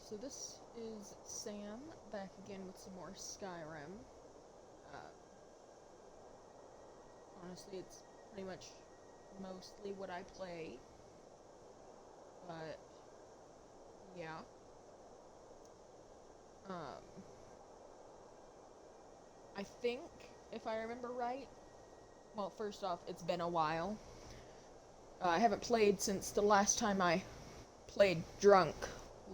So this is Sam back again with some more Skyrim. Uh, Honestly, it's pretty much mostly what I play, but yeah. Um, I think, if I remember right, well, first off, it's been a while. I haven't played since the last time I played drunk,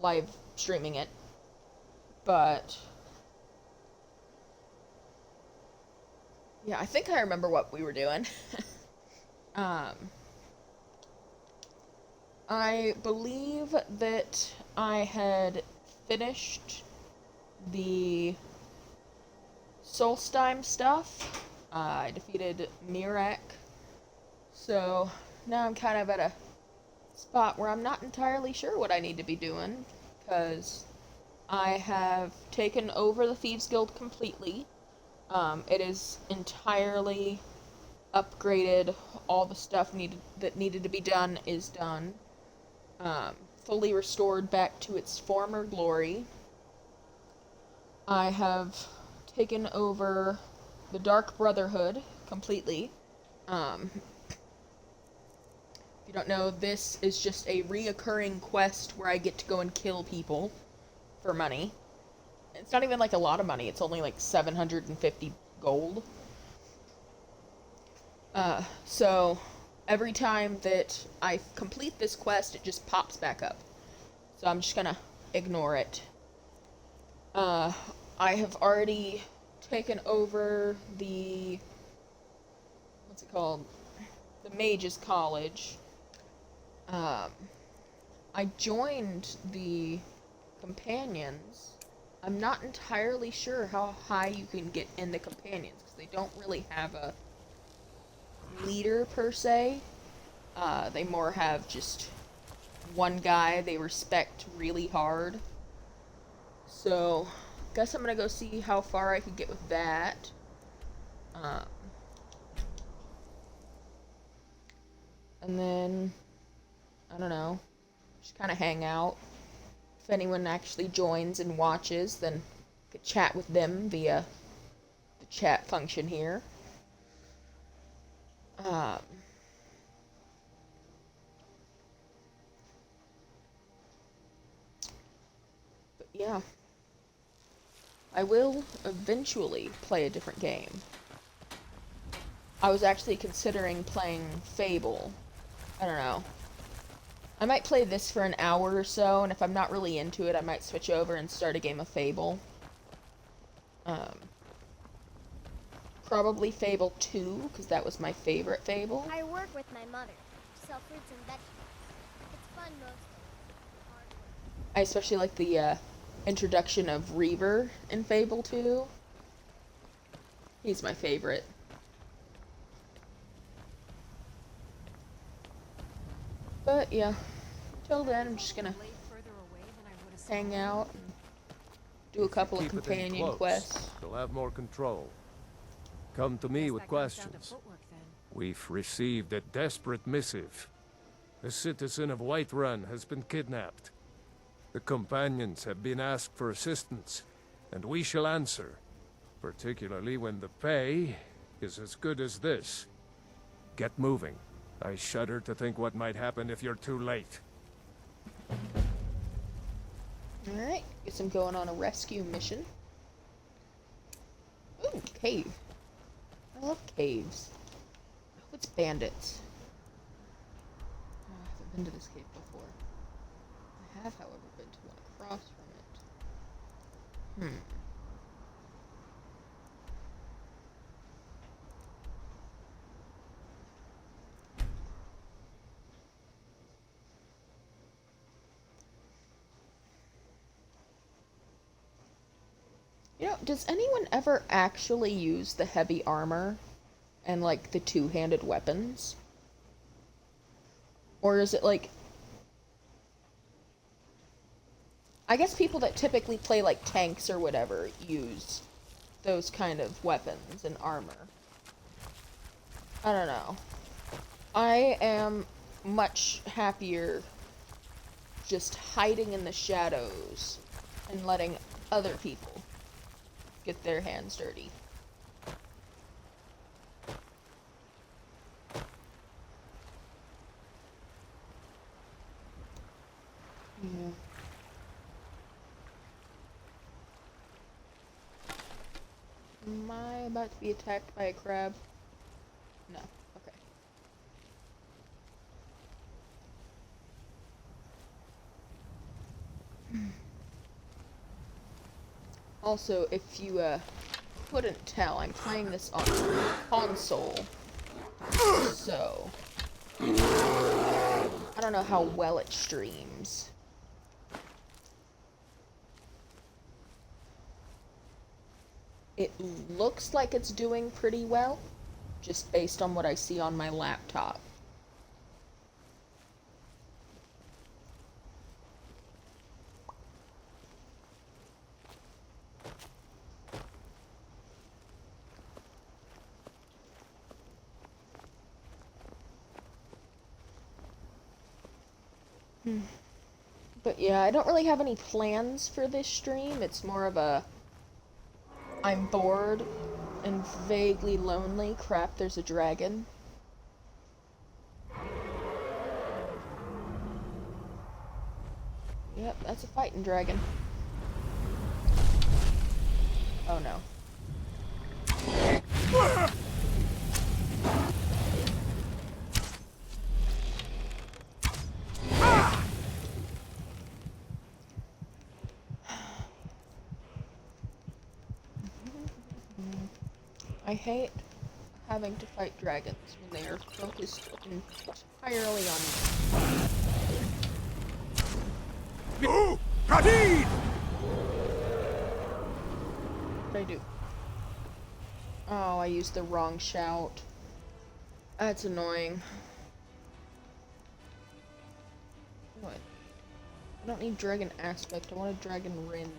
live streaming it, but yeah, I think I remember what we were doing. um, I believe that I had finished the Solstheim stuff. I defeated Mirak. So now I'm kind of at a spot where I'm not entirely sure what I need to be doing, because I have taken over the Thieves Guild completely. It is entirely upgraded. All the stuff that needed to be done is done. Fully restored back to its former glory. I have taken over the Dark Brotherhood completely. If you don't know, this is just a reoccurring quest where I get to go and kill people for money. It's not even like a lot of money, it's only like 750 gold. So every time that I complete this quest, it just pops back up. So I'm just gonna ignore it. Uh, I have already taken over what's it called? The Mages College. Um, I joined the Companions. I'm not entirely sure how high you can get in the Companions, because they don't really have a leader per se. They more have just one guy they respect really hard. So, guess I'm gonna go see how far I can get with that. Um, and then, I don't know, just kind of hang out. If anyone actually joins and watches, then I could chat with them via the chat function here. Um, but yeah, I will eventually play a different game. I was actually considering playing Fable. I don't know. I might play this for an hour or so, and if I'm not really into it, I might switch over and start a game of Fable. Um, Probably Fable 2, because that was my favorite Fable. I work with my mother, sell fruits and vegetables. It's fun mostly. Hard work. I especially like the introduction of Reaver in Fable 2. He's my favorite. But yeah, till then I'm just gonna hang out and do a couple of Keep it in companion close. quests. You'll have more control. Come to me with questions. We've received a desperate missive. A citizen of Whiterun has been kidnapped. The companions have been asked for assistance, and we shall answer, particularly when the pay is as good as this. Get moving. I shudder to think what might happen if you're too late. Alright, guess I'm going on a rescue mission. Ooh, cave. I love caves. I hope it's bandits. Oh, I haven't been to this cave before. I have, however, been to one across from it. You know, does anyone ever actually use the heavy armor and, like, the two-handed weapons? Or is it, like... I guess people that typically play, like, tanks or whatever use those kind of weapons and armor. I don't know. I am much happier just hiding in the shadows and letting other people get their hands dirty. Yeah. Am I about to be attacked by a crab? No. Okay. Also, if you couldn't tell, I'm playing this on console, so I don't know how well it streams. It looks like it's doing pretty well, just based on what I see on my laptop. But yeah, I don't really have any plans for this stream. It's more of a I'm bored and vaguely lonely. Crap, there's a dragon. Yep, that's a fighting dragon. Oh no. I hate having to fight dragons when they are focused entirely on me. Radid! What did I do? Oh, I used the wrong shout. That's annoying. What? I don't need dragon aspect, I want a dragon rend.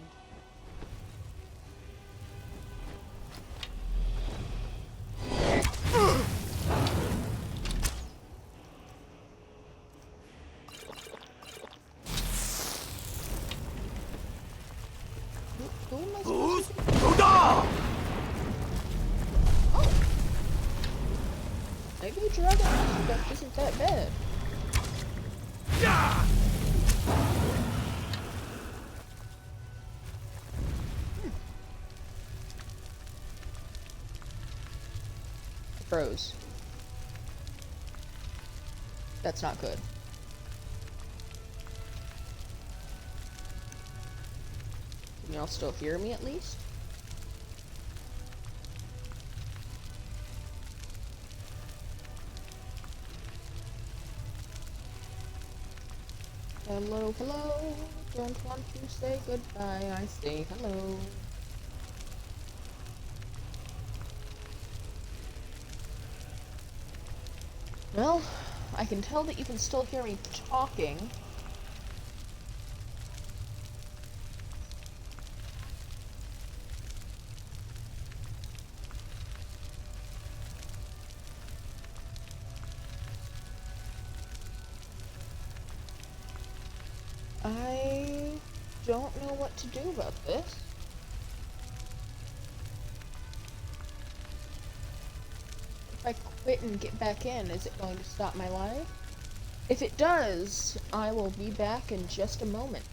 Who am I supposed to be? Oh! Maybe dragon aspect isn't that bad. Froze. That's not good. Can y'all still hear me at least? Hello, hello. Don't want to say goodbye. I say hello. Well, I can tell that you can still hear me talking. I don't know what to do about this. If I quit and get back in, is it going to stop my life? If it does, I will be back in just a moment.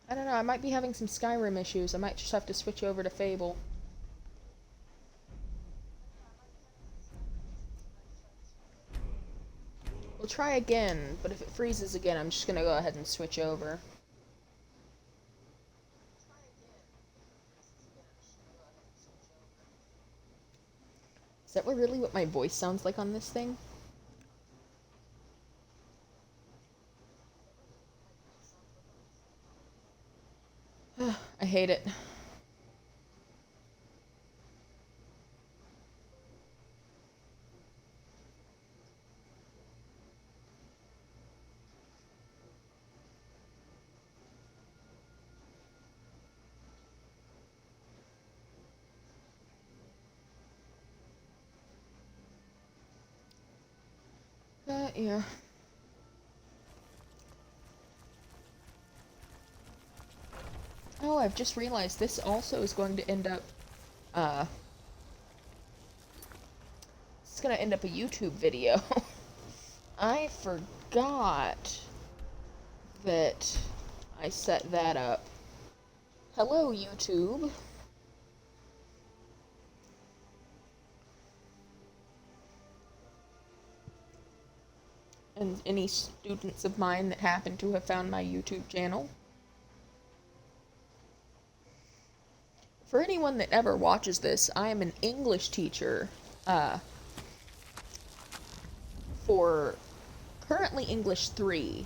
I don't know, I might be having some Skyrim issues. I might just have to switch over to Fable. We'll try again, but if it freezes again, I'm just gonna go ahead and switch over. Is that really what my voice sounds like on this thing? I hate it. Yeah. Oh, I've just realized this also is going to end up, it's gonna end up a YouTube video. I forgot that I set that up. Hello, YouTube. And any students of mine that happen to have found my YouTube channel. For anyone that ever watches this, I am an English teacher, for currently English 3.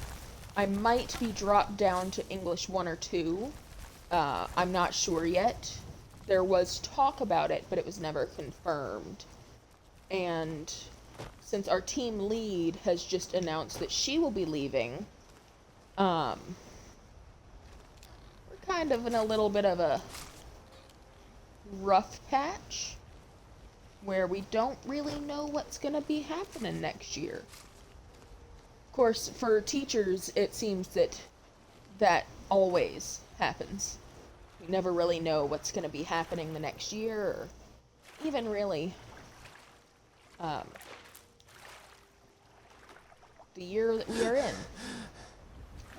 I might be dropped down to English 1 or 2. I'm not sure yet. There was talk about it, but it was never confirmed. And since our team lead has just announced that she will be leaving, we're kind of in a little bit of a rough patch where we don't really know what's going to be happening next year. Of course, for teachers, it seems that always happens. We never really know what's going to be happening the next year, or even really the year that we are in.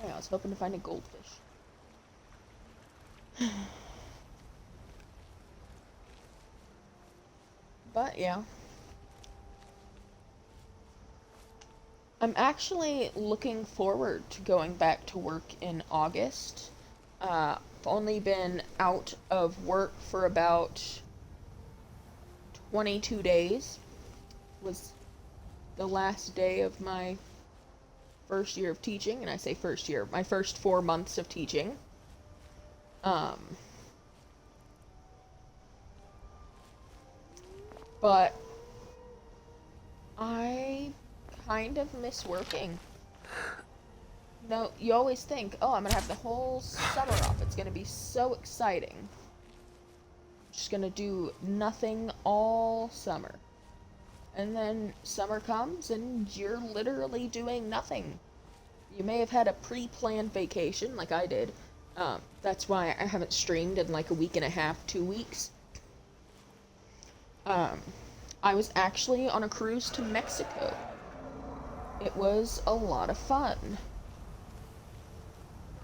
Oh, I was hoping to find a goldfish. But yeah. I'm actually looking forward to going back to work in August. I've only been out of work for about 22 days. Was the last day of my first year of teaching, and I say first year, my first 4 months of teaching. But I kind of miss working. No, you always think, oh, I'm gonna have the whole summer off. It's gonna be so exciting. I'm just gonna do nothing all summer. And then summer comes and you're literally doing nothing. You may have had a pre-planned vacation like I did. That's why I haven't streamed in like a week and a half, 2 weeks. I was actually on a cruise to Mexico. It was a lot of fun.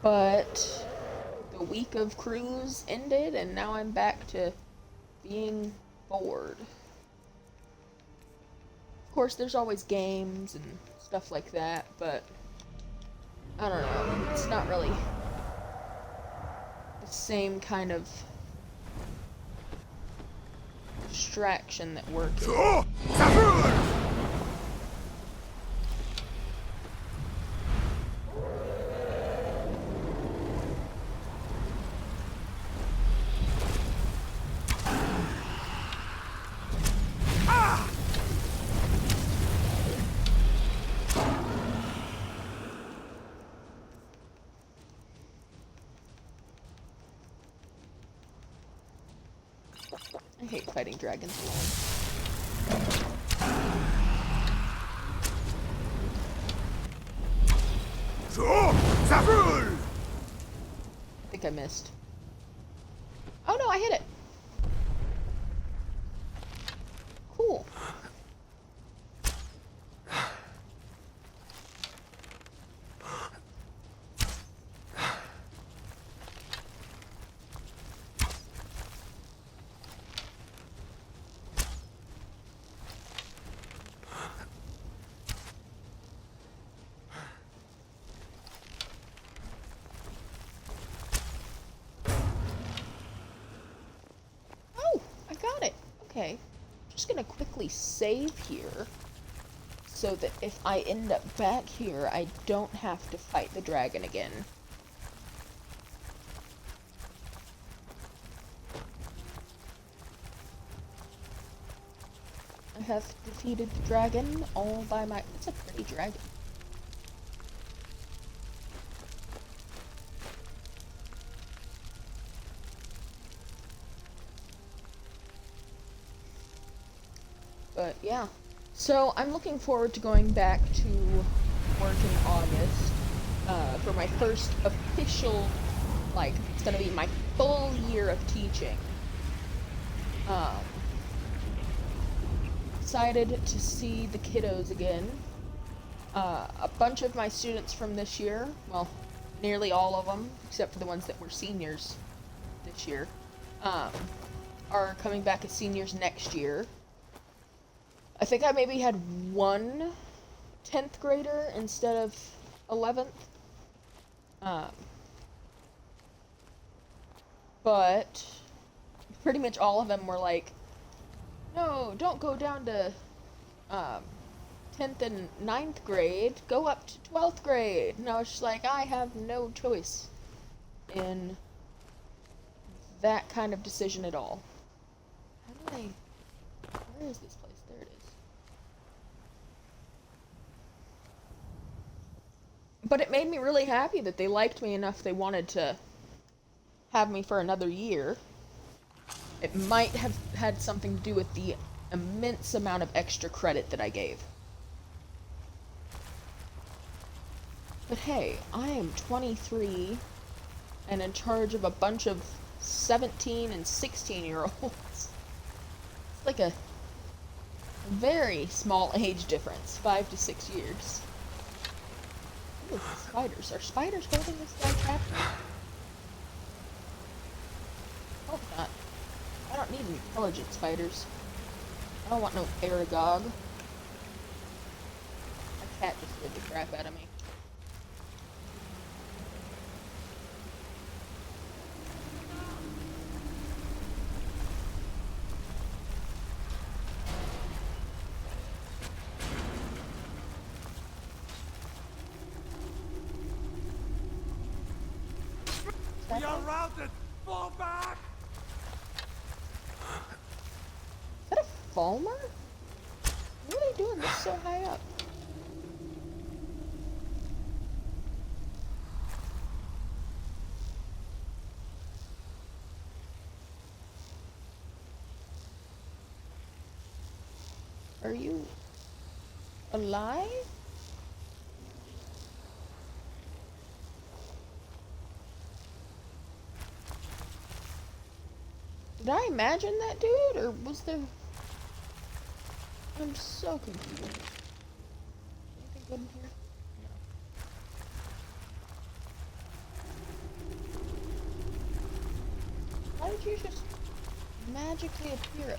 But the week of cruise ended and now I'm back to being bored. Of course, there's always games and stuff like that, but I don't know. It's not really the same kind of distraction that work is. I hate fighting dragons alone. I think I missed. Oh no, I hit it! Cool. Okay. Just gonna quickly save here so that if I end up back here, I don't have to fight the dragon again. I have defeated the dragon all by my... It's a pretty dragon. But yeah. So I'm looking forward to going back to work in August for my first official, like, it's gonna be my full year of teaching. Excited to see the kiddos again. A bunch of my students from this year, well, nearly all of them, except for the ones that were seniors this year, are coming back as seniors next year. I think I maybe had one 10th grader instead of 11th. But pretty much all of them were like, no, don't go down to 10th and 9th grade, go up to 12th grade. And I was just like, I have no choice in that kind of decision at all. How do I... Where is this place? There it is. But it made me really happy that they liked me enough they wanted to have me for another year. It might have had something to do with the immense amount of extra credit that I gave. But hey, I am 23 and in charge of a bunch of 17 and 16-year-olds. It's like a very small age difference, 5 to 6 years. Ooh, spiders. Are spiders holding this guy captive? Hope not. I don't need intelligent spiders. I don't want no Aragog. My cat just scared the crap out of me. We are routed! Fall back! Is that a Falmer? What are they doing this so high up? Are you alive? Did I imagine that dude, or was there... I'm so confused. Anything good in here? No. Why did you just magically appear up here?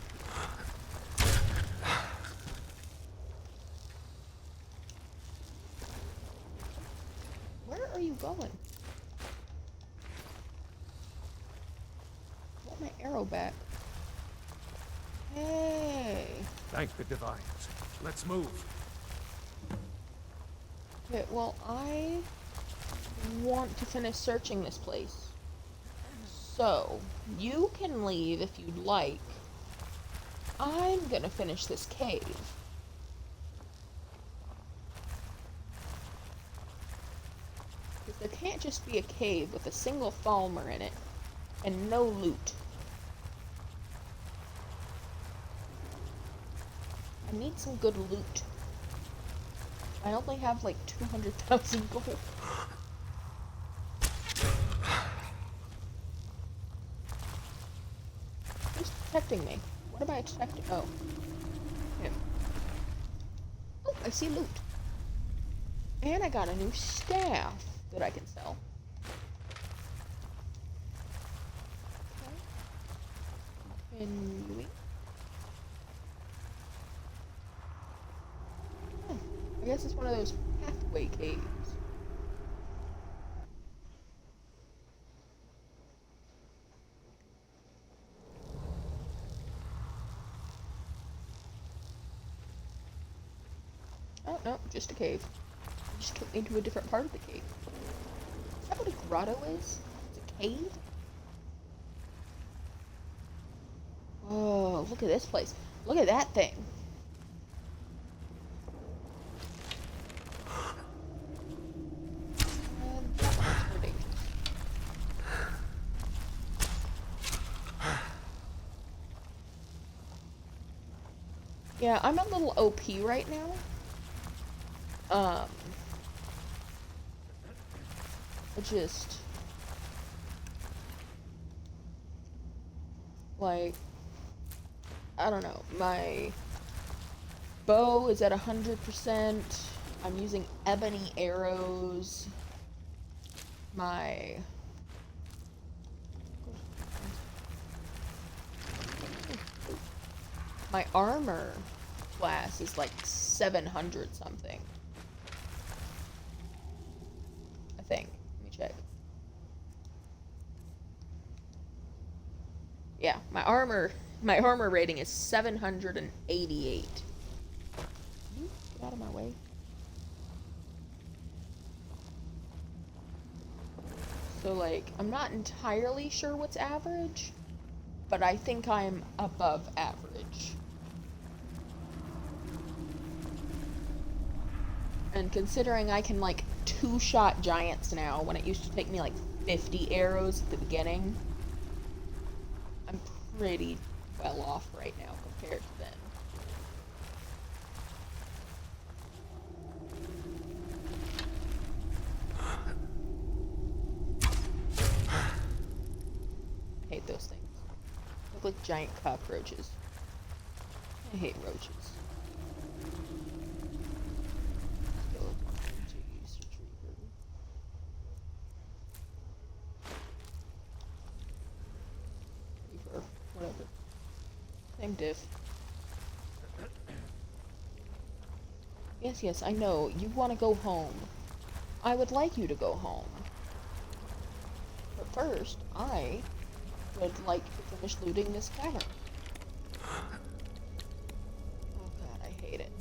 Where are you going? My arrow back. Hey. Thank the divines. Let's move. Okay, well, I want to finish searching this place. So, you can leave if you'd like. I'm gonna finish this cave. Because there can't just be a cave with a single Falmer in it and no loot. I need some good loot. I only have like 200,000 gold. Who's protecting me? What am I expecting? Oh. Him. Oh, I see loot. And I got a new staff that I can sell. Okay. Continuing. I guess it's one of those pathway caves. Oh, no, just a cave. It just took me to a different part of the cave. Is that what a grotto is? It's a cave? Whoa, look at this place. Look at that thing. That one's more dangerous. Yeah, I'm a little OP right now. I just... like... I don't know, my bow is at 100%. I'm using ebony arrows. My armor class is like 700 something. I think. Let me check. Yeah, my armor rating is 788. Can you get out of my way? So, like, I'm not entirely sure what's average, but I think I'm above average. And considering I can, like, two-shot giants now, when it used to take me, like, 50 arrows at the beginning, I'm pretty well off right now compared to then. I hate those things. Look like giant cockroaches. I hate roaches. Whatever. Same diff. Yes, I know. You want to go home. I would like you to go home. But first, I would like to finish looting this cavern. Oh god, I hate it.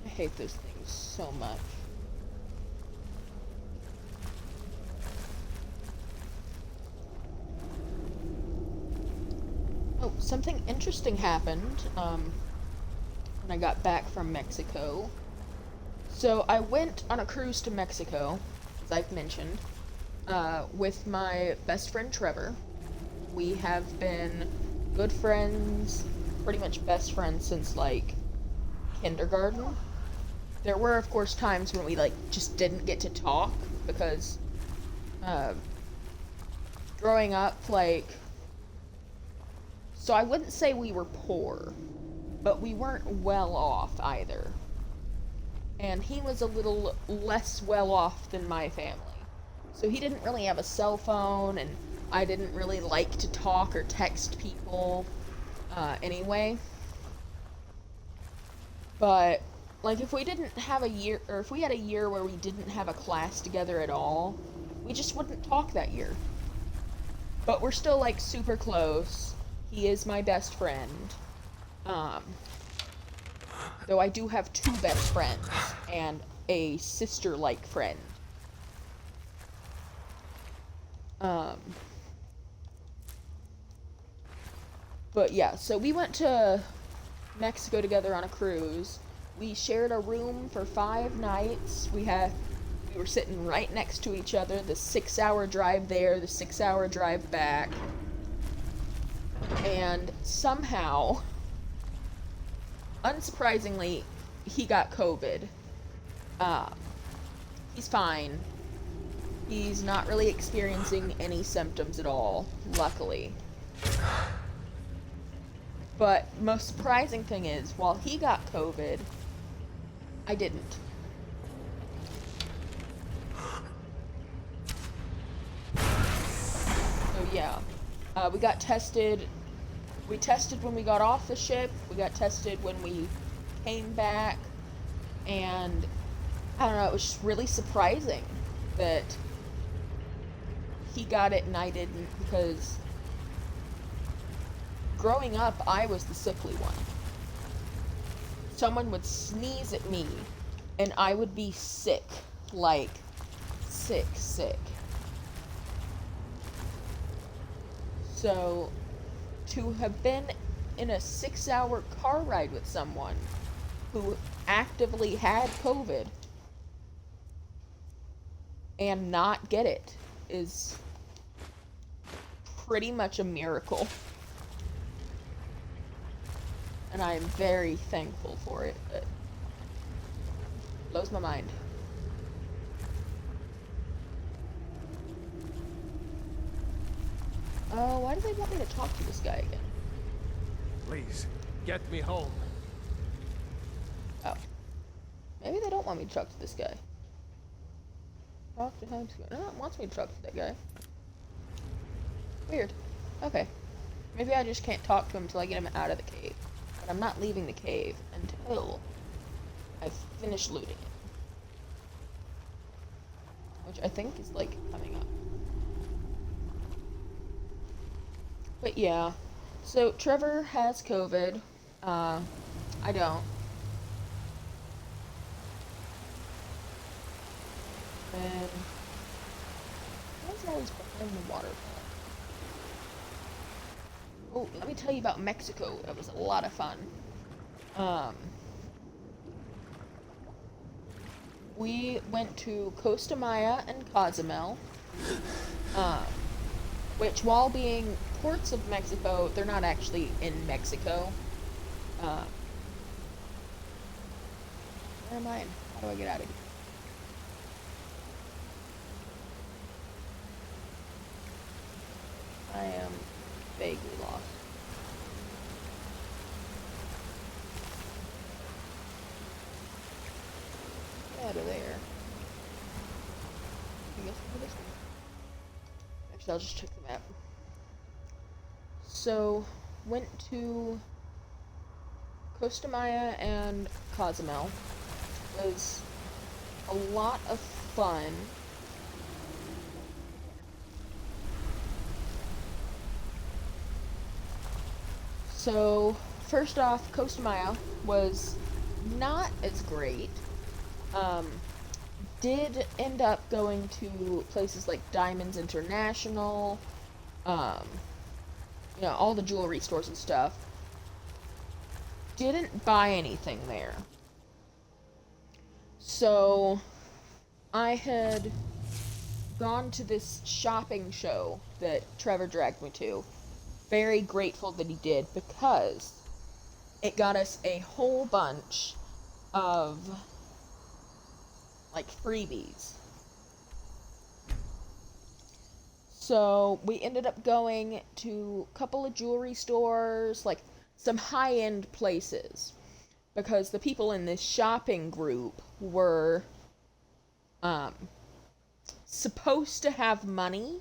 I hate those things so much. Oh, something interesting happened when I got back from Mexico. So I went on a cruise to Mexico, as I've mentioned, with my best friend Trevor. We have been good friends, pretty much best friends since, like, kindergarten. There were, of course, times when we, like, just didn't get to talk, because, growing up, like, so I wouldn't say we were poor, but we weren't well off either. And he was a little less well off than my family. So he didn't really have a cell phone, and I didn't really like to talk or text people, anyway. But, like, if we didn't have a year, or if we had a year where we didn't have a class together at all, we just wouldn't talk that year. But we're still, like, super close. He is my best friend. Though I do have two best friends and a sister-like friend. But yeah, so we went to Mexico together on a cruise. We shared a room for 5 nights. We were sitting right next to each other. The 6-hour drive there, the 6-hour drive back. And somehow, unsurprisingly, he got COVID. He's fine. He's not really experiencing any symptoms at all, luckily. But most surprising thing is, while he got COVID, I didn't. So yeah, we got tested. We tested when we got off the ship. We got tested when we came back. And I don't know, it was just really surprising that he got it and I didn't, because growing up, I was the sickly one. Someone would sneeze at me, and I would be sick. Like, sick. So, to have been in a 6-hour car ride with someone who actively had COVID and not get it is pretty much a miracle. And I am very thankful for it. It blows my mind. Oh, why do they want me to talk to this guy again? Please, get me home. Oh. Maybe they don't want me to talk to this guy. Talk to him. No, it wants me to talk to that guy. Weird. Okay. Maybe I just can't talk to him until I get him out of the cave. But I'm not leaving the cave until I've finished looting it. Which I think is, like, coming up. But yeah. So, Trevor has COVID. I don't. And I was always behind the waterfall. Oh, let me tell you about Mexico. That was a lot of fun. We went to Costa Maya and Cozumel, which, while being ports of Mexico, they're not actually in Mexico. Where am I? How do I get out of here? I am vaguely lost. Get out of there. I guess I'll do this one. Actually, I'll just check the map. So, went to Costa Maya and Cozumel. It was a lot of fun. So, first off, Costa Maya was not as great. Did end up going to places like Diamonds International, you know, all the jewelry stores and stuff. Didn't buy anything there. So, I had gone to this shopping show that Trevor dragged me to. Very grateful that he did, because it got us a whole bunch of, like, freebies. So we ended up going to a couple of jewelry stores, like some high-end places, because the people in this shopping group were supposed to have money,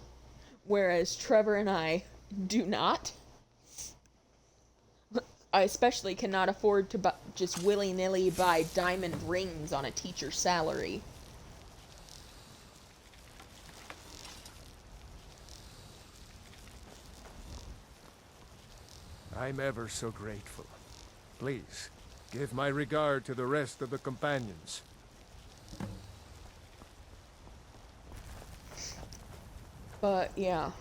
whereas Trevor and I do not. I especially cannot afford to just willy-nilly buy diamond rings on a teacher's salary. I'm ever so grateful. Please, give my regard to the rest of the companions. But, yeah.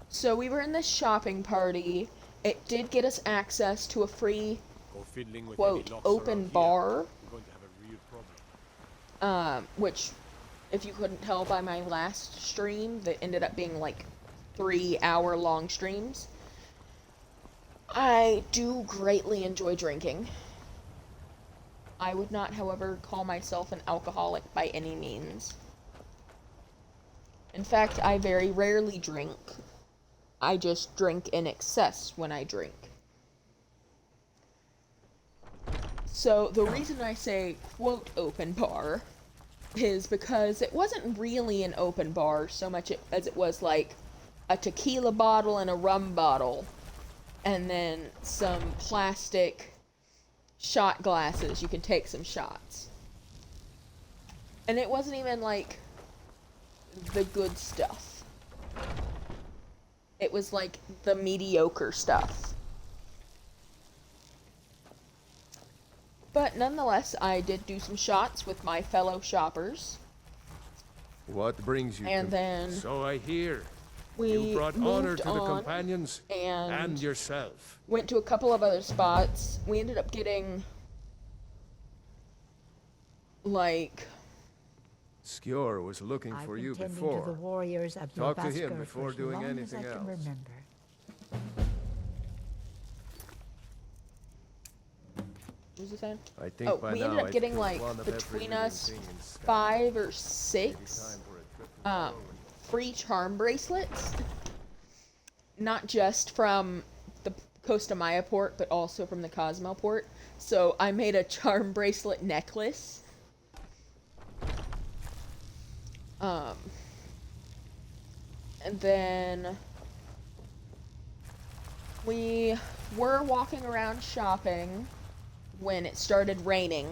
So we were in this shopping party. It did get us access to a free, quote, open bar. Which, if you couldn't tell by my last stream, that ended up being like 3-hour-long streams. I do greatly enjoy drinking. I would not, however, call myself an alcoholic by any means. In fact, I very rarely drink. I just drink in excess when I drink. So, the reason I say, quote, open bar, is because it wasn't really an open bar so much as it was like a tequila bottle and a rum bottle, and then some plastic shot glasses. You can take some shots. And it wasn't even like the good stuff. It was like the mediocre stuff. But nonetheless, I did do some shots with my fellow shoppers. What brings you And to... then So I hear. we You brought honor moved to the on companions and yourself. went to a couple of other spots. We ended up getting like Skjor was looking for you I've been tending before. to the warriors of Talk to Novasker him before for as doing long anything as I can else. remember. what was it saying? I think Oh, by we now ended up I've getting killed like one of every between living us thing in Skyrim. 5 or Maybe 6 time for a trip to Morrowind. free charm bracelets. Not just from the Costa Maya port, but also from the Cosmo port. So I made a charm bracelet necklace. And then we were walking around shopping when it started raining,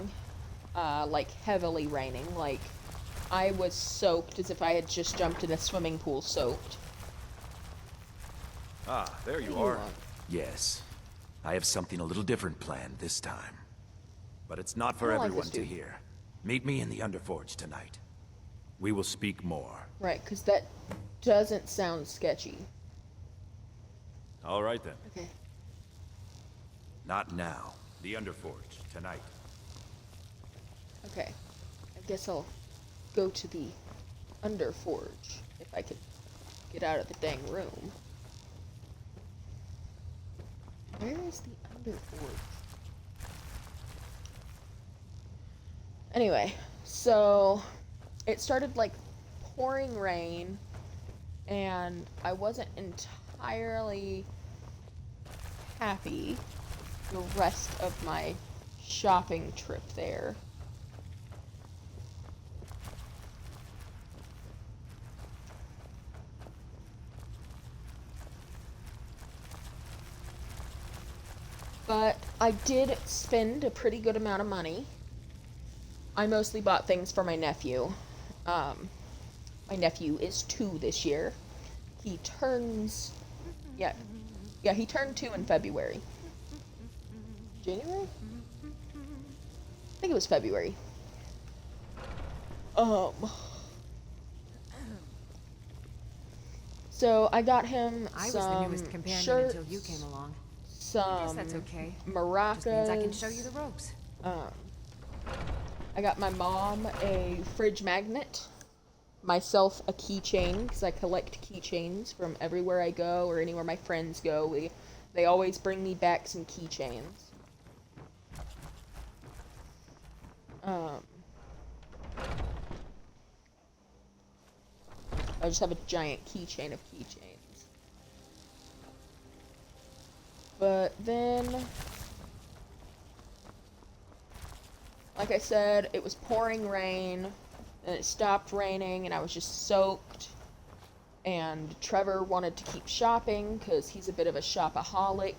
like heavily raining. Like I was soaked as if I had just jumped in a swimming pool soaked. Ah, there What you do are. want? Yes. I have something a little different planned this time. But it's not for I don't like everyone this to dude. hear. Meet me in the Underforge tonight. We will speak more. Right, because that doesn't sound sketchy. All right then. Okay. Not now. The Underforge tonight. Okay. I guess I'll go to the Underforge if I could get out of the dang room. Where is the Underforge? Anyway, so it started like pouring rain, and I wasn't entirely happy the rest of my shopping trip there. But I did spend a pretty good amount of money. I mostly bought things for my nephew. My nephew is 2 this year. He turns, yeah, he turned 2 in February. January? I think it was February. So I got him I was some the newest companion shirts, until you came along. I some guess that's okay. maracas. Just means I can show you the ropes. I got my mom a fridge magnet, myself a keychain, because I collect keychains from everywhere I go or anywhere my friends go. They always bring me back some keychains. I just have a giant keychain of keychains. But then, like I said, it was pouring rain, and it stopped raining, and I was just soaked. And Trevor wanted to keep shopping, because he's a bit of a shopaholic.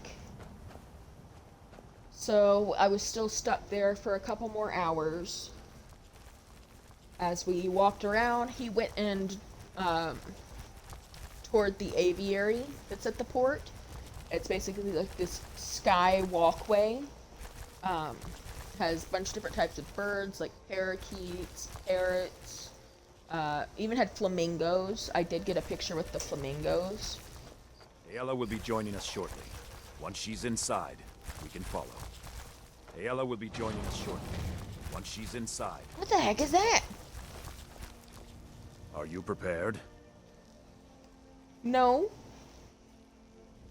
So I was still stuck there for a couple more hours. As we walked around, he went and toward the aviary that's at the port. It's basically like this sky walkway. Has a bunch of different types of birds, like parakeets, parrots. Even had flamingos. I did get a picture with the flamingos. Ayla will be joining us shortly. Once she's inside, we can follow. Ayla will be joining us shortly. Once she's inside. What the heck is that? Are you prepared? No.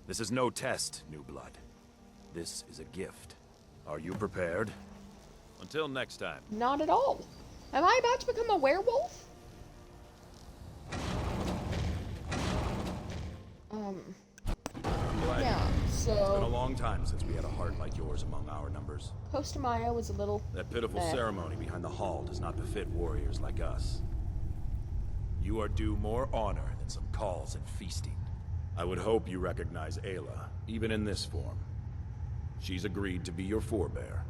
This is no test, new blood. This is a gift. Are you prepared? Until next time. Not at all. Am I about to become a werewolf? Yeah, It's been a so long time since we had a heart like yours among our numbers. Costa Maya was a little... That pitiful Eh. ceremony behind the hall does not befit warriors like us. You are due more honor than some calls and feasting. I would hope you recognize Ayla, even in this form. She's agreed to be your forebear.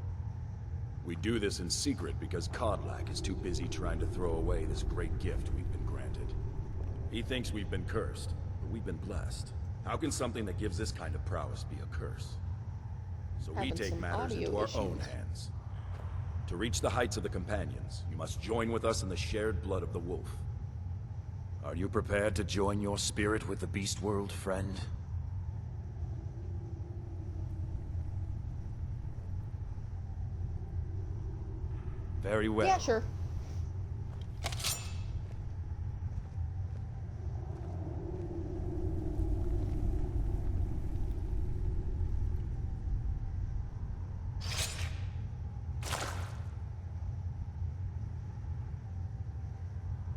We do this in secret because Kodlak is too busy trying to throw away this great gift we've been granted. He thinks we've been cursed, but we've been blessed. How can something that gives this kind of prowess be a curse? So we Having take some matters audio into our issues. own hands. To reach the heights of the Companions, you must join with us in the shared blood of the wolf. Are you prepared to join your spirit with the beast world, friend? Very well. Yeah, sure.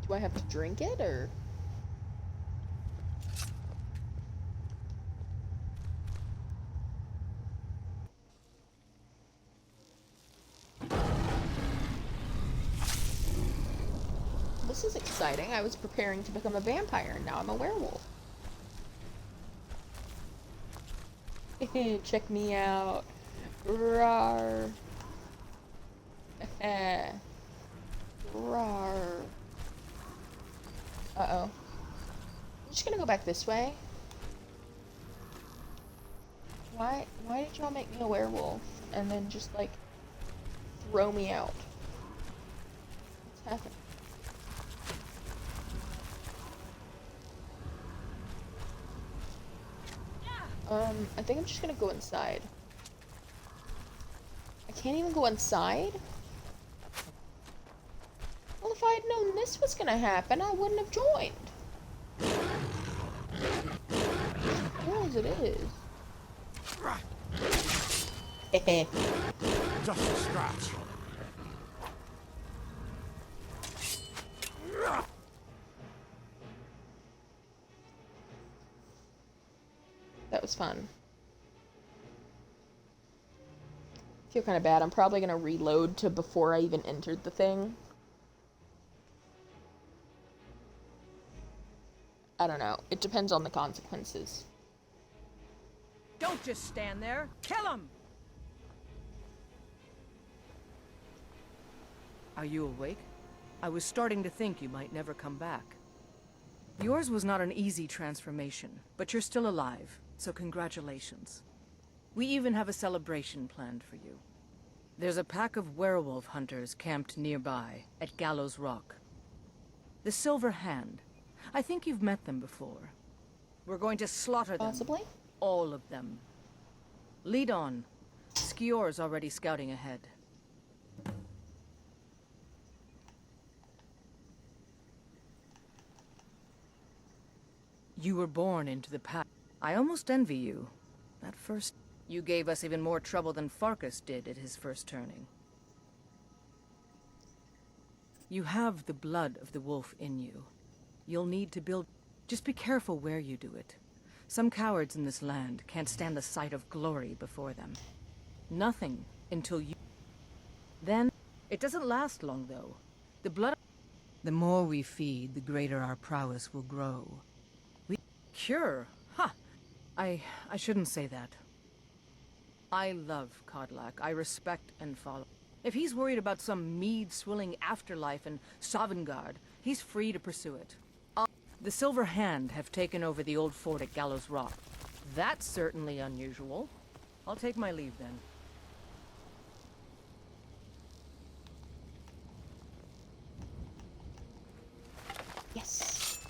Do I have to drink it, or? This is exciting. I was preparing to become a vampire, and now I'm a werewolf. Check me out. Rawr. Rawr. Uh-oh. I'm just gonna go back this way. Why did y'all make me a werewolf and then just, like, throw me out? What's happening? I think I'm just gonna go inside. I can't even go inside? Well, if I had known this was gonna happen, I wouldn't have joined. Cool as it is. Hehe. Just a scratch. That was fun. I feel kind of bad. I'm probably gonna reload to before I even entered the thing. I don't know. It depends on the consequences. Don't just stand there. Kill him! Are you awake? I was starting to think you might never come back. Yours was not an easy transformation, but you're still alive, so congratulations. We even have a celebration planned for you. There's a pack of werewolf hunters camped nearby, at Gallows Rock. The Silver Hand. I think you've met them before. We're going to slaughter them. Possibly? All of them. Lead on. Skior's already scouting ahead. You were born into the pack. I almost envy you. That first... You gave us even more trouble than Farkas did at his first turning. You have the blood of the wolf in you. You'll need to build... Just be careful where you do it. Some cowards in this land can't stand the sight of glory before them. Nothing until you... Then, it doesn't last long, though. The blood... The more we feed, the greater our prowess will grow. Cure? Huh. I shouldn't say that. I love Kodlak. I respect and follow. If he's worried about some mead-swilling afterlife in Sovngarde, he's free to pursue it. The Silver Hand have taken over the old fort at Gallows Rock. That's certainly unusual. I'll take my leave then. Yes.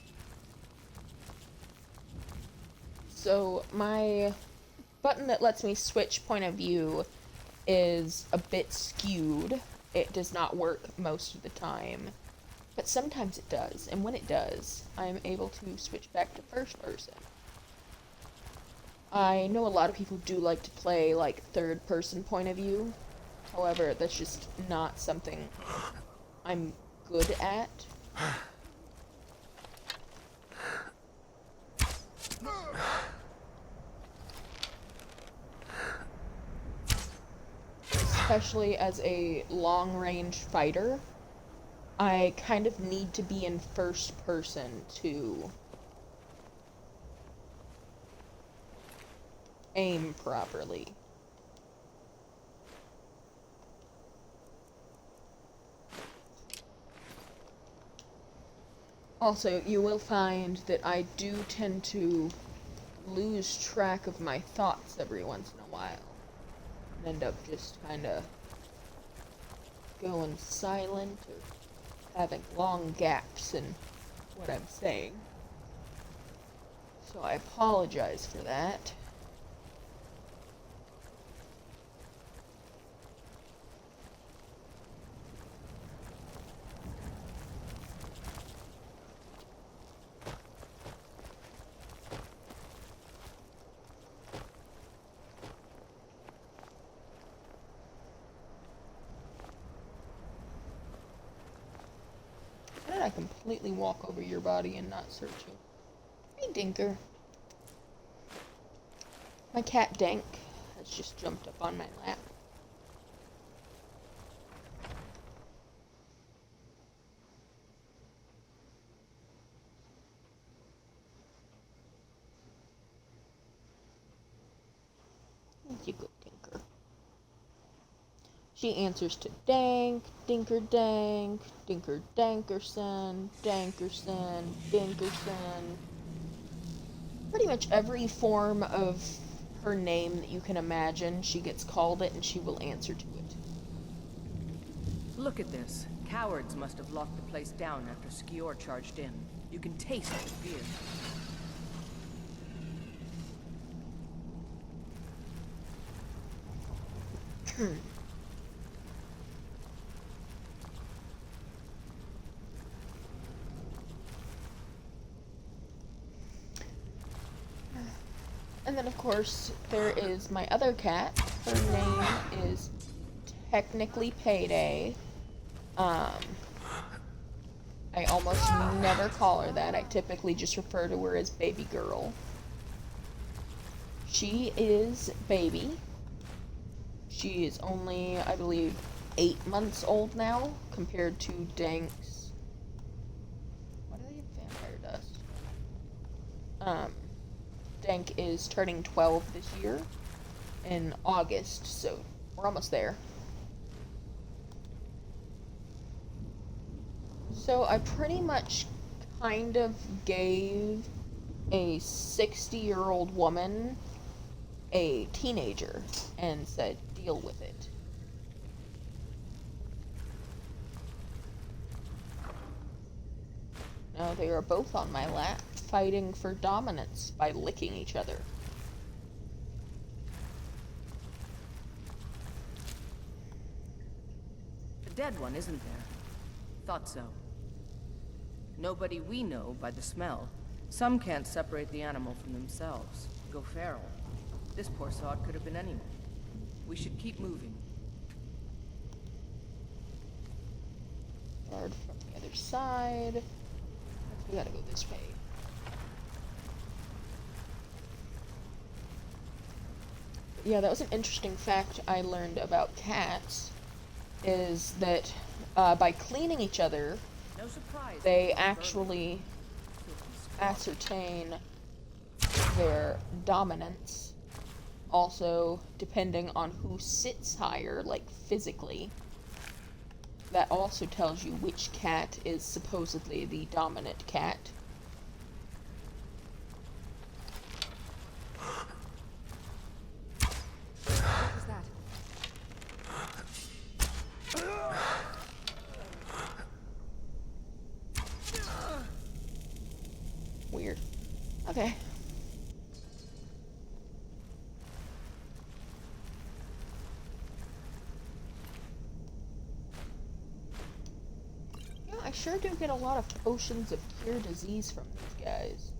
So my button that lets me switch point of view is a bit skewed. It does not work most of the time, but sometimes it does, and when it does, I am able to switch back to first person. I know a lot of people do like to play like third person point of view, however, that's just not something I'm good at. Especially as a long-range fighter, I kind of need to be in first person to aim properly. Also, you will find that I do tend to lose track of my thoughts every once in a while. And end up just kind of going silent or having long gaps in what I'm saying. So I apologize for that. How did I completely walk over your body and not search you? Hey, Dinker. My cat Dank has just jumped up on my lap. You good Dinker. She answers to Dank, Dinker Dank, Dinker Dankerson, Dankerson, Dinkerson. Pretty much every form of her name that you can imagine, she gets called it and she will answer to it. Look at this. Cowards must have locked the place down after Skior charged in. You can taste the fear. And then, of course, there is my other cat. Her name is technically Payday. I almost never call her that. I typically just refer to her as Baby Girl. She is baby. She is only, I believe, 8 months old now, compared to Dank's... Why do they have vampire dust? Dank is turning 12 this year, in August, so we're almost there. So I pretty much kind of gave a 60-year-old woman a teenager and said, deal with it. Now they are both on my lap, fighting for dominance by licking each other. The dead one isn't there. Thought so. Nobody we know by the smell. Some can't separate the animal from themselves. Go feral. This poor sod could have been anyone. We should keep moving. Guard from the other side. We gotta go this way. Yeah, that was an interesting fact I learned about cats, is that by cleaning each other, No surprise. they actually ascertain their dominance. Also, depending on who sits higher, like physically, that also tells you which cat is supposedly the dominant cat. What was that? Weird. Okay. Yeah, I sure do get a lot of potions of cure disease from these guys.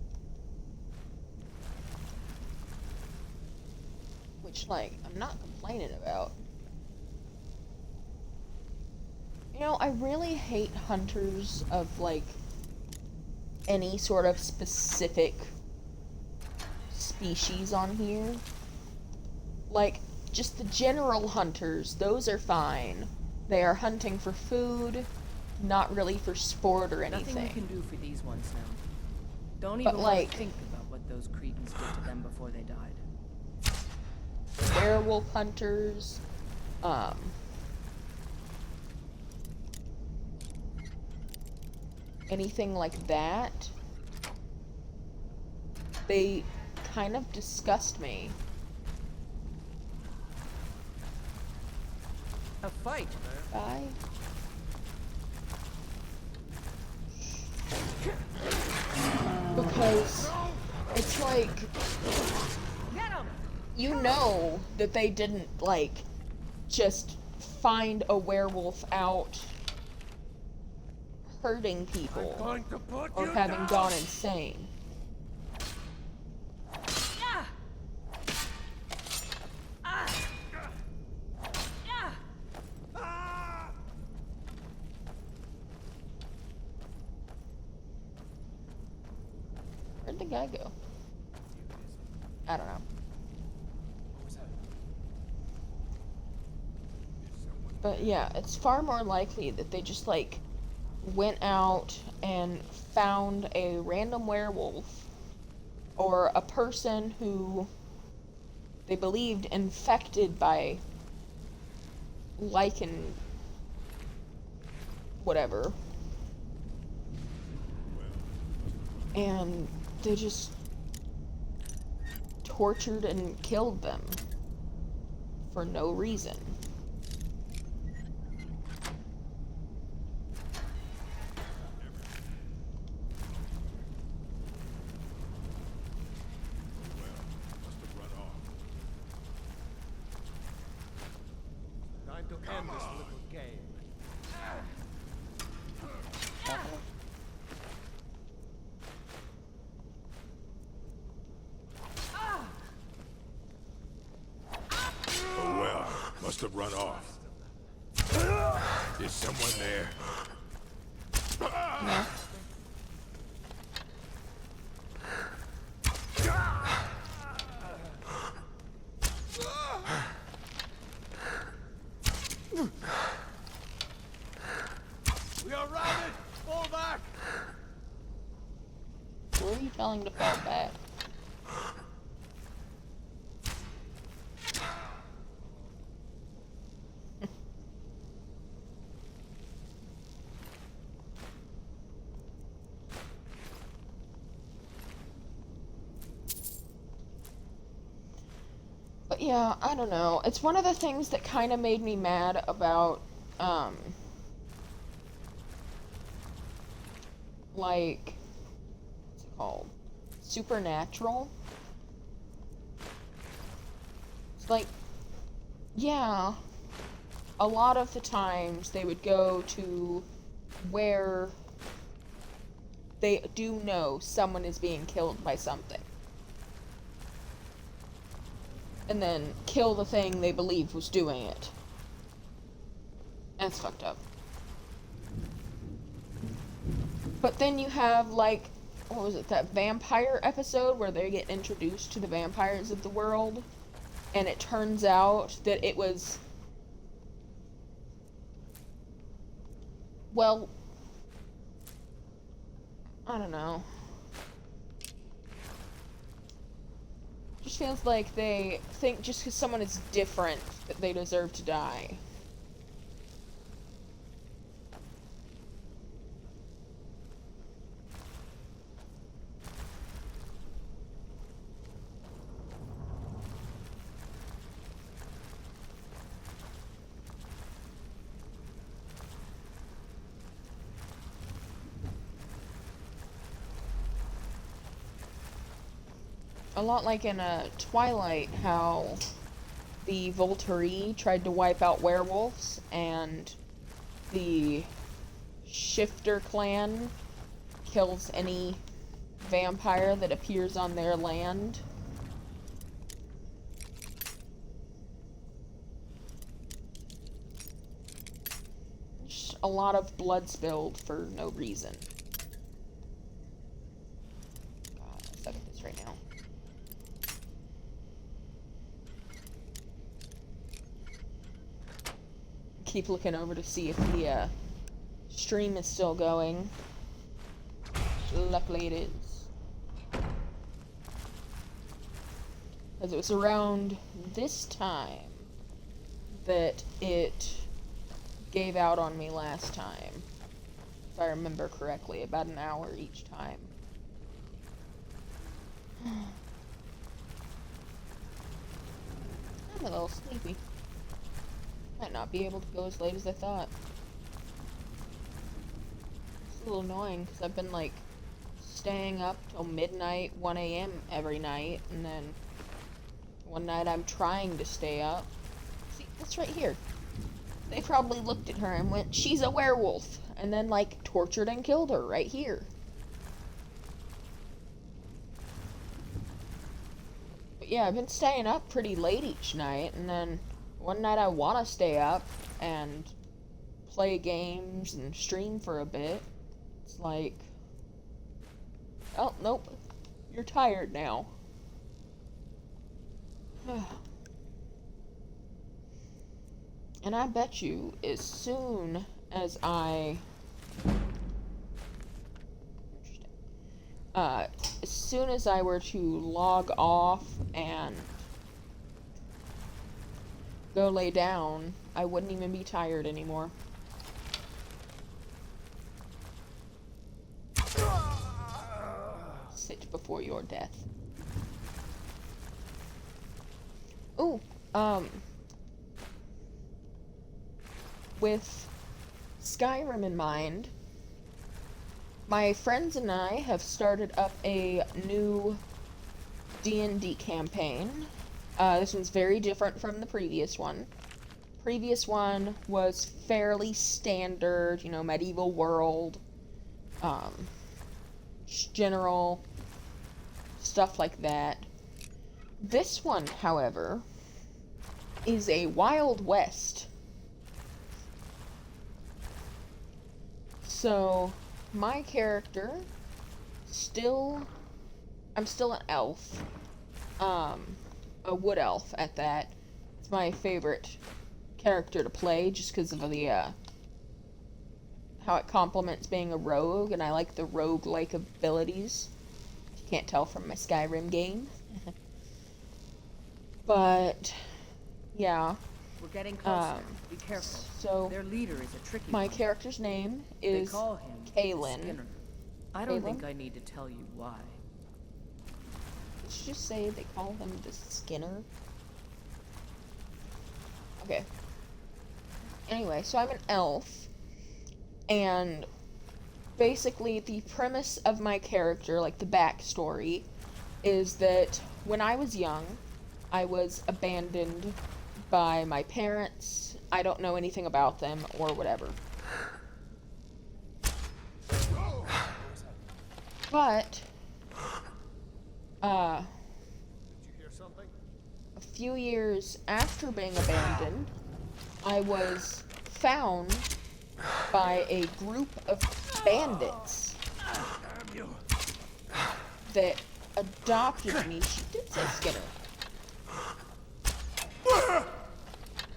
Which, like, I'm not complaining about. You know, I really hate hunters of, like, any sort of specific species on here. Like, just the general hunters, those are fine. They are hunting for food, not really for sport or anything. Nothing we can do for these ones now. Don't But, even like, think about what those cretins did to them before they died. Werewolf hunters, anything like that, they kind of disgust me. A fight. Bye. Because it's like, you know that they didn't, like, just find a werewolf out hurting people or having gone insane. Where'd the guy go? I don't know. But yeah, it's far more likely that they just, like, went out and found a random werewolf or a person who they believed infected by lichen whatever, and they just tortured and killed them for no reason. Time to end this little game. Oh well, must have run off. Is someone there? No. We are routed! Fall back! Who are you telling to fall back? But yeah, I don't know. It's one of the things that kind of made me mad about, like, what's it called? Supernatural. It's like, yeah, a lot of the times they would go to where they do know someone is being killed by something, and then kill the thing they believe was doing it. That's fucked up. But then you have, like, what was it, that vampire episode where they get introduced to the vampires of the world, and it turns out that it was, well, I don't know. Just feels like they think just because someone is different that they deserve to die. A lot like in Twilight, how the Volturi tried to wipe out werewolves, and the Shifter clan kills any vampire that appears on their land. Just a lot of blood spilled for no reason. God, I suck at this right now. Keep looking over to see if the stream is still going. Luckily it is. Because it was around this time that it gave out on me last time. if I remember correctly, about an hour each time. I'm a little sleepy. Might not be able to go as late as I thought. It's a little annoying because I've been like staying up till midnight, 1 a.m. every night, and then one night I'm trying to stay up. See, that's right here. They probably looked at her and went, "She's a werewolf," and then like tortured and killed her right here. But yeah, I've been staying up pretty late each night, and then one night I want to stay up and play games and stream for a bit. It's like, oh, nope, you're tired now. And I bet you, as soon as I... as soon as I were to log off and go lay down, I wouldn't even be tired anymore. Sit before your death. Ooh, with Skyrim in mind, my friends and I have started up a new D&D campaign. This one's very different from the previous one. Previous one was fairly standard, you know, medieval world, general stuff like that. This one, however, is a Wild West. So, my character, I'm still an elf. A wood elf at that. It's my favorite character to play just because of the, how it complements being a rogue, and I like the rogue-like abilities. If you can't tell from my Skyrim game. But, yeah. We're getting closer. Be careful. So, their leader is a tricky my one. character's name is They call him Kaylin. Skinner. I don't Kaylin? think I need to tell you why. Did you just say they call him the Skinner? Okay. Anyway, so I'm an elf, and basically the premise of my character, like the backstory, is that when I was young, I was abandoned by my parents. I don't know anything about them or whatever. But, Did you hear something? a few years after being abandoned, I was found by a group of bandits Damn you. that adopted me. She did say Skinner.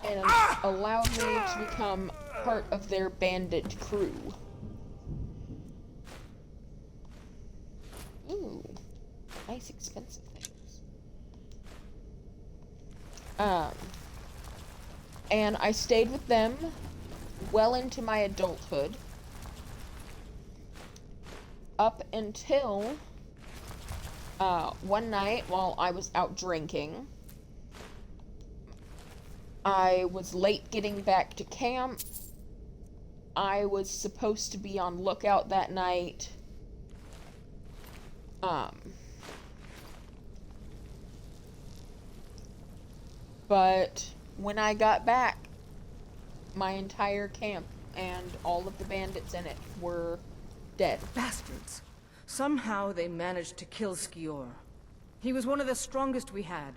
And allowed me to become part of their bandit crew. Ooh, nice expensive things. And I stayed with them well into my adulthood, up until one night while I was out drinking. I was late getting back to camp. I was supposed to be on lookout that night. But when I got back, my entire camp and all of the bandits in it were dead. Bastards. Somehow they managed to kill Skior. He was one of the strongest we had,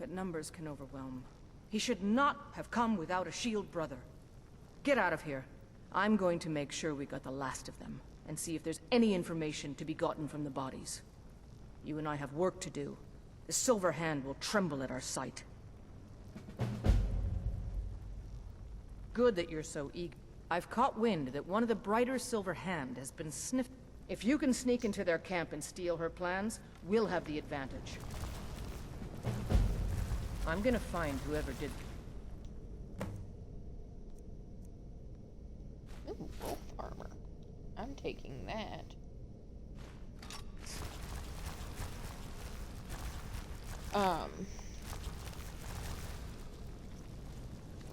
but numbers can overwhelm. He should not have come without a shield brother. Get out of here. I'm going to make sure we got the last of them, and see if there's any information to be gotten from the bodies. You and I have work to do. The Silver Hand will tremble at our sight. Good that you're so eager. I've caught wind that one of the brighter Silver Hand has been sniffed. If you can sneak into their camp and steal her plans, we'll have the advantage. I'm gonna find whoever did. Ooh, wolf armor. taking that. What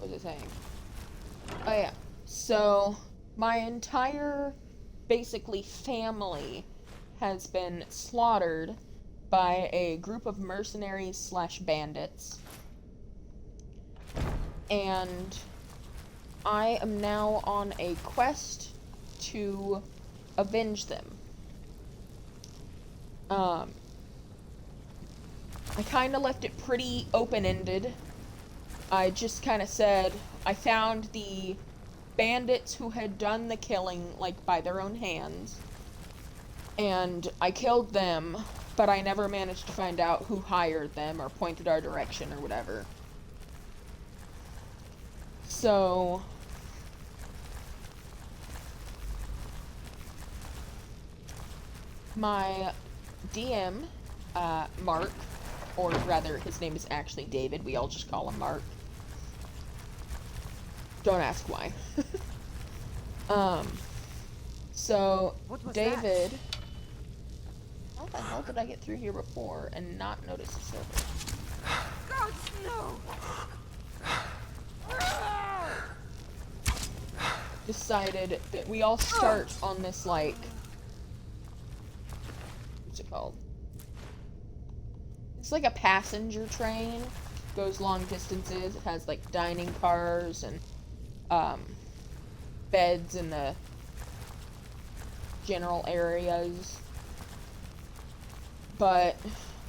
was it saying? Oh yeah. So, my entire, basically, family has been slaughtered by a group of mercenaries slash bandits. And I am now on a quest to avenge them. I kind of left it pretty open-ended. I just kind of said I found the bandits who had done the killing, like, by their own hands. And I killed them, but I never managed to find out who hired them or pointed our direction or whatever. So... my DM, Mark, or rather, his name is actually David, we all just call him Mark. Don't ask why. So, David... How the hell did I get through here before and not notice the server? God, no! Decided that we all start on this, like... what's it called? It's like a passenger train. Goes long distances. It has, like, dining cars and, beds in the general areas. But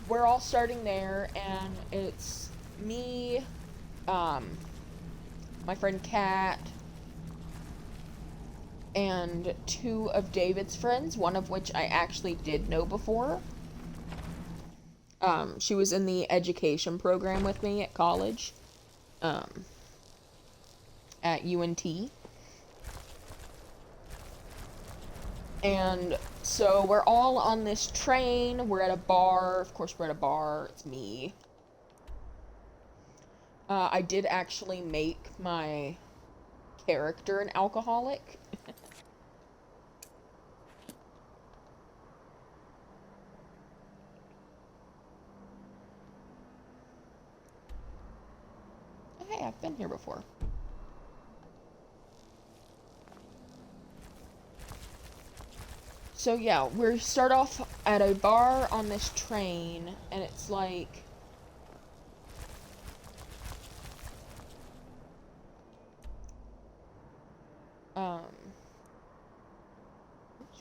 we're all starting there, and it's me, my friend Kat, and two of David's friends, one of which I actually did know before. She was in the education program with me at college, at UNT. And so we're all on this train, we're at a bar, of course we're at a bar, it's me. I did actually make my character an alcoholic. Hey, I've been here before. So yeah, we start off at a bar on this train, and it's like... where's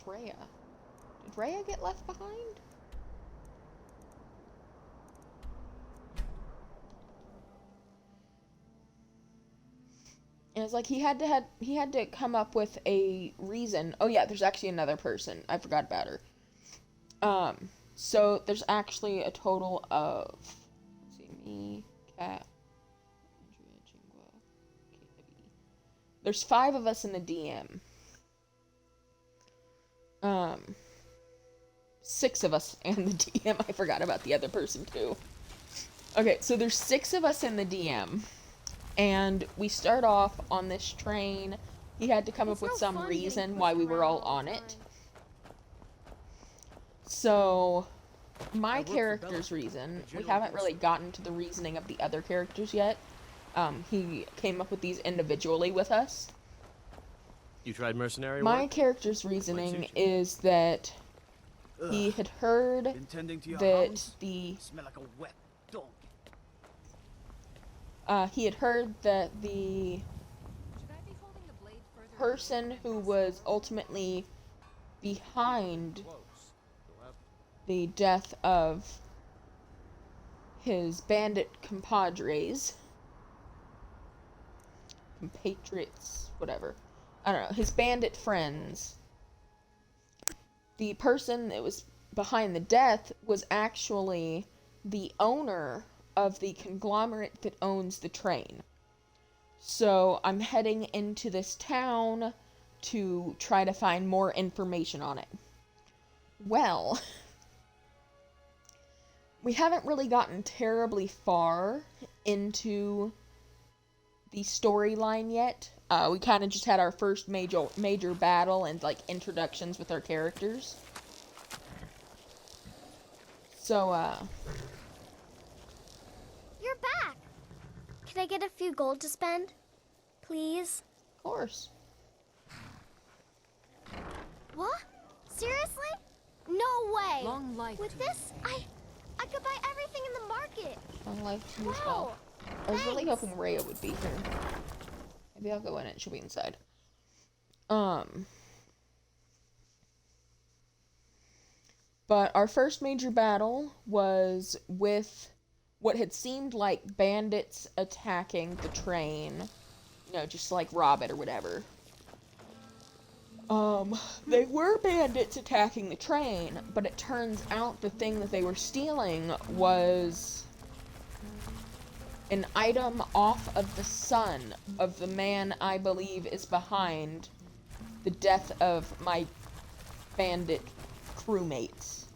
Rhea? Did Rhea get left behind? And it's like he had to come up with a reason. Oh yeah, there's actually another person. I forgot about her. So there's actually a total of, let's see, me, Kat, Andrea, Jingwa, Katie. There's 5 of us in the DM. 6 of us in the DM. I forgot about the other person too. Okay, so there's 6 of us in the DM. And we start off on this train. He had to come up with some reason why we were all on it. So, my character's reason, we haven't really gotten to the reasoning of the other characters yet. He came up with these individually with us. You tried mercenary work? My character's reasoning is that he had heard that the... Smell like a wet dog. he had heard that the person who was ultimately behind the death of his bandit compatriots, whatever, I don't know, his bandit friends, the person that was behind the death was actually the owner of the conglomerate that owns the train. So I'm heading into this town to try to find more information on it. Well, we haven't really gotten terribly far into the storyline yet We kind of just had our first major battle and like introductions with our characters. So You're back. Can I get a few gold to spend? Please? of course. What? Seriously? No way. Long life With to this, I could buy everything in the market. Long life to you as Wow. well. I was really Thanks. hoping Rhea would be here. Maybe I'll go in and she'll be inside. But our first major battle was with what had seemed like bandits attacking the train. You know, just like rob it or whatever. They were bandits attacking the train, but it turns out the thing that they were stealing was an item off of the son of the man I believe is behind the death of my bandit crewmates.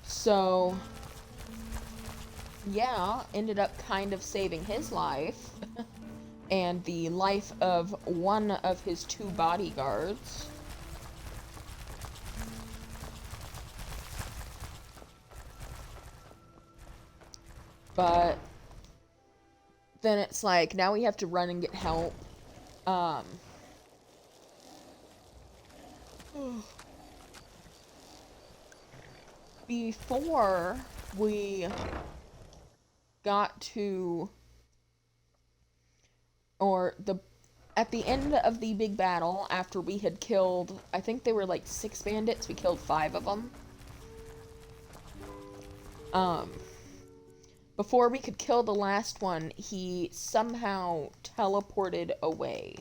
So, yeah, ended up kind of saving his life and the life of one of his 2 bodyguards. But then it's like, now we have to run and get help. Before we got to, at the end of the big battle, after we had killed, I think they were like 6 bandits, we killed 5 of them. Before we could kill the last one, he somehow teleported away.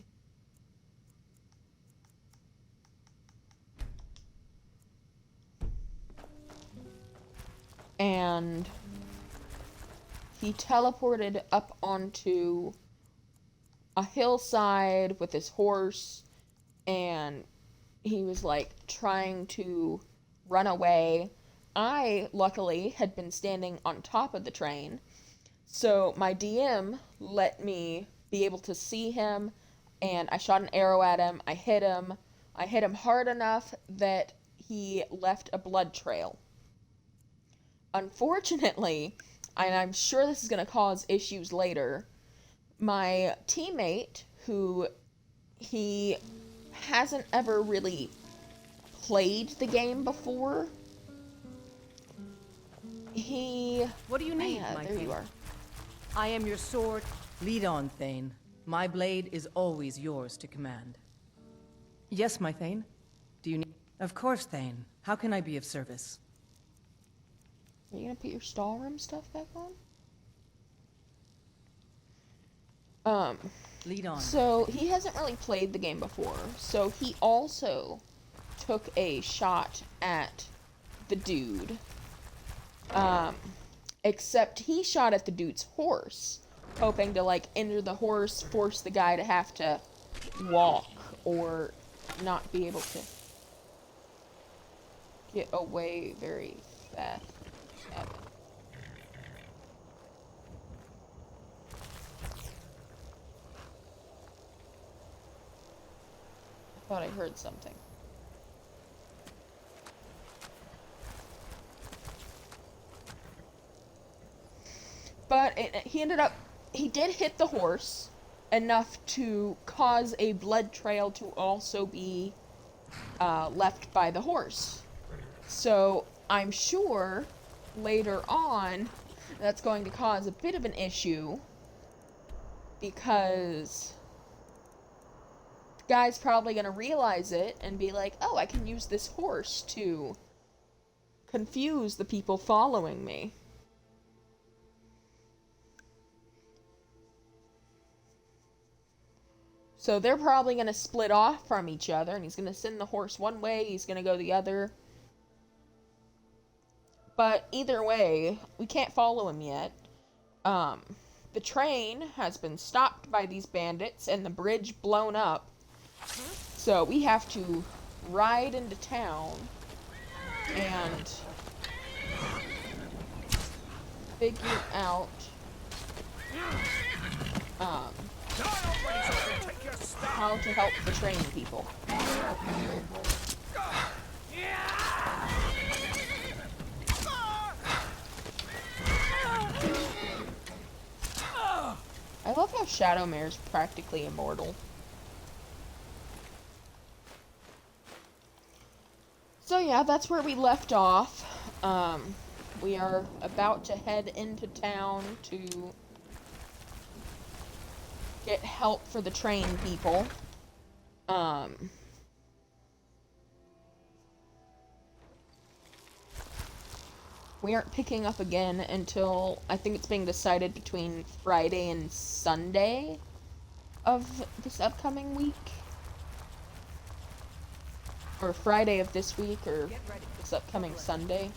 And he teleported up onto a hillside with his horse, and he was like trying to run away. I, luckily, had been standing on top of the train, so my DM let me be able to see him, and I shot an arrow at him. I hit him hard enough that he left a blood trail. Unfortunately, and I'm sure this is going to cause issues later, my teammate, who he hasn't ever really played the game before, What do you need, my there Thane? you are. I am your sword. Lead on, Thane. My blade is always yours to command. Yes, my Thane. Do you need... Of course, Thane. How can I be of service? Are you gonna put your Skyrim stuff back on? Lead on. So he hasn't really played the game before, so he also took a shot at the dude. Except he shot at the dude's horse, hoping to like enter the horse, force the guy to have to walk or not be able to get away very fast. I thought I heard something. But he did hit the horse enough to cause a blood trail to also be left by the horse. So I'm sure later on that's going to cause a bit of an issue, because the guy's probably going to realize it and be like, oh, I can use this horse to confuse the people following me. So they're probably going to split off from each other, and he's going to send the horse one way, he's going to go the other. But either way, we can't follow him yet. The train has been stopped by these bandits and the bridge blown up. So we have to ride into town and figure out how to help the train people. I love how Shadowmare's practically immortal. So yeah, that's where we left off. We are about to head into town to get help for the train people. We aren't picking up again until, I think it's being decided between Friday and Sunday of this upcoming week. Or Friday of this week, or this upcoming Sunday.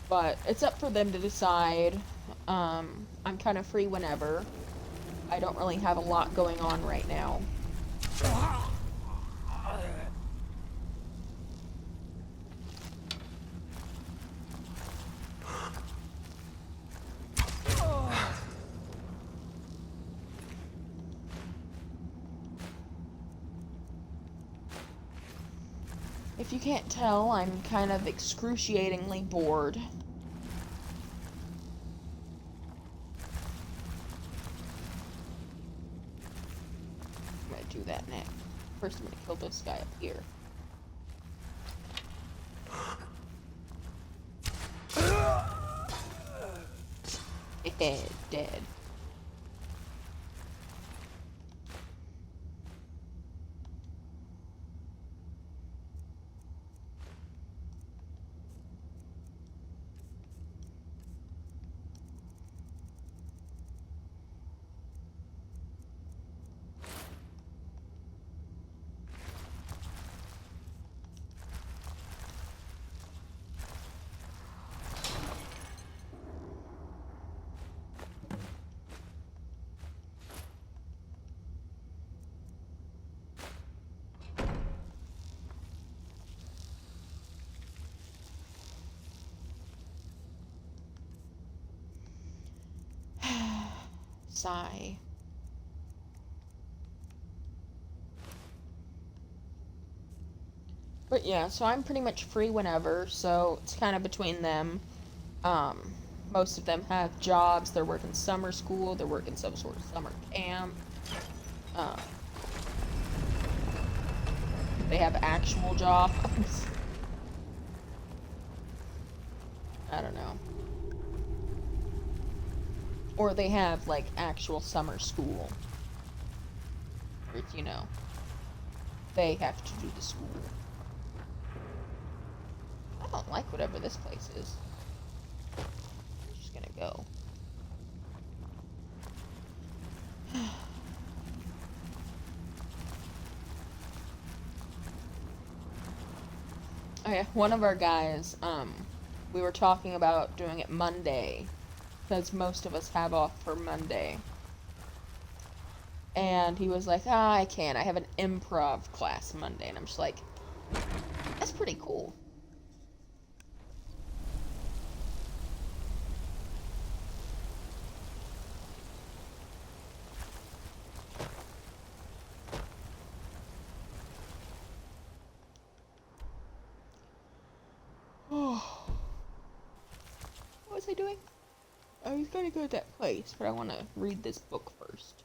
But it's up for them to decide. I'm kind of free whenever. I don't really have a lot going on right now. If you can't tell, I'm kind of excruciatingly bored. I'm gonna do that next. First, I'm gonna kill this guy up here. Dead. Sigh. But yeah, so I'm pretty much free whenever, so it's kind of between them. Most of them have jobs, they're working summer school, they're working some sort of summer camp. They have actual jobs. I don't know. Or they have, like, actual summer school. Or, you know, they have to do the school. I don't like whatever this place is. I'm just gonna go. Oh yeah, one of our guys, we were talking about doing it Monday, because most of us have off for Monday. And he was like, I can't, I have an improv class Monday, and I'm just like, that's pretty cool. What was I doing? I was gonna go to that place, but I want to read this book first.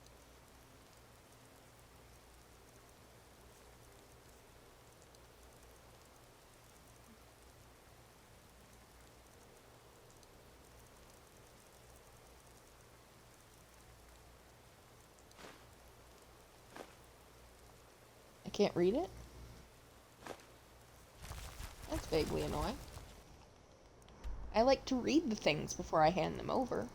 I can't read it? That's vaguely annoying. I like to read the things before I hand them over.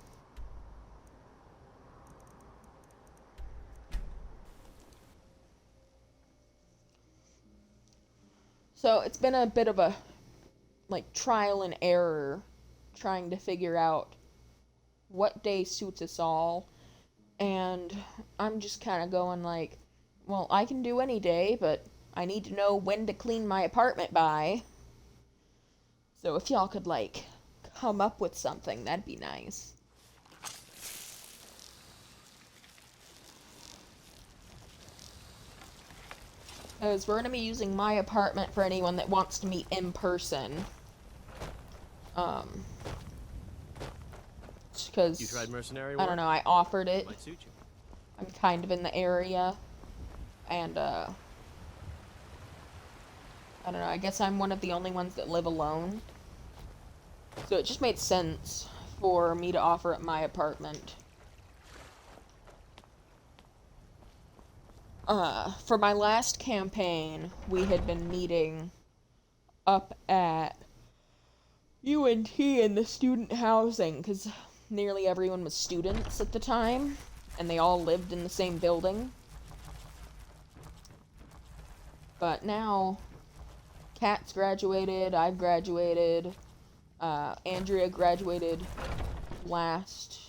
So it's been a bit of a, like, trial and error trying to figure out what day suits us all. And I'm just kind of going like, well, I can do any day, but I need to know when to clean my apartment by. So if y'all could, like, come up with something. That'd be nice. Because we're going to be using my apartment for anyone that wants to meet in person. Because, You tried mercenary I work? don't know, I offered it. Might suit you. I'm kind of in the area. And, I don't know, I guess I'm one of the only ones that live alone. So it just made sense for me to offer at my apartment. For my last campaign, we had been meeting up at UNT in the student housing, because nearly everyone was students at the time, and they all lived in the same building. But now, Kat's graduated, I've graduated, Andrea graduated last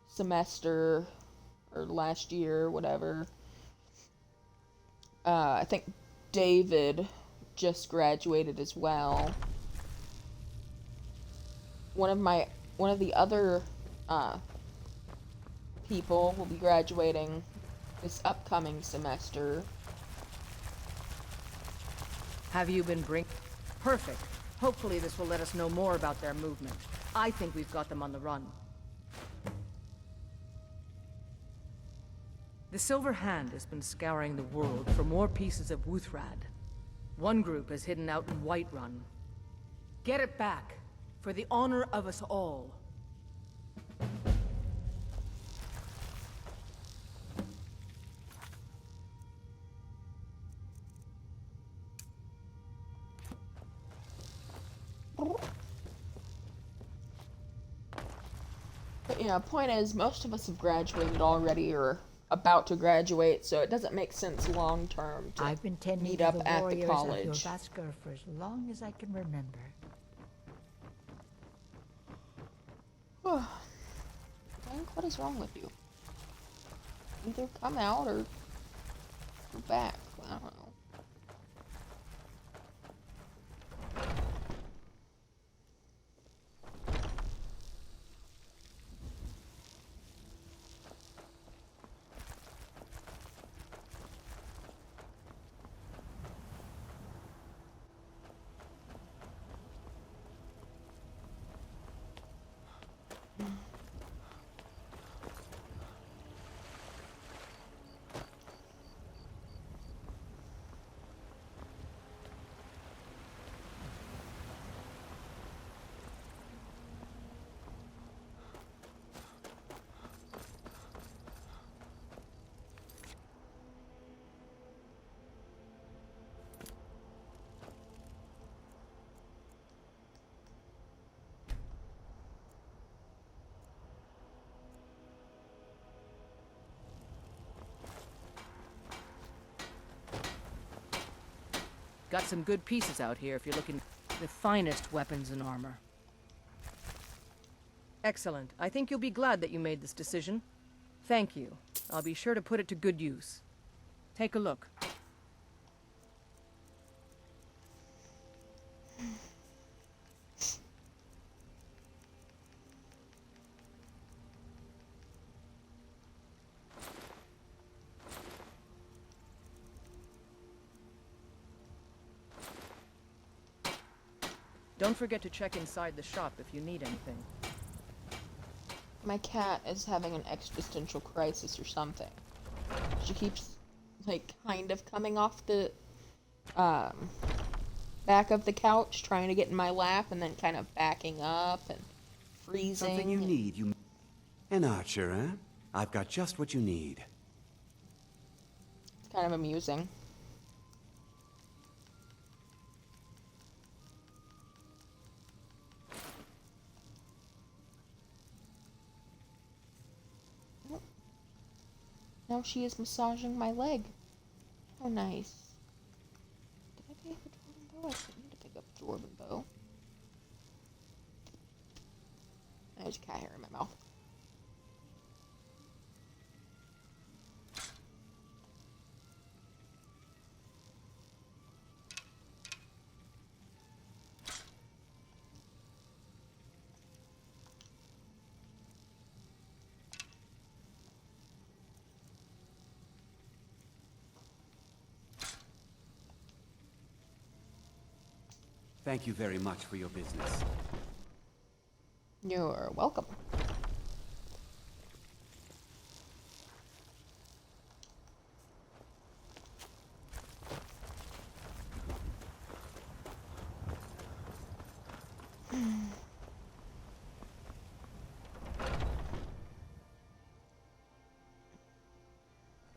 semester, or last year, whatever. I think David just graduated as well. One of the other people will be graduating this upcoming semester. Have you been Perfect. Hopefully this will let us know more about their movement. I think we've got them on the run. The Silver Hand has been scouring the world for more pieces of Wuthrad. One group is hidden out in Whiterun. Get it back, for the honor of us all. But yeah, point is, most of us have graduated already or about to graduate, so it doesn't make sense long term to I've been tending meet to up the at the warriors college. of Jorvaskar for as long as I can remember. Frank, what is wrong with you? Either come out or go back. I don't know. Got some good pieces out here if you're looking for the finest weapons and armor. Excellent. I think you'll be glad that you made this decision. Thank you. I'll be sure to put it to good use. Take a look. Don't forget to check inside the shop if you need anything. My cat is having an existential crisis or something. She keeps, like, kind of coming off the, back of the couch, trying to get in my lap, and then kind of backing up and freezing. Something you need, you... An archer, eh? I've got just what you need. It's kind of amusing. Now she is massaging my leg. How nice. Did I pick up a dwarven bow? I didn't need to pick up a dwarven bow. There's cat hair in my mouth. Thank you very much for your business. You're welcome.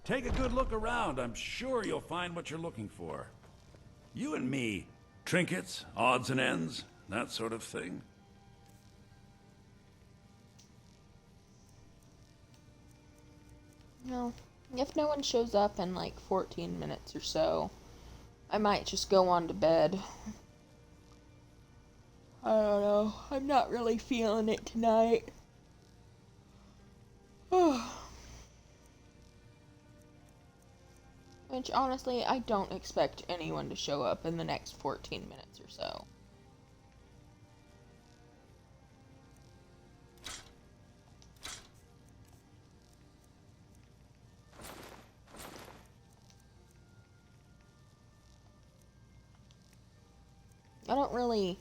Take a good look around. I'm sure you'll find what you're looking for. You and me, trinkets, odds and ends, that sort of thing. No. If no one shows up in like 14 minutes or so, I might just go on to bed. I don't know. I'm not really feeling it tonight. Which, honestly, I don't expect anyone to show up in the next 14 minutes or so. I don't really,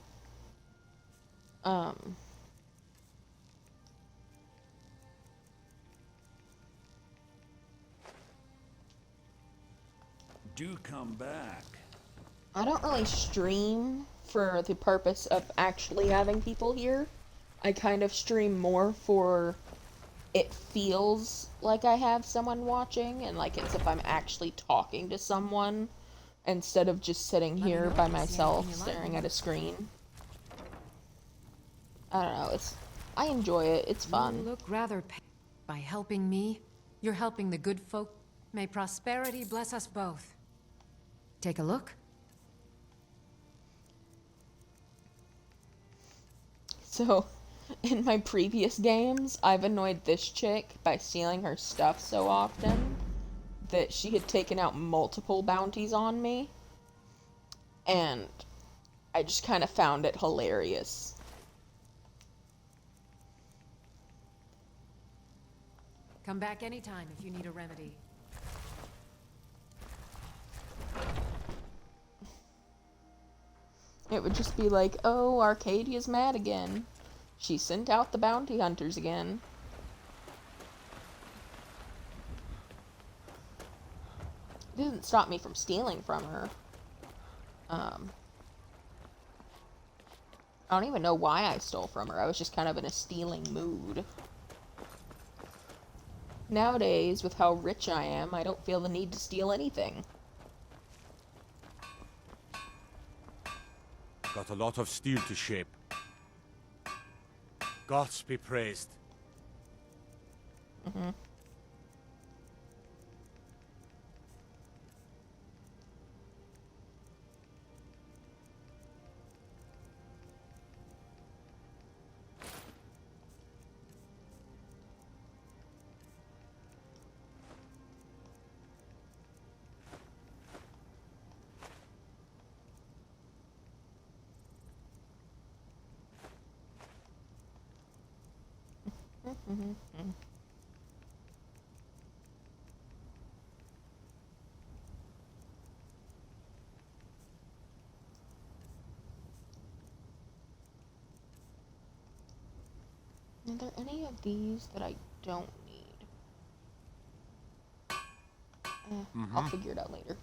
Do come back. I don't really stream for the purpose of actually having people here. I kind of stream more for it feels like I have someone watching and like as if I'm actually talking to someone instead of just sitting here by myself staring at a screen. I don't know, I enjoy it, it's fun. You look rather by helping me. You're helping the good folk. May prosperity bless us both. Take a look. So, in my previous games, I've annoyed this chick by stealing her stuff so often that she had taken out multiple bounties on me, and I just kind of found it hilarious. Come back anytime if you need a remedy. It would just be like, oh, Arcadia's mad again. She sent out the bounty hunters again. It didn't stop me from stealing from her. I don't even know why I stole from her. I was just kind of in a stealing mood. Nowadays, with how rich I am, I don't feel the need to steal anything. Got a lot of steel to shape. Gods be praised. Mm-hmm. Mm-hmm. Are there any of these that I don't need? I'll figure it out later.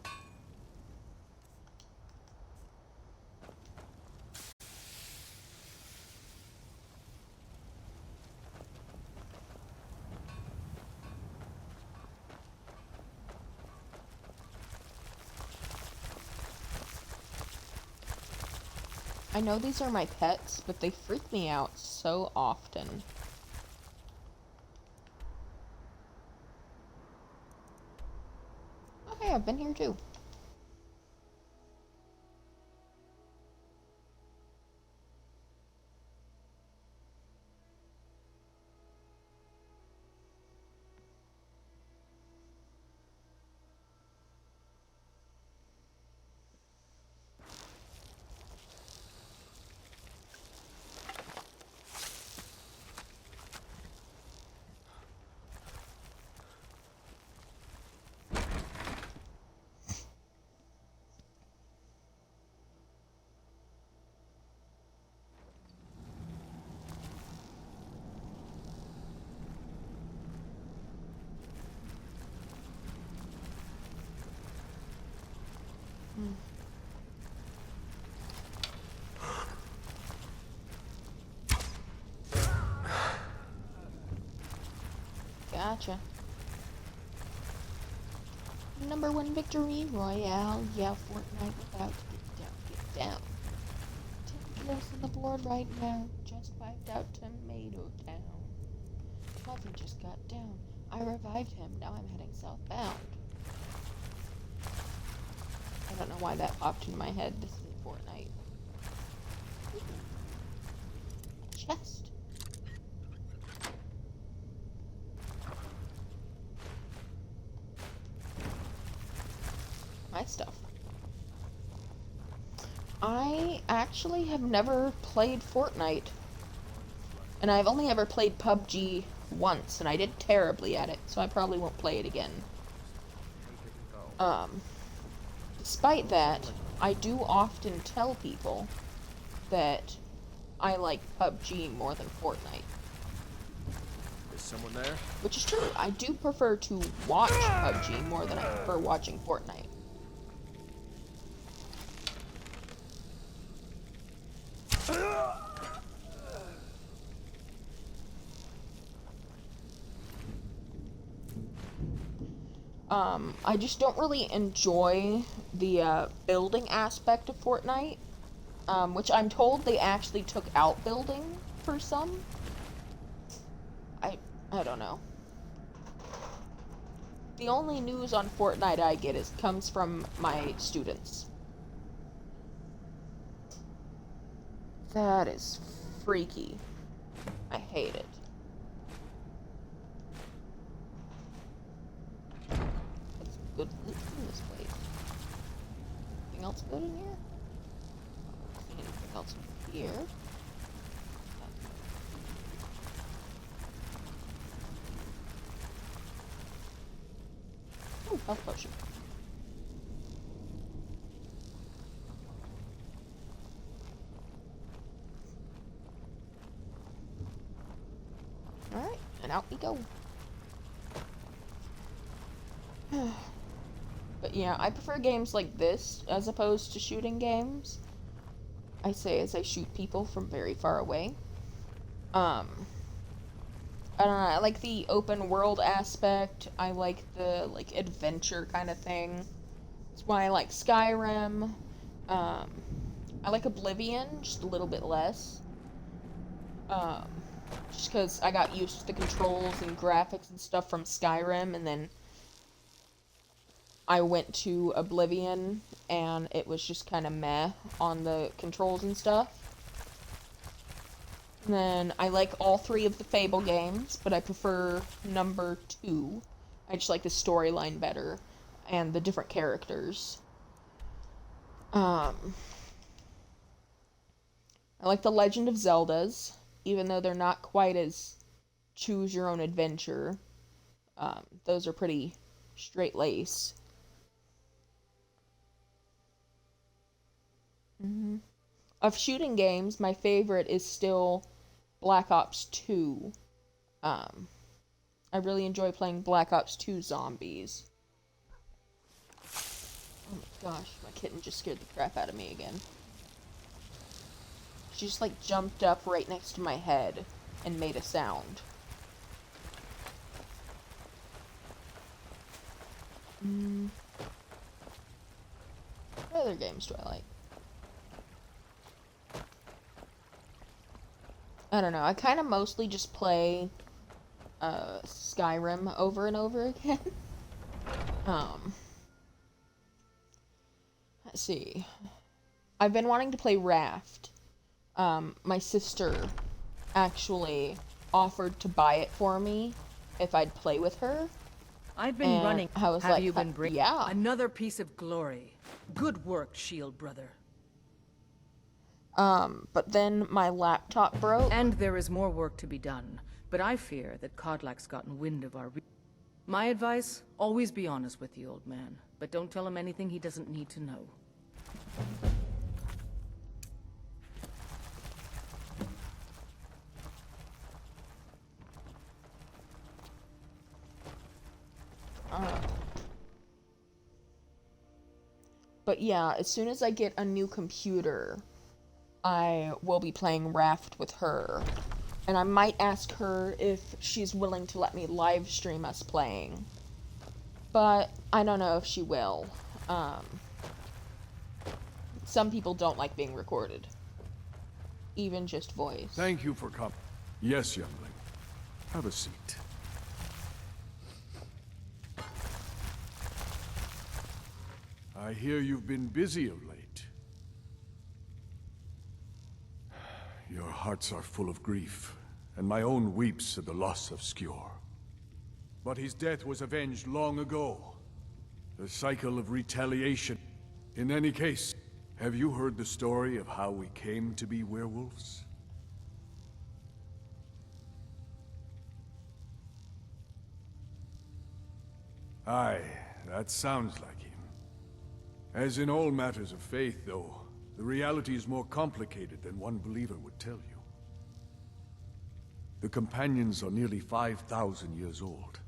I know these are my pets, but they freak me out so often. Okay, I've been here too. gotcha. Number 1 victory royale. Yeah, Fortnite without get down. 10 kills on the board right now. Just wiped out Tomato Town. Muffin just got down. I revived him. Now I'm heading southbound. I don't know why that popped in my head. This isn't Fortnite. Chest. My stuff. I actually have never played Fortnite. And I've only ever played PUBG once, and I did terribly at it, so I probably won't play it again. Despite that, I do often tell people that I like PUBG more than Fortnite. Is someone there? Which is true. I do prefer to watch PUBG more than I prefer watching Fortnite. I just don't really enjoy the building aspect of Fortnite, which I'm told they actually took out building for some. I don't know. The only news on Fortnite I get comes from my students. That is freaky. I hate it. It's good loot in this place. Anything else good in here? I don't see anything else in here. Ooh, health potion. Alright, and out we go. But yeah, I prefer games like this as opposed to shooting games. I say as I shoot people from very far away. I don't know, I like the open world aspect. I like the adventure kind of thing. That's why I like Skyrim. I like Oblivion just a little bit less. Just because I got used to the controls and graphics and stuff from Skyrim, and then I went to Oblivion, and it was just kind of meh on the controls and stuff. And then I like all 3 of the Fable games, but I prefer number 2. I just like the storyline better, and the different characters. I like the Legend of Zeldas, even though they're not quite as choose your own adventure. Those are pretty straight-laced. Of shooting games, my favorite is still Black Ops 2. I really enjoy playing Black Ops 2 Zombies. Oh my gosh, my kitten just scared the crap out of me again. She just jumped up right next to my head and made a sound. What other games do I like? I don't know, I kind of mostly just play Skyrim over and over again. Let's see. I've been wanting to play Raft. My sister actually offered to buy it for me if I'd play with her. I've been running. I was Have you been bringing? Yeah. Another piece of glory. Good work, Shield brother. But then my laptop broke. And there is more work to be done. But I fear that Kodlak's gotten wind of our... My advice, always be honest with the old man. But don't tell him anything he doesn't need to know. But yeah, as soon as I get a new computer, I will be playing Raft with her. And I might ask her if she's willing to let me live stream us playing. But I don't know if she will. Some people don't like being recorded. Even just voice. Thank you for coming. Yes, youngling. Have a seat. I hear you've been busy of late. Your hearts are full of grief, and my own weeps at the loss of Skjor. But his death was avenged long ago. The cycle of retaliation. In any case, have you heard the story of how we came to be werewolves? Aye, that sounds like him. As in all matters of faith, though, the reality is more complicated than one believer would tell you. The companions are nearly 5,000 years old.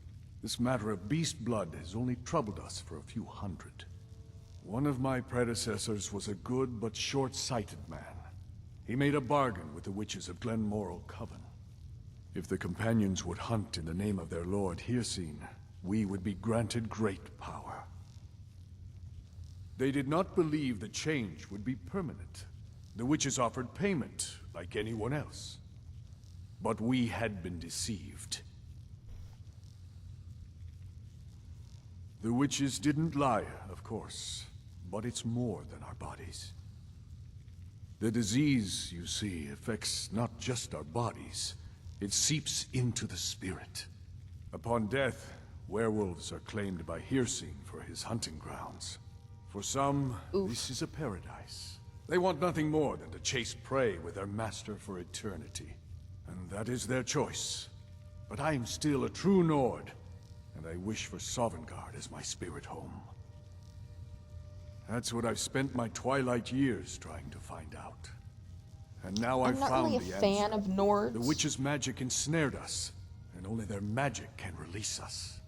This matter of beast blood has only troubled us for a few hundred. One of my predecessors was a good but short-sighted man. He made a bargain with the witches of Glenmoral Coven. If the companions would hunt in the name of their lord Hircine, we would be granted great power. They did not believe the change would be permanent. The witches offered payment, like anyone else. But we had been deceived. The witches didn't lie, of course, but it's more than our bodies. The disease, you see, affects not just our bodies. It seeps into the spirit. Upon death, werewolves are claimed by Hircine for his hunting grounds. For some, this is a paradise. They want nothing more than to chase prey with their master for eternity. And that is their choice. But I am still a true Nord, and I wish for Sovngarde as my spirit home. That's what I've spent my twilight years trying to find out. And now I've found the answer. I'm not really a fan of Nords. The witches' magic ensnared us, and only their magic can release us.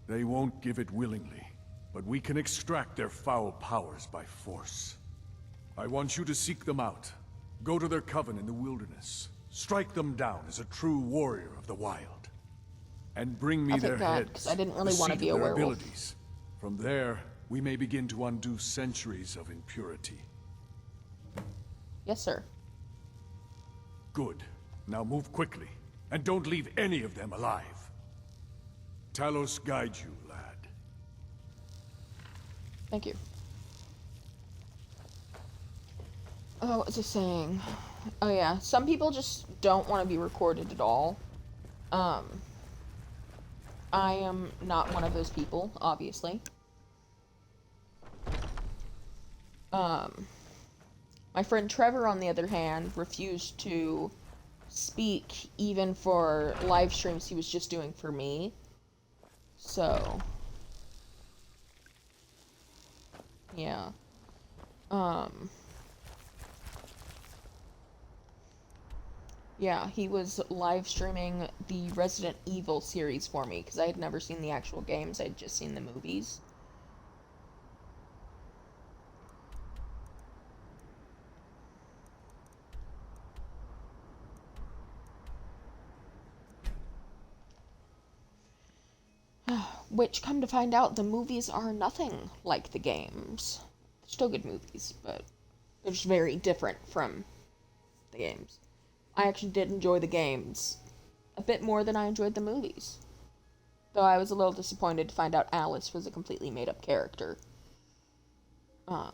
They won't give it willingly, but we can extract their foul powers by force. I want you to seek them out. Go to their coven in the wilderness. Strike them down as a true warrior of the wild. And bring me their heads, because I didn't really the want to seat be of a their werewolf. abilities. From there, we may begin to undo centuries of impurity. Yes, sir. Good. Now move quickly, and don't leave any of them alive. Talos guide you, lad. Thank you. Oh, what was I saying? Oh yeah, some people just don't want to be recorded at all. I am not one of those people, obviously. My friend Trevor, on the other hand, refused to speak even for live streams he was just doing for me. So, yeah. Yeah, he was live streaming the Resident Evil series for me, because I had never seen the actual games, I had just seen the movies. Which, come to find out, the movies are nothing like the games. They're still good movies, but they're just very different from the games. I actually did enjoy the games a bit more than I enjoyed the movies. Though I was a little disappointed to find out Alice was a completely made-up character. I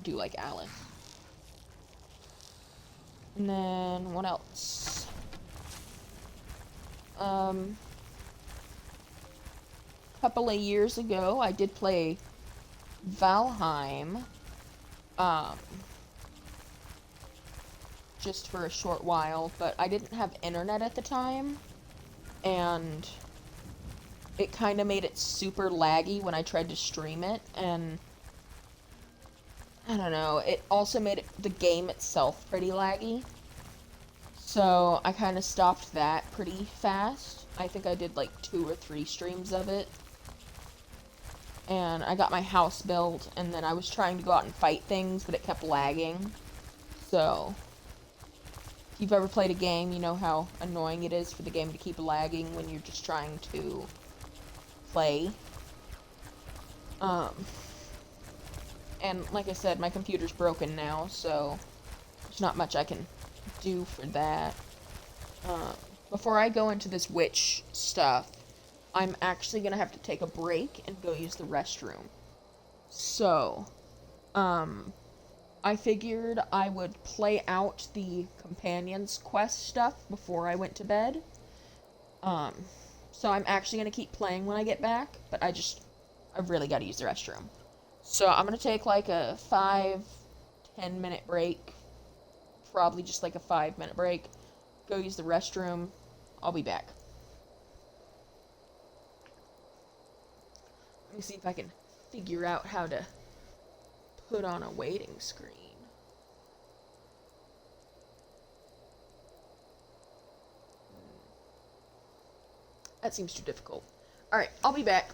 do like Alice. And then, what else? Couple of years ago, I did play Valheim, just for a short while, but I didn't have internet at the time, and it kind of made it super laggy when I tried to stream it, and I don't know, it also made the game itself pretty laggy, so I kind of stopped that pretty fast. I think I did like 2 or 3 streams of it. And I got my house built, and then I was trying to go out and fight things, but it kept lagging. So, you've ever played a game, you know how annoying it is for the game to keep lagging when you're just trying to play. And like I said, my computer's broken now, so there's not much I can do for that. Before I go into this witch stuff, I'm actually gonna have to take a break and go use the restroom. So, I figured I would play out the companion's quest stuff before I went to bed. So I'm actually gonna keep playing when I get back, but I've really gotta use the restroom. So I'm gonna take like a 5-10 minute break. Probably just like a 5-minute break. Go use the restroom. I'll be back. Let me see if I can figure out how to put on a waiting screen. That seems too difficult. Alright, I'll be back.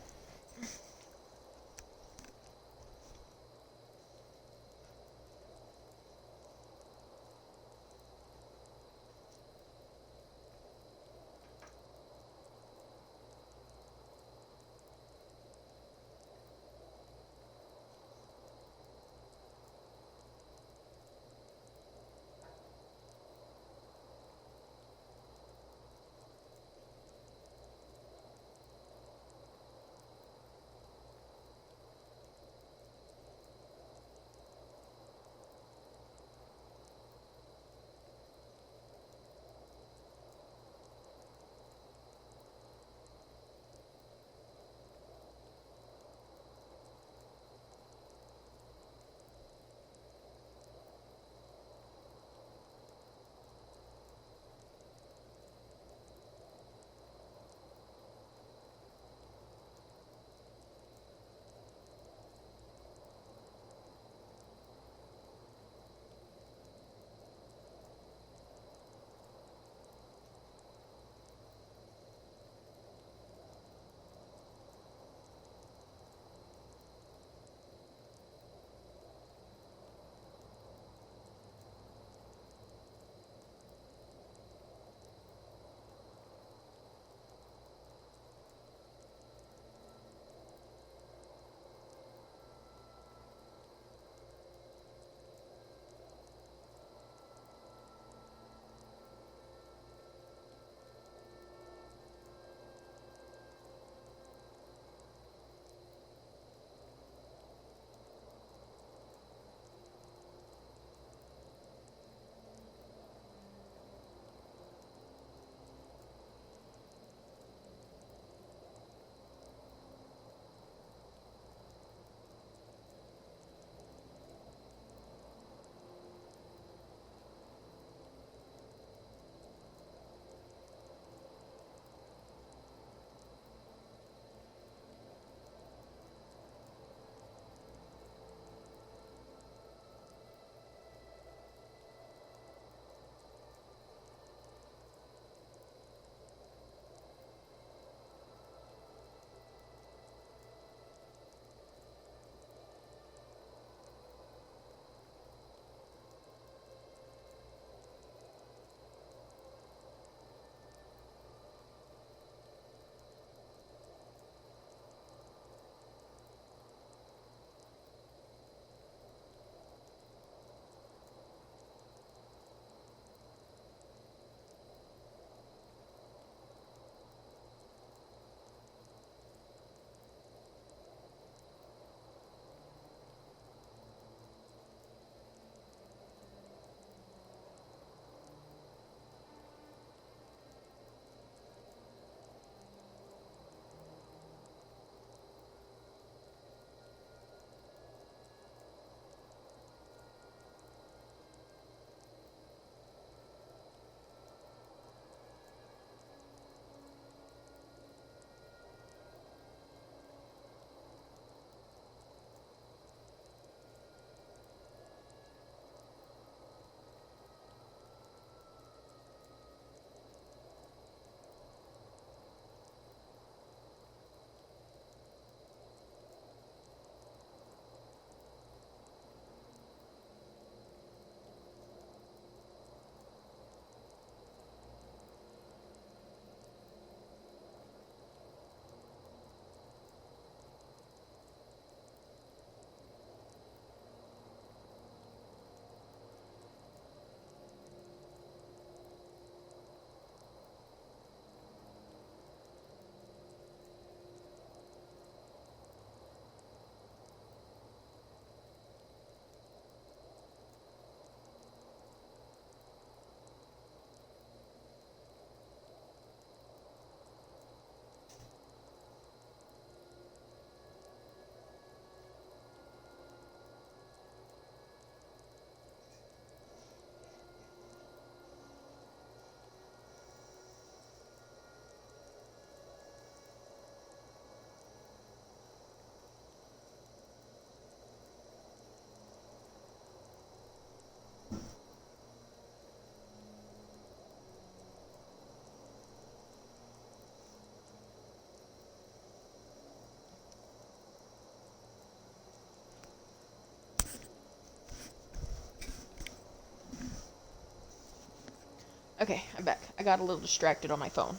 Okay, I'm back. I got a little distracted on my phone.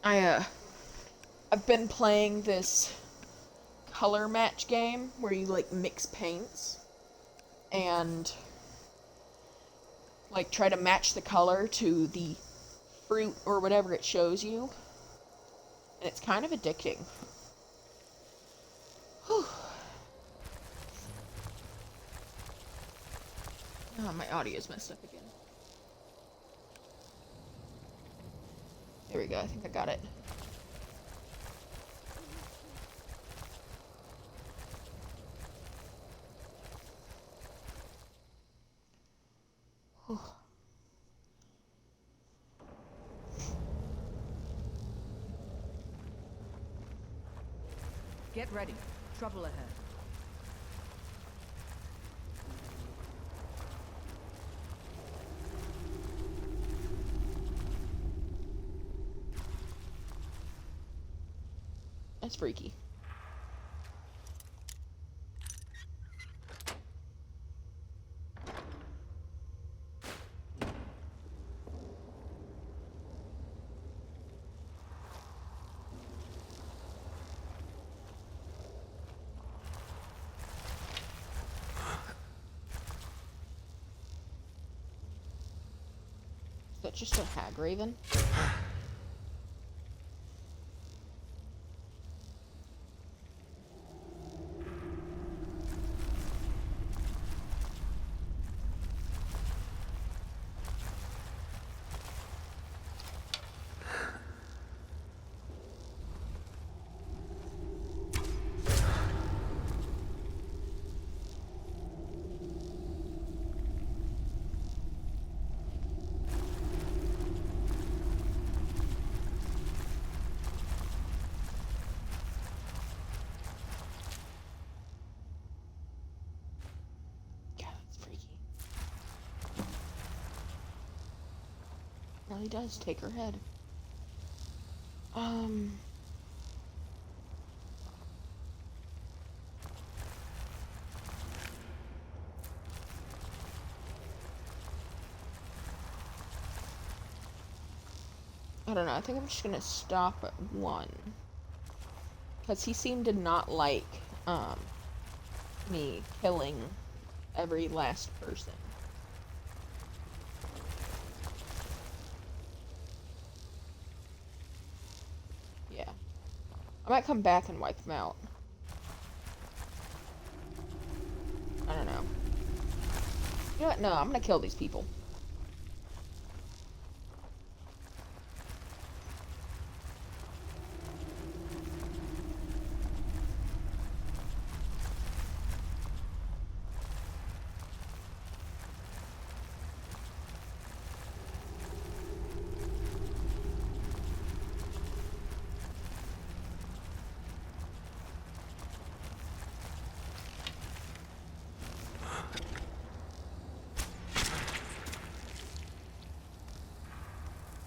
I've been playing this color match game where you like mix paints and like try to match the color to the fruit or whatever it shows you. And it's kind of addicting. Whew. Oh, my audio's messed up again. There we go, I think I got it. Whew. Get ready. Trouble ahead. That's freaky. Is that just a hag raven? Really does take her head. I don't know, I think I'm just gonna stop at one. Because he seemed to not like, me killing every last person. Yeah. I might come back and wipe them out. I don't know. You know what? No, I'm gonna kill these people.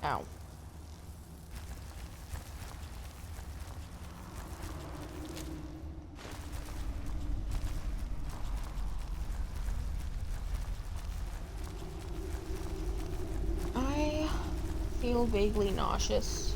Ow. I feel vaguely nauseous.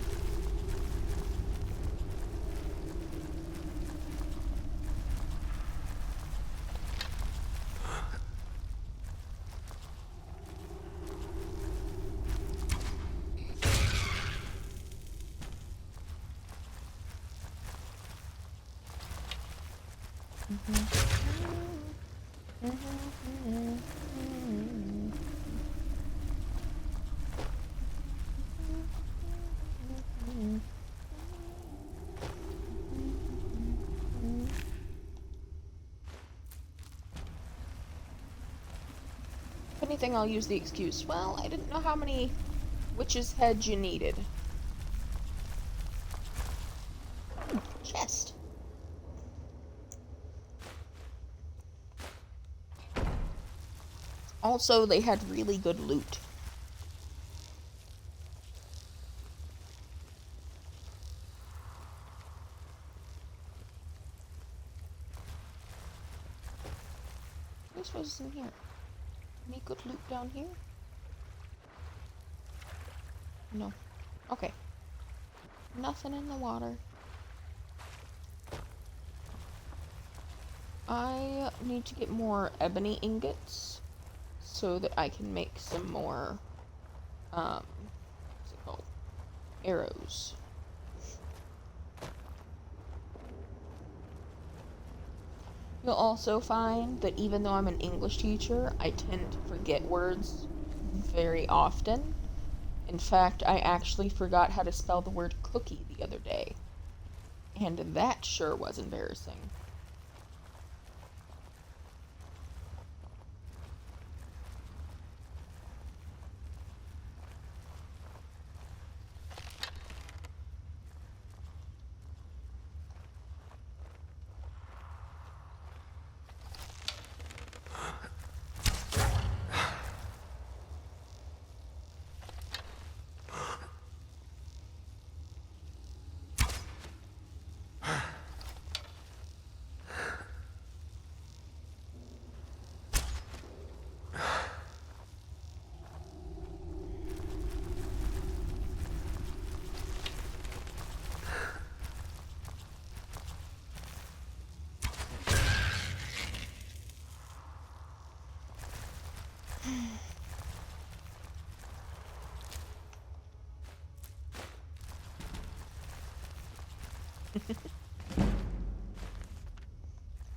If anything, I'll use the excuse, well, I didn't know how many witches' heads you needed. Chest. Also, they had really good loot. What suppose is in here? Any good loot down here? No. Okay. Nothing in the water. I need to get more ebony ingots so that I can make some more, what's it called? Arrows. You'll also find that even though I'm an English teacher, I tend to forget words very often. In fact, I actually forgot how to spell the word cookie the other day. And that sure was embarrassing.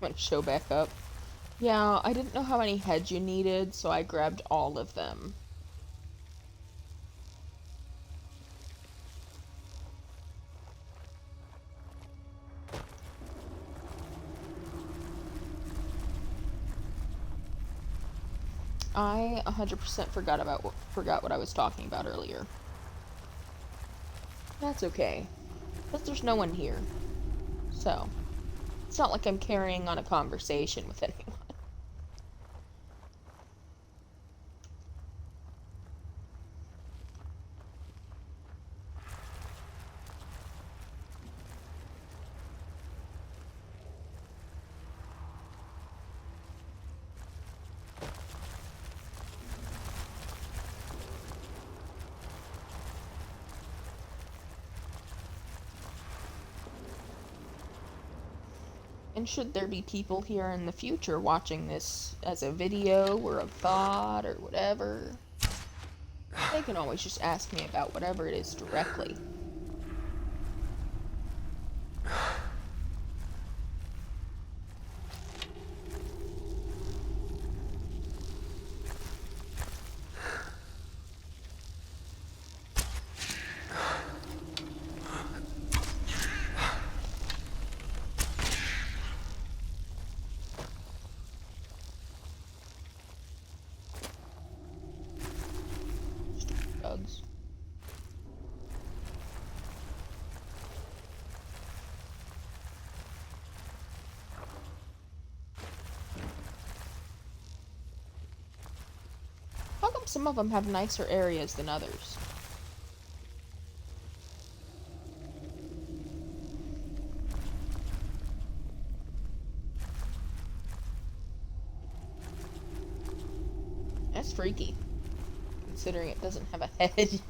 I'm gonna show back up. Yeah, I didn't know how many heads you needed, so I grabbed all of them. I 100% forgot what I was talking about earlier. That's okay, because there's no one here. So, it's not like I'm carrying on a conversation with anyone. And should there be people here in the future watching this as a video or a VOD or whatever, they can always just ask me about whatever it is directly. Bugs. How come some of them have nicer areas than others? That's freaky, considering it doesn't have a head.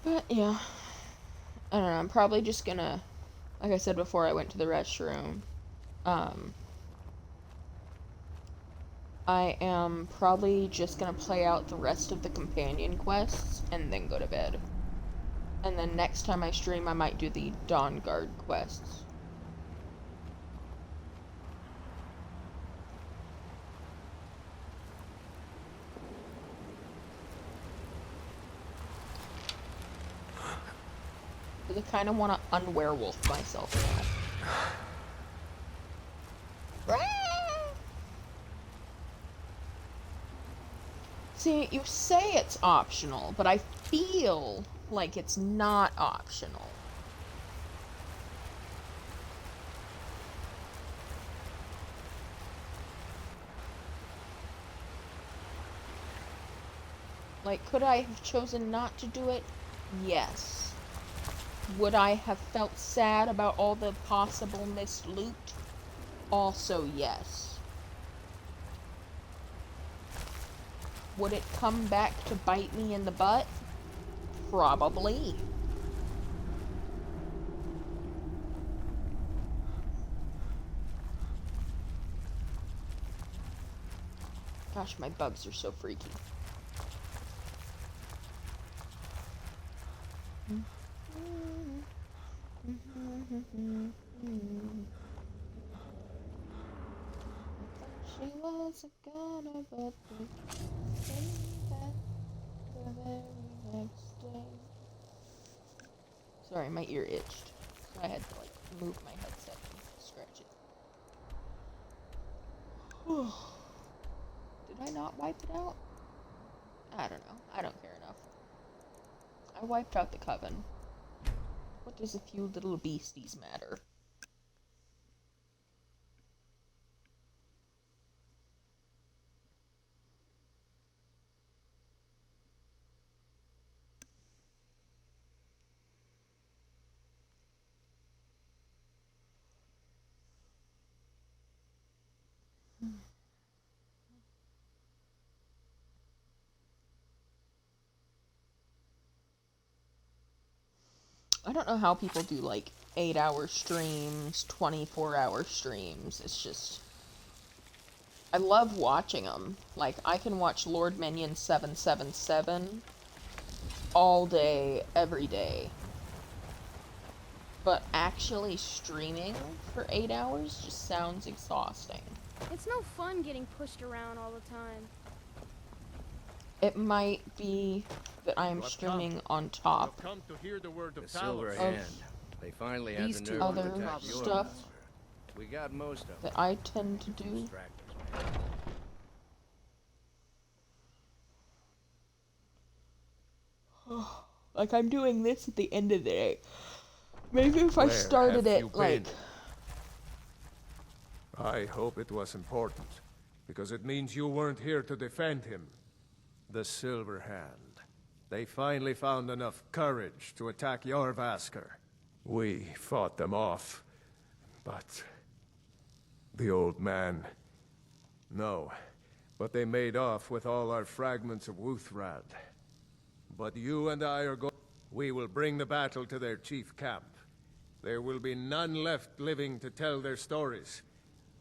But yeah, I don't know, I'm probably just gonna, like I said before I went to the restroom, I am probably just gonna play out the rest of the companion quests and then go to bed. And then next time I stream, I might do the Dawn Guard quests. Because I kind of want to unwerewolf myself now. See, you say it's optional, but I feel like it's not optional. Like, could I have chosen not to do it? Yes. Would I have felt sad about all the possible missed loot? Also, yes. Would it come back to bite me in the butt? Probably. Gosh, my bugs are so freaky. She was a goner, but we came back the very next day. Sorry, my ear itched, so I had to like move my headset and scratch it. Did I not wipe it out? I don't know. I don't care enough. I wiped out the coven. What does a few little beasties matter? I don't know how people do like 8-hour streams, 24-hour streams. It's just, I love watching them. Like, I can watch Lord Minion 777 all day, every day. But actually streaming for 8 hours just sounds exhausting. It's no fun getting pushed around all the time. It might be that I am streaming on top Come to hear the word of The Silver of Hand. They finally had these the two nerve to other attack your stuff master. We got most of that them. I tend to do. Distractors, man. Like, I'm doing this at the end of the day. Maybe if I Where started have you it, like... been? I hope it was important, because it means you weren't here to defend him. The Silver Hand. They finally found enough courage to attack Jorvaskr. We fought them off, but... the old man... No, but they made off with all our fragments of Wuthrad. But you and I are going... We will bring the battle to their chief camp. There will be none left living to tell their stories.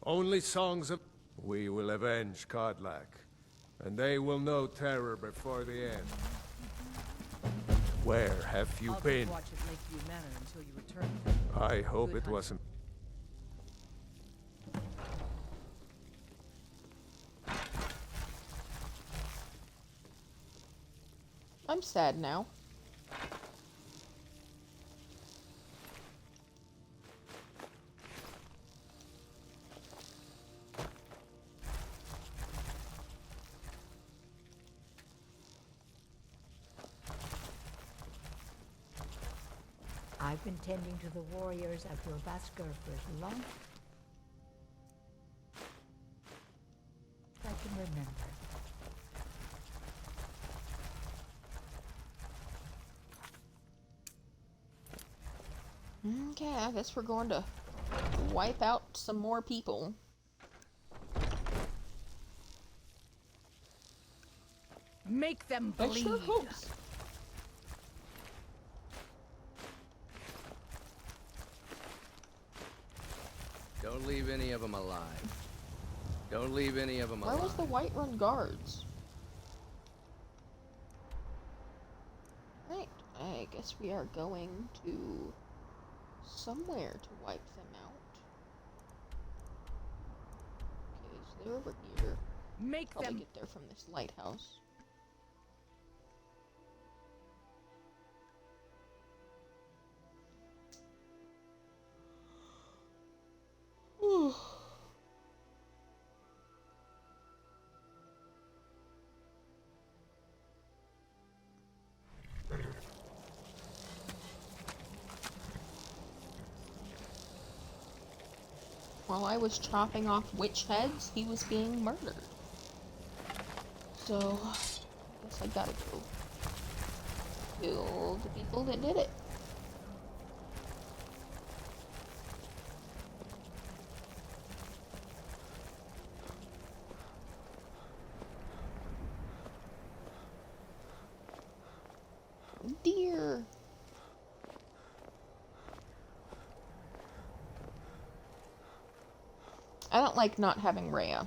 Only songs of... We will avenge Kodlak, and they will know terror before the end. Where have you I'll been? watch at Lakeview Manor until you return. I hope Good it hunting. wasn't... I'm sad now. I've been tending to the warriors of Jorvaskr for as long as I can remember. Okay, I guess we're going to wipe out some more people. Make them I bleed. sure hope so. Don't leave any of them alive. Don't leave any of them Where alive. was the Whiterun guards? Right, I guess we are going to somewhere to wipe them out. Okay, so they're over here. Make Probably them. get there from this lighthouse. While I was chopping off witch heads, he was being murdered. So, I guess I gotta go kill the people that did it. I don't like not having Rhea.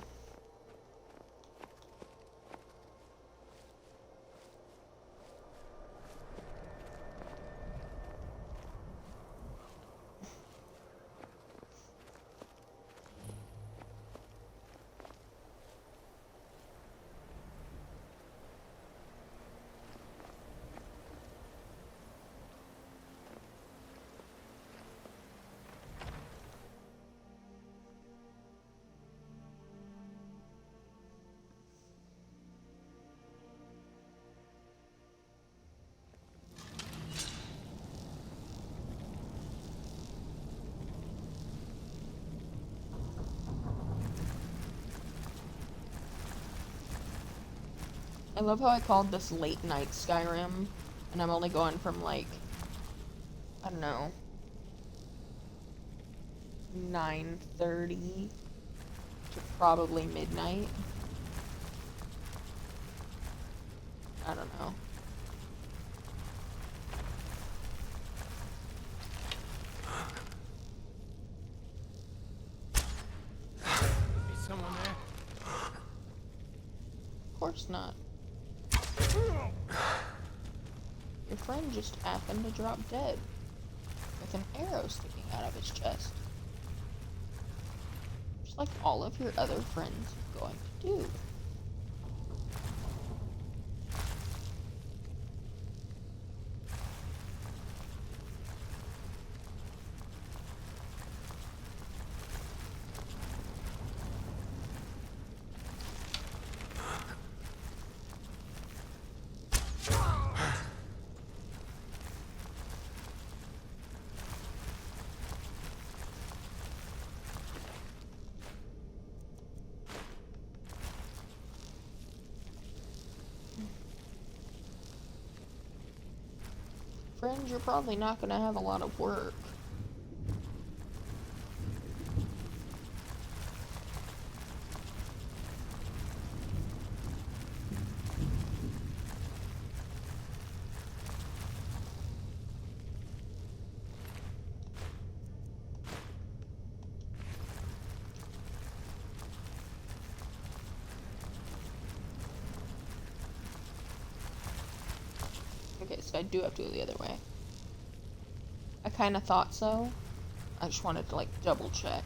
I love how I called this late night Skyrim, and I'm only going from like, I don't know, 9:30 to probably midnight. I don't know. Is someone there? Of course not. Your friend just happened to drop dead, with an arrow sticking out of his chest. Just like all of your other friends are going to do. Friends, you're probably not going to have a lot of work. Okay, so I do have to go the other way. I kind of thought so. I just wanted to, like, double check.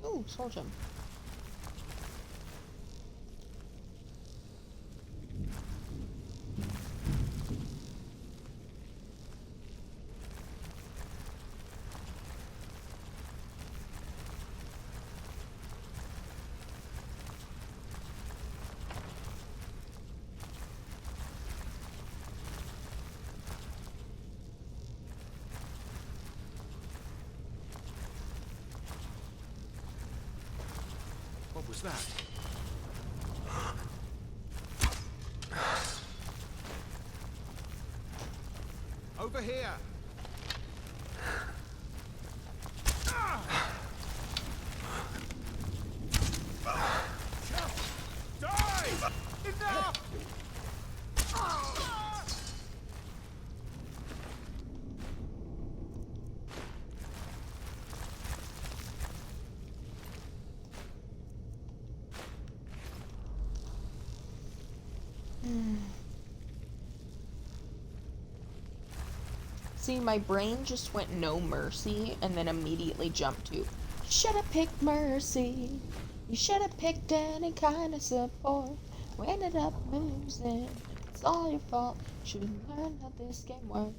Ooh, soul gem. What was that? Over here! Die! Enough! See, my brain just went no mercy and then immediately jumped to, you should have picked mercy. You should have picked any kind of support. We ended up losing. It's all your fault. Should have learned how this game works.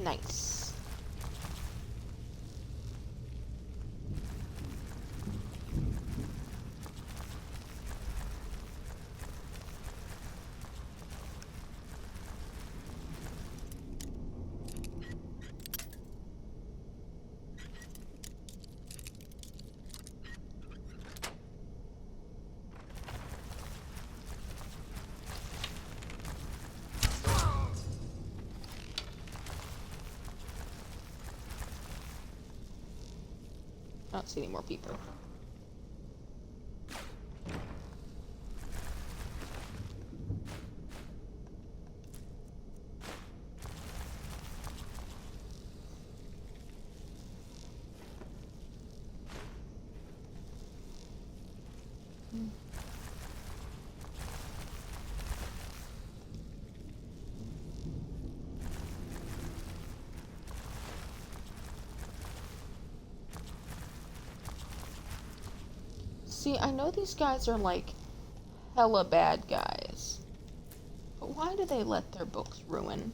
Nice. I don't see any more people. See, I know these guys are like hella bad guys, but why do they let their books ruin?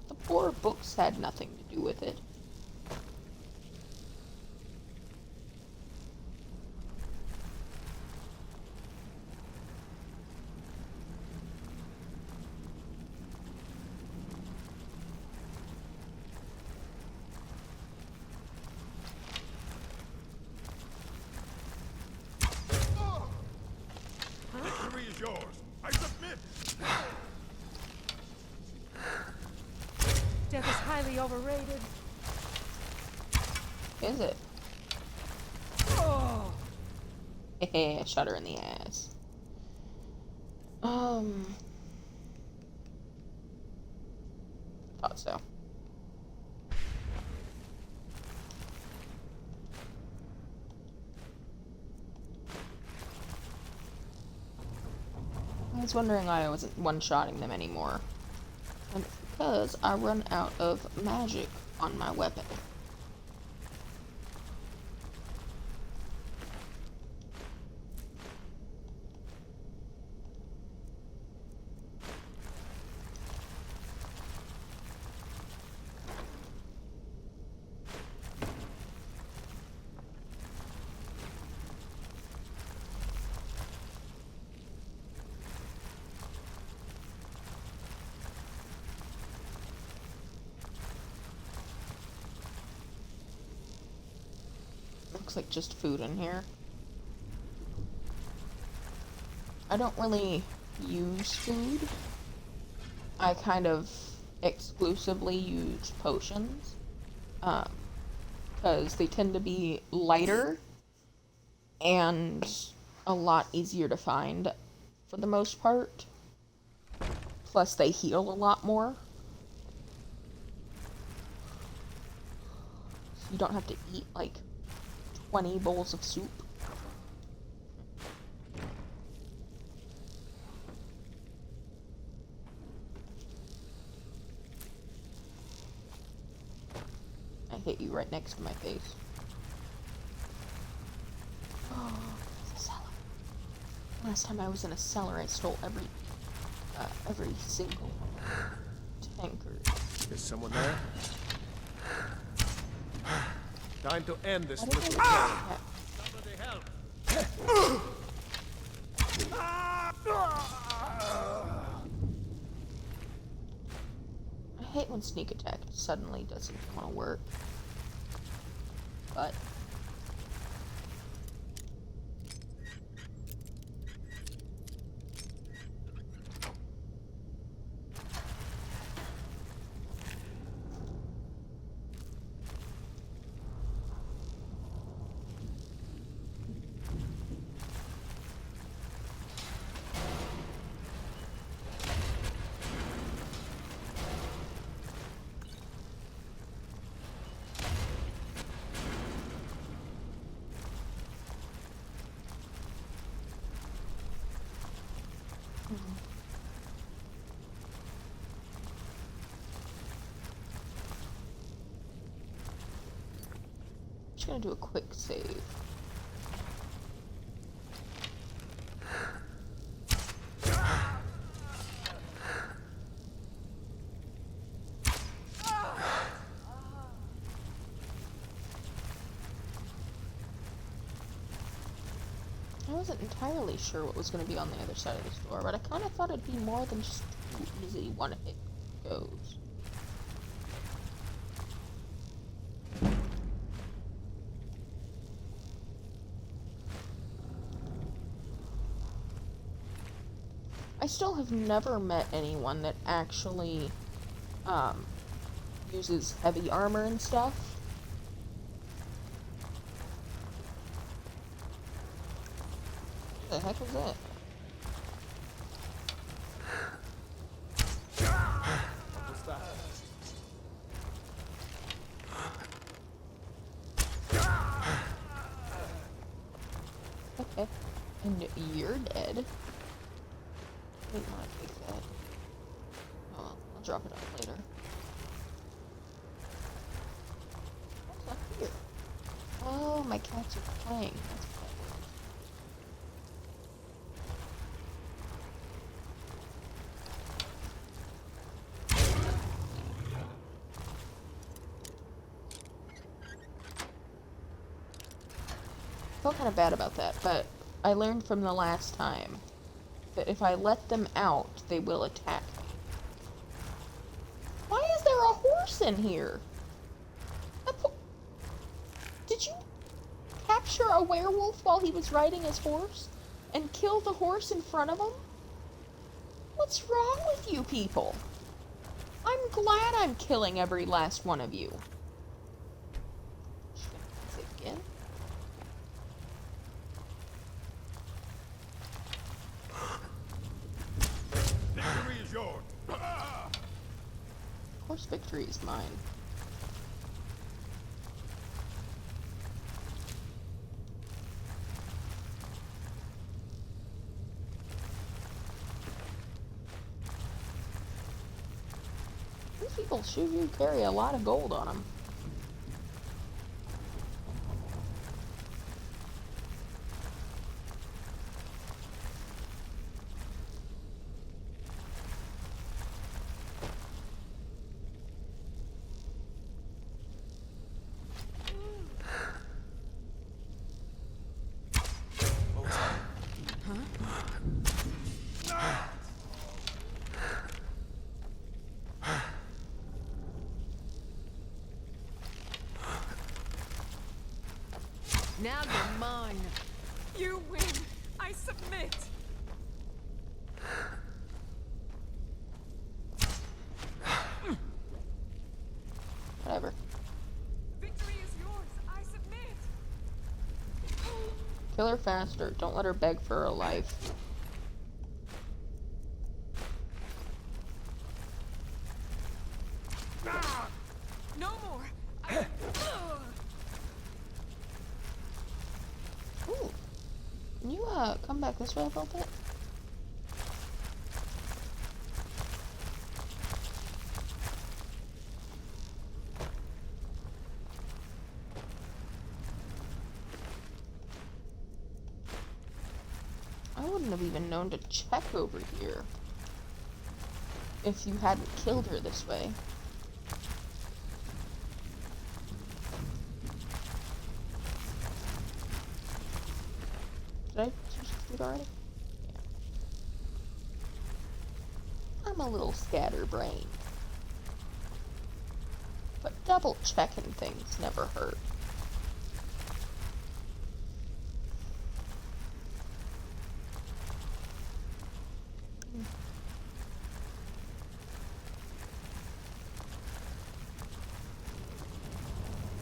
The poor books had nothing to do with it. Victory is yours. I submit. Death is highly overrated. Is it? Oh. Hehe, shot her in the ass. Thought so. I was wondering why I wasn't one-shotting them anymore. And it's because I run out of magic on my weapon. Looks like just food in here. I don't really use food. I kind of exclusively use potions. Because they tend to be lighter and a lot easier to find for the most part. Plus they heal a lot more. So you don't have to eat like 20 bowls of soup. I hit you right next to my face. Oh, it's a cellar. Last time I was in a cellar, I stole every single tankard. Is someone there? Time to end this. Somebody help! I hate when sneak attack suddenly doesn't want to work. But just gonna do a quick save. wasn't entirely sure what was going to be on the other side of this door, but I kind of thought it'd be more than just too easy one-hit goes. I still have never met anyone that actually uses heavy armor and stuff. What the heck was that? What's that? Okay. And you're dead. I didn't want to take that. Oh well, I'll drop it off later. What's up here? Oh, my cats are playing. That's what I felt kind of bad about that, but I learned from the last time that if I let them out, they will attack me. Why is there a horse in here? Did you capture a werewolf while he was riding his horse and kill the horse in front of him? What's wrong with you people? I'm glad I'm killing every last one of you. Again? Victory is yours. Of course victory is mine. These people sure do carry a lot of gold on them. Now you're mine. You win. I submit. Whatever. Victory is yours. I submit. Kill her faster. Don't let her beg for her life. No more. Ooh. Can you, come back this way a little bit? I wouldn't have even known to check over here if you hadn't killed her this way. Did I choose food already? Yeah. I'm a little scatterbrained. But double checking things never hurt.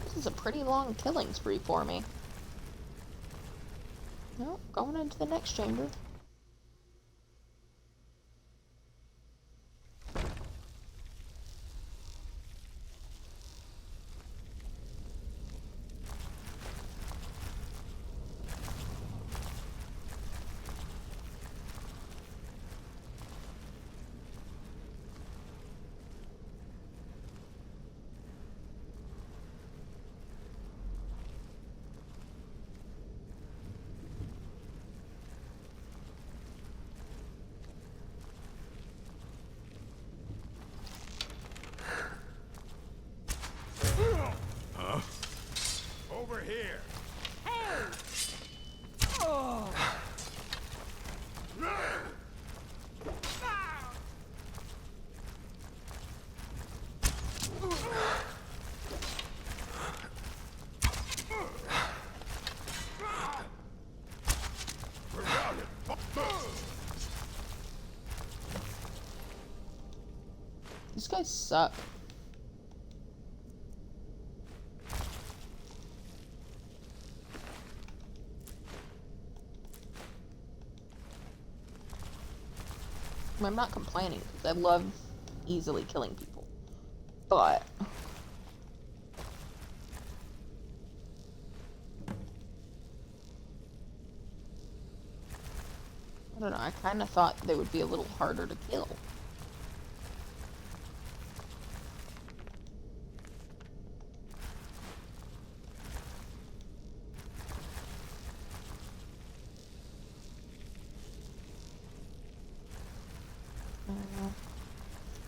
This is a pretty long killing spree for me. No, going into the next chamber. Over here. Hey! Oh! Those guys suck. I'm not complaining, because I love easily killing people. But... I don't know, I kind of thought they would be a little harder to kill.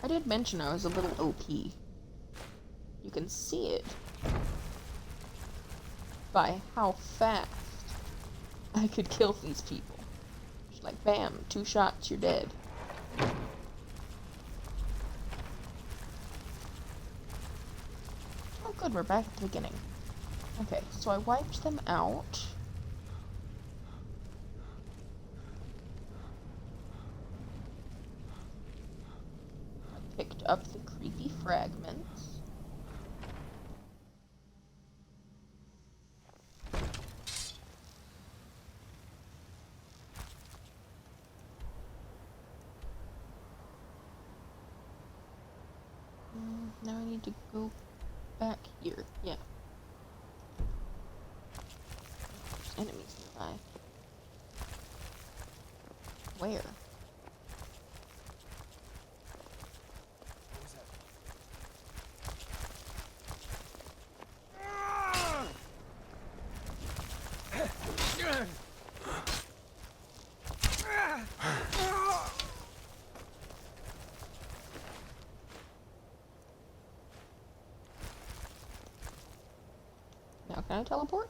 I did mention I was a little OP. You can see it by how fast I could kill these people. Just like bam, 2 shots, you're dead. Oh good, we're back at the beginning. Okay, so I wiped them out. Picked up the creepy fragments. Now I need to go back here. Yeah. There's enemies nearby. Where? Now can I teleport?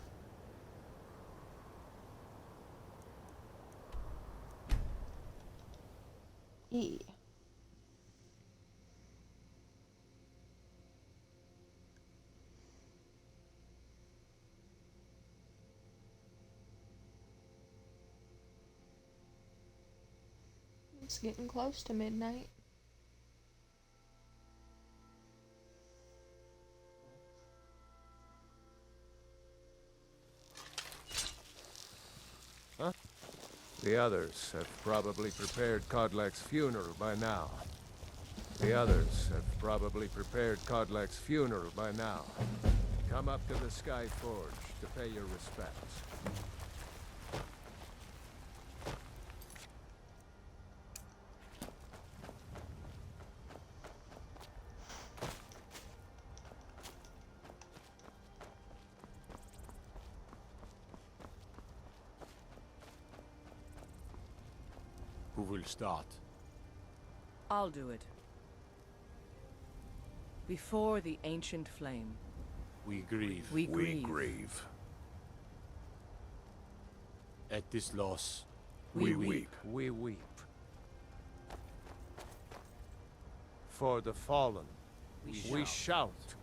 E. It's getting close to midnight. Huh? The others have probably prepared Kodlak's funeral by now. The others have probably prepared Kodlak's funeral by now. Come up to the Sky Forge to pay your respects. Who will start? I'll do it. Before the ancient flame. We grieve. We grieve. grieve. At this loss, We weep. We weep. For the fallen, we shout.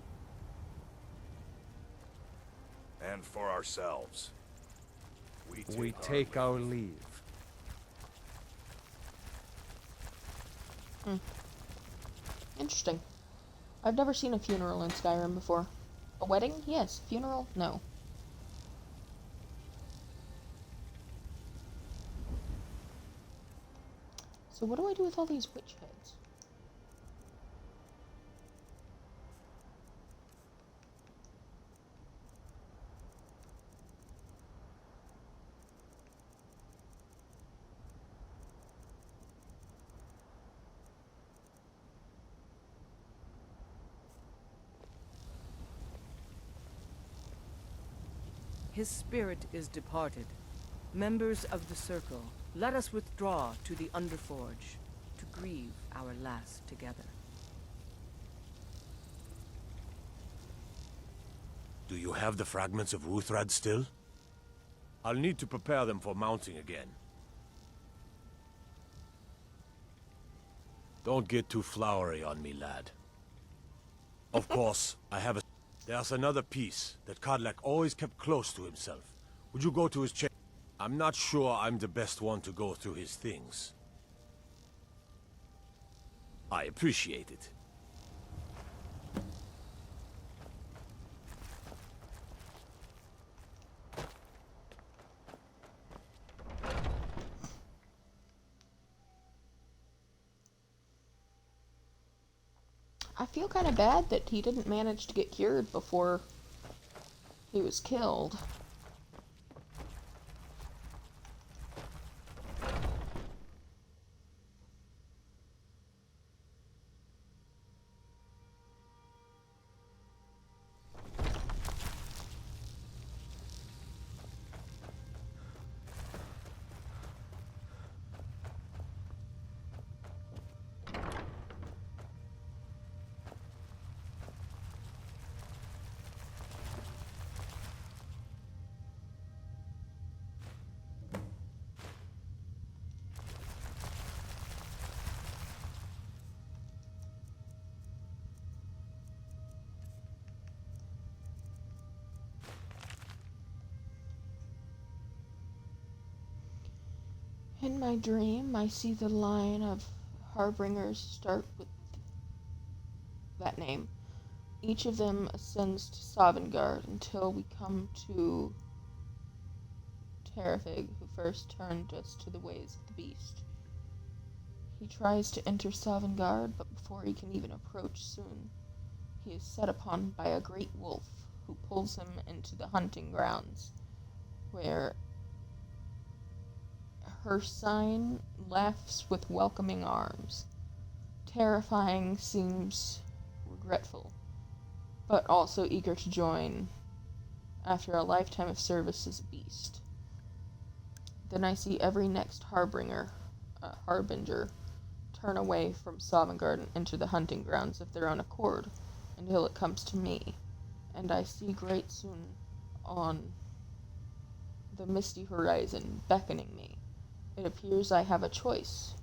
And for ourselves, We take our leave. Interesting. I've never seen a funeral in Skyrim before. A wedding? Yes. Funeral? No. So what do I do with all these witch heads? His spirit is departed. Members of the Circle, let us withdraw to the Underforge to grieve our last together. Do you have the fragments of Ruthrad still? I'll need to prepare them for mounting again. Don't get too flowery on me, lad. Of course, I have a... There's another piece that Kodlak always kept close to himself. Would you go to his chamber? I'm not sure I'm the best one to go through his things. I appreciate it. I feel kind of bad that he didn't manage to get cured before he was killed. In my dream, I see the line of harbingers start with that name. Each of them ascends to Sovngarde until we come to Terrafig, who first turned us to the ways of the beast. He tries to enter Sovngarde, but before he can even approach soon, he is set upon by a great wolf, who pulls him into the hunting grounds, where her sign laughs with welcoming arms. Terrifying seems regretful, but also eager to join after a lifetime of service as a beast. Then I see every next harbinger turn away from Sovngarde and enter the hunting grounds of their own accord, until it comes to me, and I see great soon on the misty horizon beckoning me. It appears I have a choice,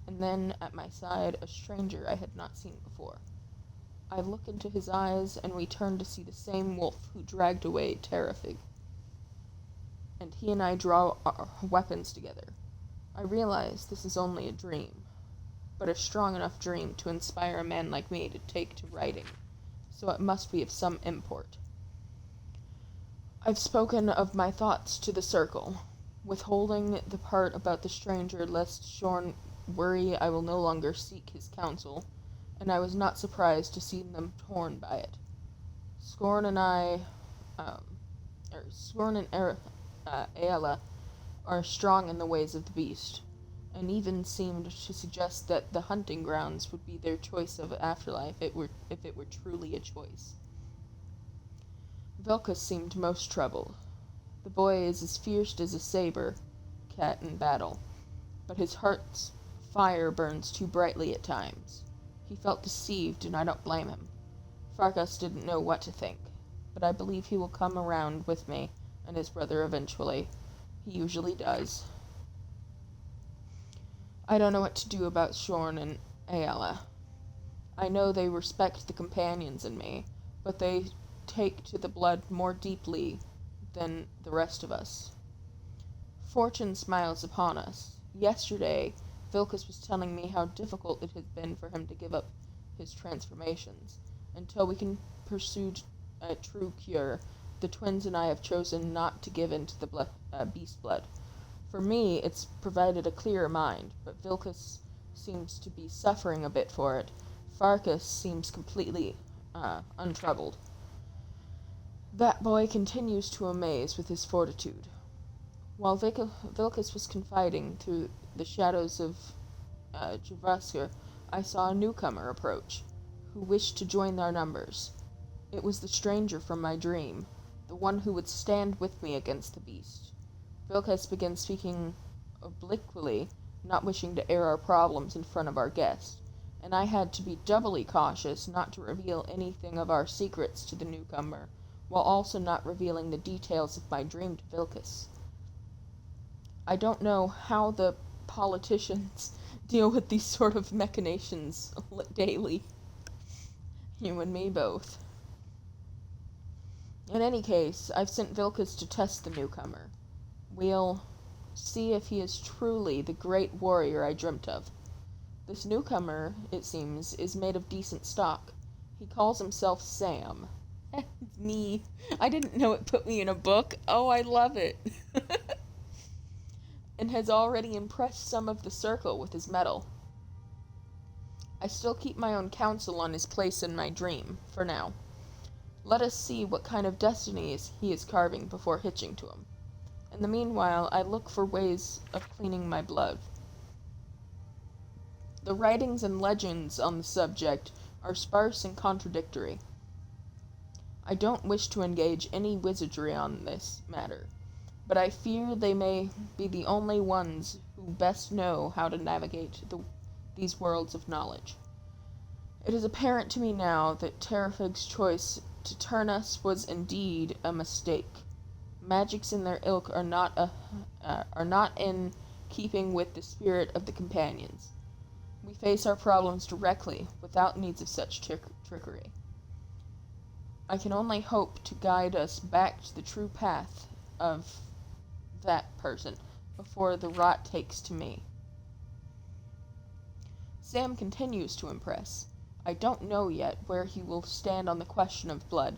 and then at my side a stranger I had not seen before. I look into his eyes, and we turn to see the same wolf who dragged away Terrafig, and he and I draw our weapons together. I realize this is only a dream, but a strong enough dream to inspire a man like me to take to writing, so it must be of some import. I've spoken of my thoughts to the circle, withholding the part about the stranger lest Shorn worry I will no longer seek his counsel, and I was not surprised to see them torn by it. Scorn and Aella are strong in the ways of the beast, and even seemed to suggest that the hunting grounds would be their choice of afterlife if it were truly a choice. Vilkas seemed most troubled. The boy is as fierce as a saber cat in battle, but his heart's fire burns too brightly at times. He felt deceived, and I don't blame him. Farkas didn't know what to think, but I believe he will come around with me and his brother eventually. He usually does. I don't know what to do about Shorn and Aella. I know they respect the companions in me, but they take to the blood more deeply than the rest of us. Fortune smiles upon us. Yesterday, Vilkas was telling me how difficult it has been for him to give up his transformations. Until we can pursue a true cure, the twins and I have chosen not to give in to the beast blood. For me, it's provided a clearer mind, but Vilkas seems to be suffering a bit for it. Farkas seems completely untroubled. That boy continues to amaze with his fortitude. While Vilkas was confiding through the shadows of Javaskar, I saw a newcomer approach, who wished to join our numbers. It was the stranger from my dream, the one who would stand with me against the beast. Vilkas began speaking obliquely, not wishing to air our problems in front of our guest, and I had to be doubly cautious not to reveal anything of our secrets to the newcomer, while also not revealing the details of my dream to Vilkas. I don't know how the politicians deal with these sort of machinations daily. You and me both. In any case, I've sent Vilkas to test the newcomer. We'll see if he is truly the great warrior I dreamt of. This newcomer, it seems, is made of decent stock. He calls himself Sam. Me. I didn't know it put me in a book. Oh, I love it. And has already impressed some of the circle with his mettle. I still keep my own counsel on his place in my dream, for now. Let us see what kind of destinies he is carving before hitching to him. In the meanwhile, I look for ways of cleaning my blood. The writings and legends on the subject are sparse and contradictory. I don't wish to engage any wizardry on this matter, but I fear they may be the only ones who best know how to navigate these worlds of knowledge. It is apparent to me now that Terrafig's choice to turn us was indeed a mistake. Magics in their ilk are not in keeping with the spirit of the companions. We face our problems directly, without needs of such trickery. I can only hope to guide us back to the true path of that person before the rot takes to me. Sam continues to impress. I don't know yet where he will stand on the question of blood,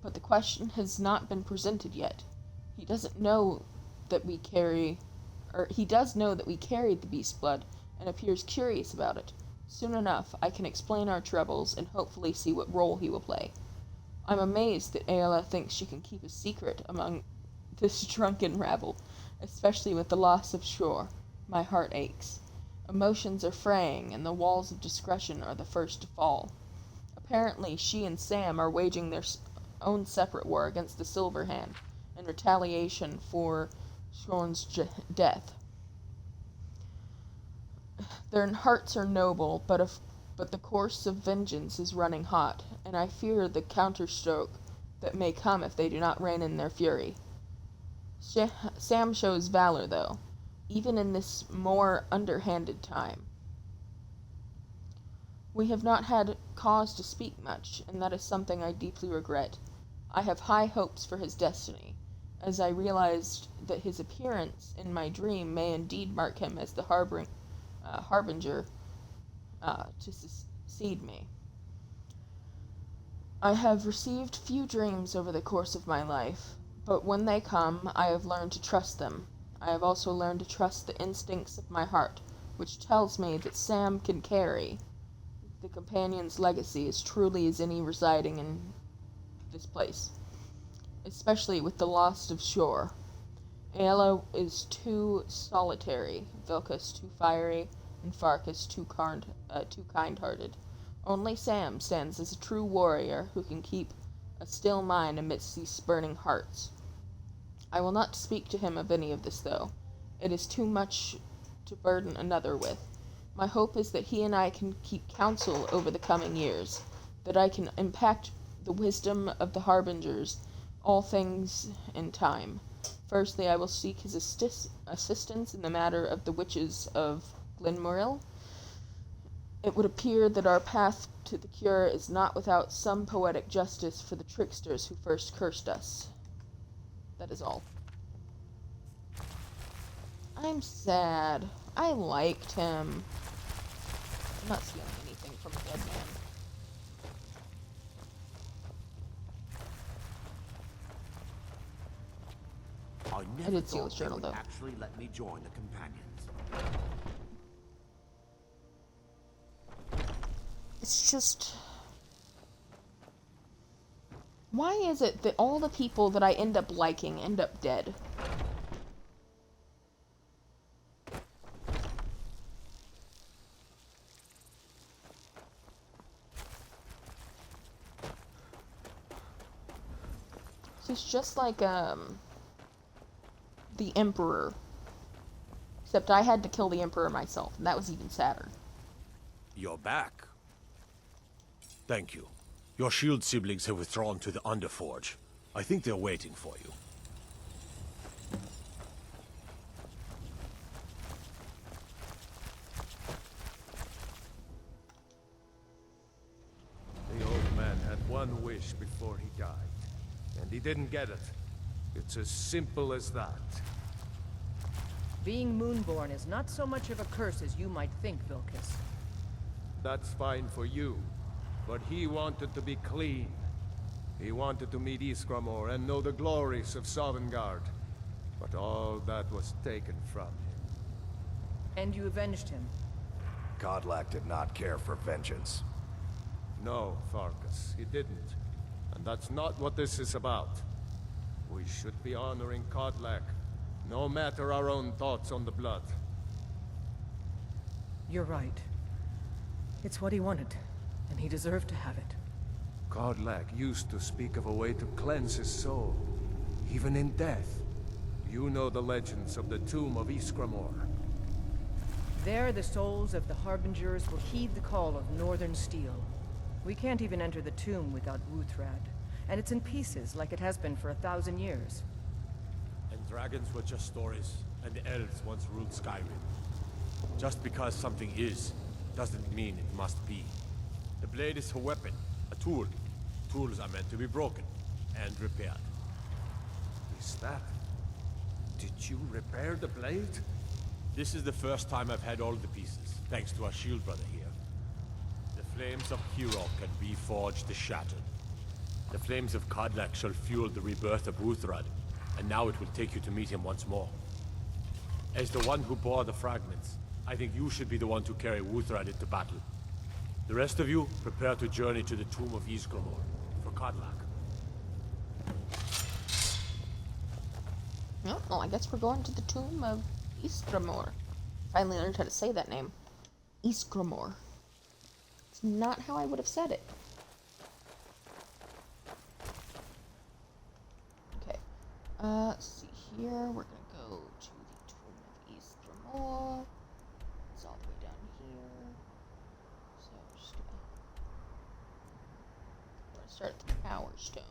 but the question has not been presented yet. He doesn't know that we carry, or he does know that we carried the beast blood, and appears curious about it. Soon enough, I can explain our troubles and hopefully see what role he will play. I'm amazed that Aela thinks she can keep a secret among this drunken rabble, especially with the loss of Shore. My heart aches. Emotions are fraying, and the walls of discretion are the first to fall. Apparently, she and Sam are waging their own separate war against the Silver Hand, in retaliation for Shore's death. Their hearts are noble, but the course of vengeance is running hot, and I fear the counterstroke that may come if they do not rein in their fury. Sam shows valor, though, even in this more underhanded time. We have not had cause to speak much, and that is something I deeply regret. I have high hopes for his destiny, as I realized that his appearance in my dream may indeed mark him as the harbinger to succeed me. I have received few dreams over the course of my life, but when they come, I have learned to trust them. I have also learned to trust the instincts of my heart, which tells me that Sam can carry the companion's legacy as truly as any residing in this place, especially with the loss of Shore. Aela is too solitary, Vilkas too fiery, and Farkas too kind-hearted. Only Sam stands as a true warrior who can keep a still mind amidst these burning hearts. I will not speak to him of any of this, though. It is too much to burden another with. My hope is that he and I can keep counsel over the coming years, that I can impact the wisdom of the harbingers, all things in time. Firstly, I will seek his assistance in the matter of the witches of Glenmoril. It would appear that our path to the cure is not without some poetic justice for the tricksters who first cursed us. That is all. I'm sad. I liked him. I'm not stealing anything from a dead man. I did steal his journal, though. Actually, let me join the companions. It's just... why is it that all the people that I end up liking end up dead? He's just like, the Emperor. Except I had to kill the Emperor myself, and that was even sadder. You're back. Thank you. Your shield siblings have withdrawn to the Underforge. I think they're waiting for you. The old man had one wish before he died, and he didn't get it. It's as simple as that. Being Moonborn is not so much of a curse as you might think, Vilkas. That's fine for you, but he wanted to be clean. He wanted to meet Iskramor and know the glories of Sovngarde. But all that was taken from him. And you avenged him. Kodlak did not care for vengeance. No, Farkas, he didn't. And that's not what this is about. We should be honoring Kodlak, no matter our own thoughts on the blood. You're right. It's what he wanted, and he deserved to have it. Kodlak used to speak of a way to cleanse his soul, even in death. You know the legends of the tomb of Iskramor. There, the souls of the Harbingers will heed the call of Northern Steel. We can't even enter the tomb without Wuthrad, and it's in pieces like it has been for 1,000 years. And dragons were just stories, and the elves once ruled Skyrim. Just because something is, doesn't mean it must be. The blade is a weapon, a tool. Tools are meant to be broken, and repaired. Is that... Did you repair the blade? This is the first time I've had all the pieces, thanks to our shield brother here. The flames of Hero can reforge the shattered. The flames of Kodlak shall fuel the rebirth of Wuthrad, and now it will take you to meet him once more. As the one who bore the fragments, I think you should be the one to carry Wuthrad into battle. The rest of you, prepare to journey to the tomb of Ysgramor, for Kodlak. Well, I guess we're going to the tomb of Ysgramor. Finally learned how to say that name. Ysgramor. It's not how I would have said it. Okay. Let's see here. We're gonna go to the tomb of Ysgramor. It's all the way down here. So we're just gonna start at the Power Stone.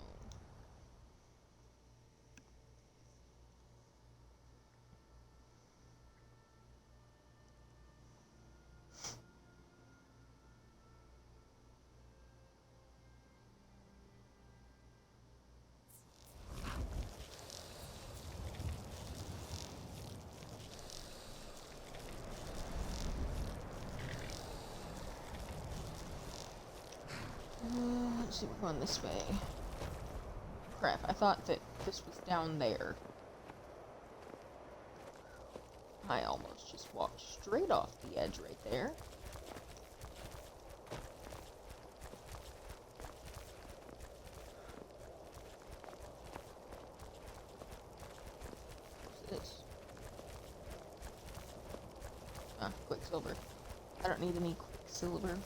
Let's see, we're going this way. Crap, I thought that this was down there. I almost just walked straight off the edge right there. What's this? Ah, Quicksilver. I don't need any Quicksilver.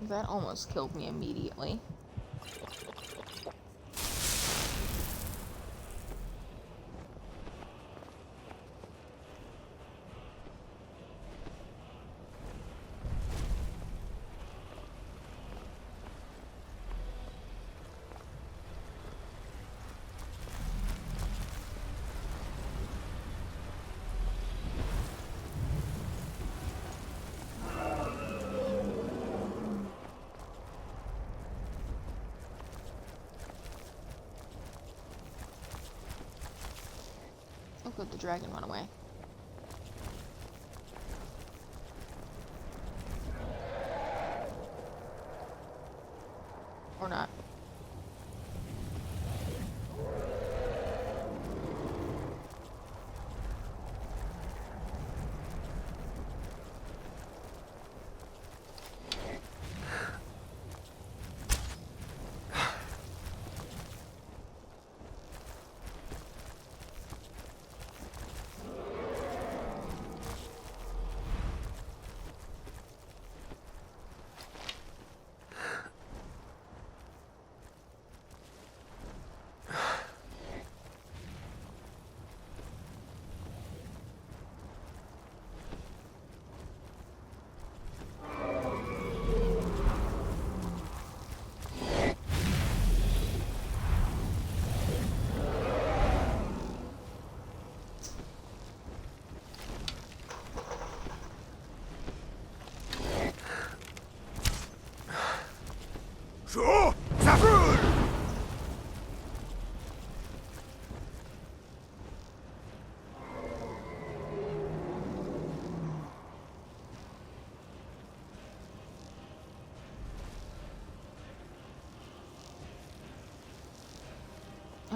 That almost killed me immediately. Oh good, the dragon went away. Or not.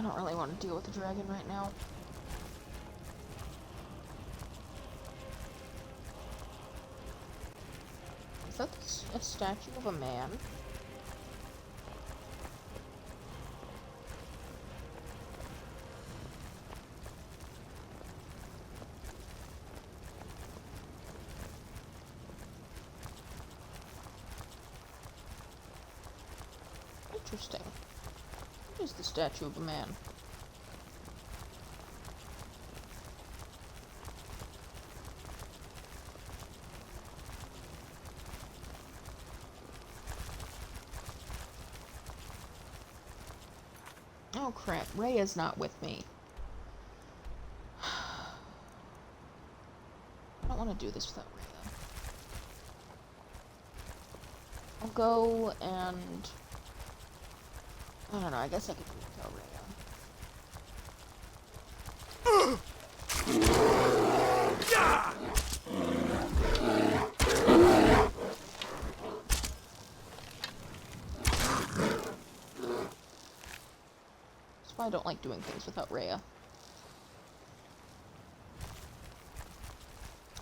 don't really want to deal with the dragon right now. Is that a statue of a man? Interesting. What is the statue of a man? Oh crap, Rhea's not with me. I don't want to do this without Rhea. I'll go and... I don't know, I guess I could do it without Rhea. That's why I don't like doing things without Rhea.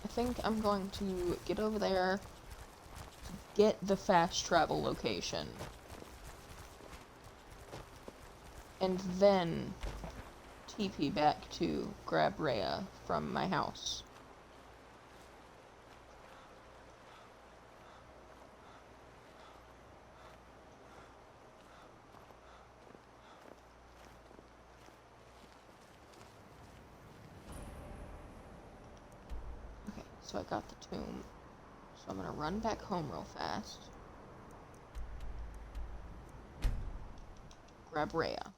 I think I'm going to get over there to get the fast travel location. And then TP back to grab Rhea from my house. Okay, so I got the tomb. So I'm gonna run back home real fast. Grab Rhea.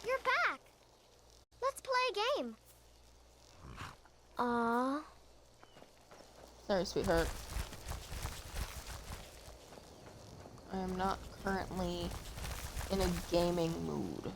You're back! Let's play a game. Aww. Sorry, sweetheart. I am not currently in a gaming mood.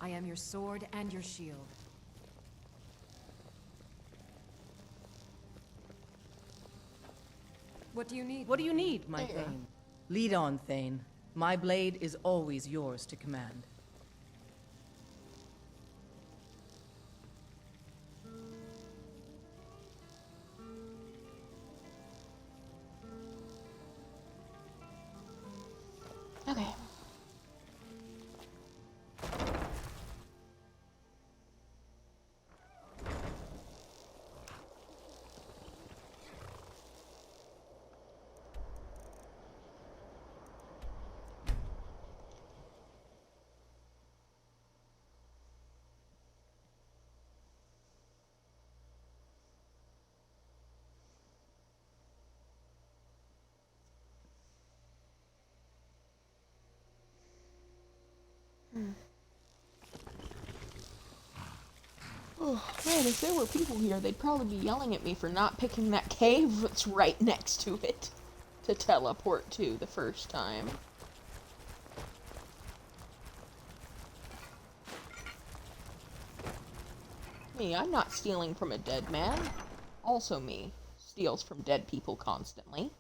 I am your sword and your shield. What do you need? What do you need, my Thane? Lead on, Thane. My blade is always yours to command. Okay. Oh man, if there were people here, they'd probably be yelling at me for not picking that cave that's right next to it to teleport to the first time. Me, I'm not stealing from a dead man. Also me, steals from dead people constantly.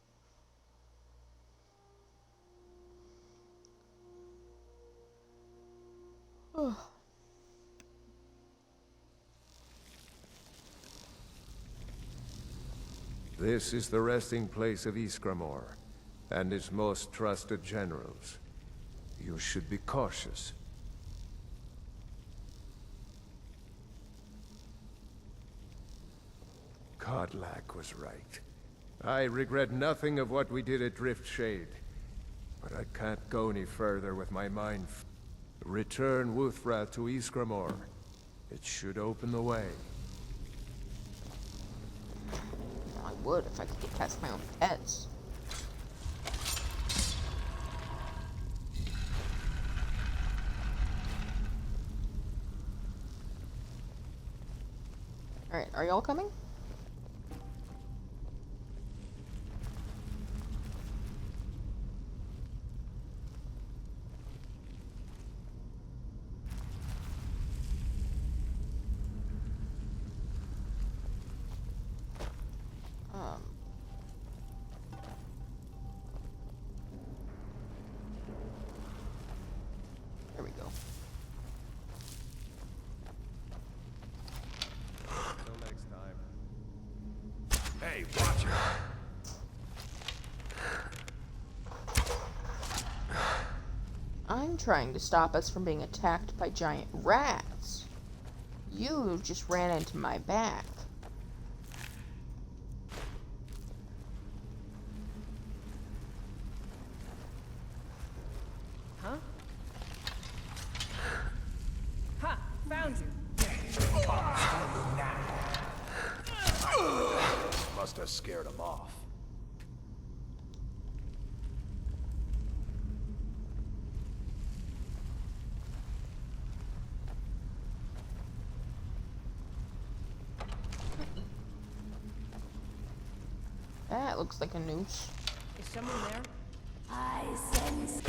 This is the resting place of Iskramor, and his most trusted generals. You should be cautious. Kodlak was right. I regret nothing of what we did at Driftshade, but I can't go any further with my mind. Return Wuthra to Iskramor. It should open the way. I would if I could get past my own pets. Alright, are y'all coming? There we go. Until next time. Hey, watch it! I'm trying to stop us from being attacked by giant rats. You just ran into my back. Huh? Ha! Found you! Must have scared him off. That looks like a noose. Is someone there? I sense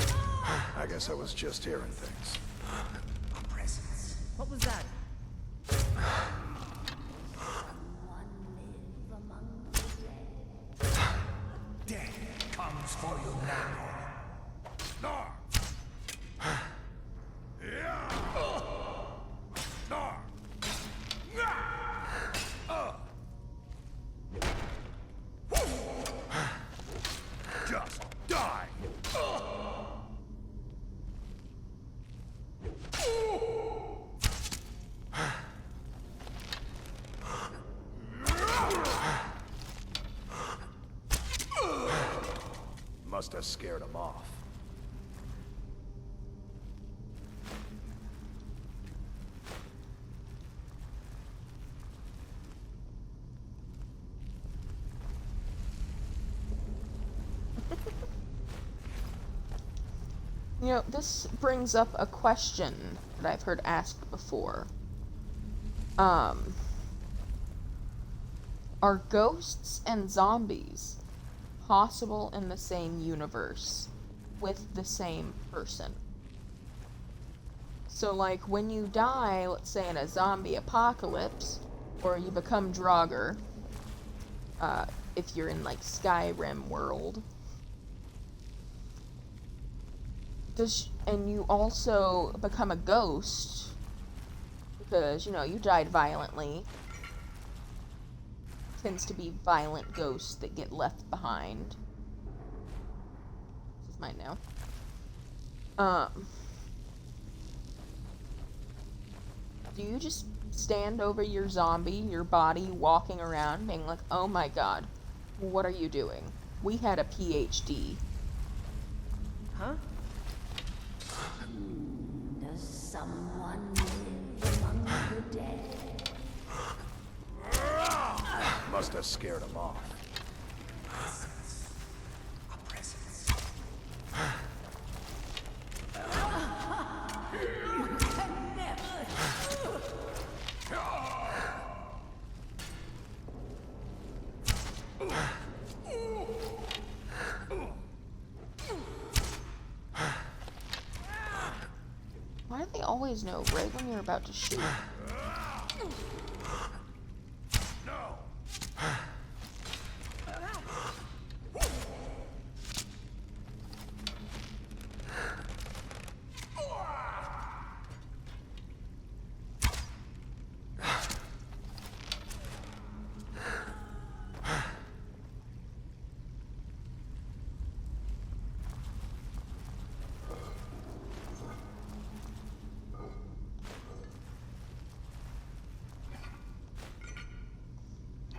I guess I was just hearing things. a presence. What was that? One live among the dead. Death comes for you now. Nar! Nar! Just die! Must have scared him off. You know, this brings up a question that I've heard asked before. Are ghosts and zombies possible in the same universe with the same person? So, like, when you die, let's say in a zombie apocalypse, or you become Draugr, if you're in, like, Skyrim world, and you also become a ghost, because, you know, you died violently. Tends to be violent ghosts that get left behind. This is mine now. Do you just stand over your zombie, your body, walking around, being like, oh my god, what are you doing? We had a PhD. Huh? Does someone live among the dead? Must have scared him off. A presence. Why do they always know right when you're about to shoot?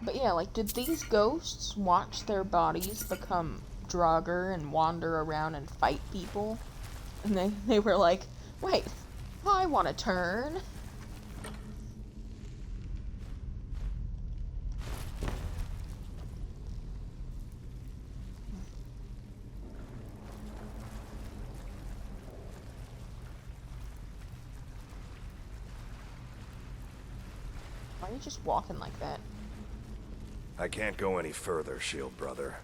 But yeah, like, did these ghosts watch their bodies become Draugr and wander around and fight people? And they were like, wait, I want to turn. Why are you just walking like that? I can't go any further, Shield Brother.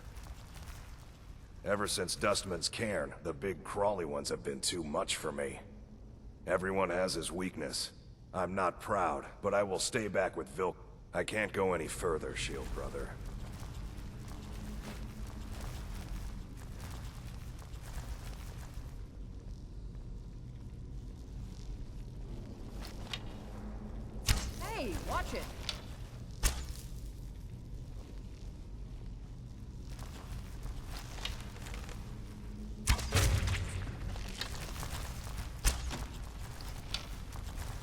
Ever since Dustman's cairn, the big crawly ones have been too much for me. Everyone has his weakness. I'm not proud, but I will stay back with Vilk. I can't go any further, Shield Brother. Hey, watch it!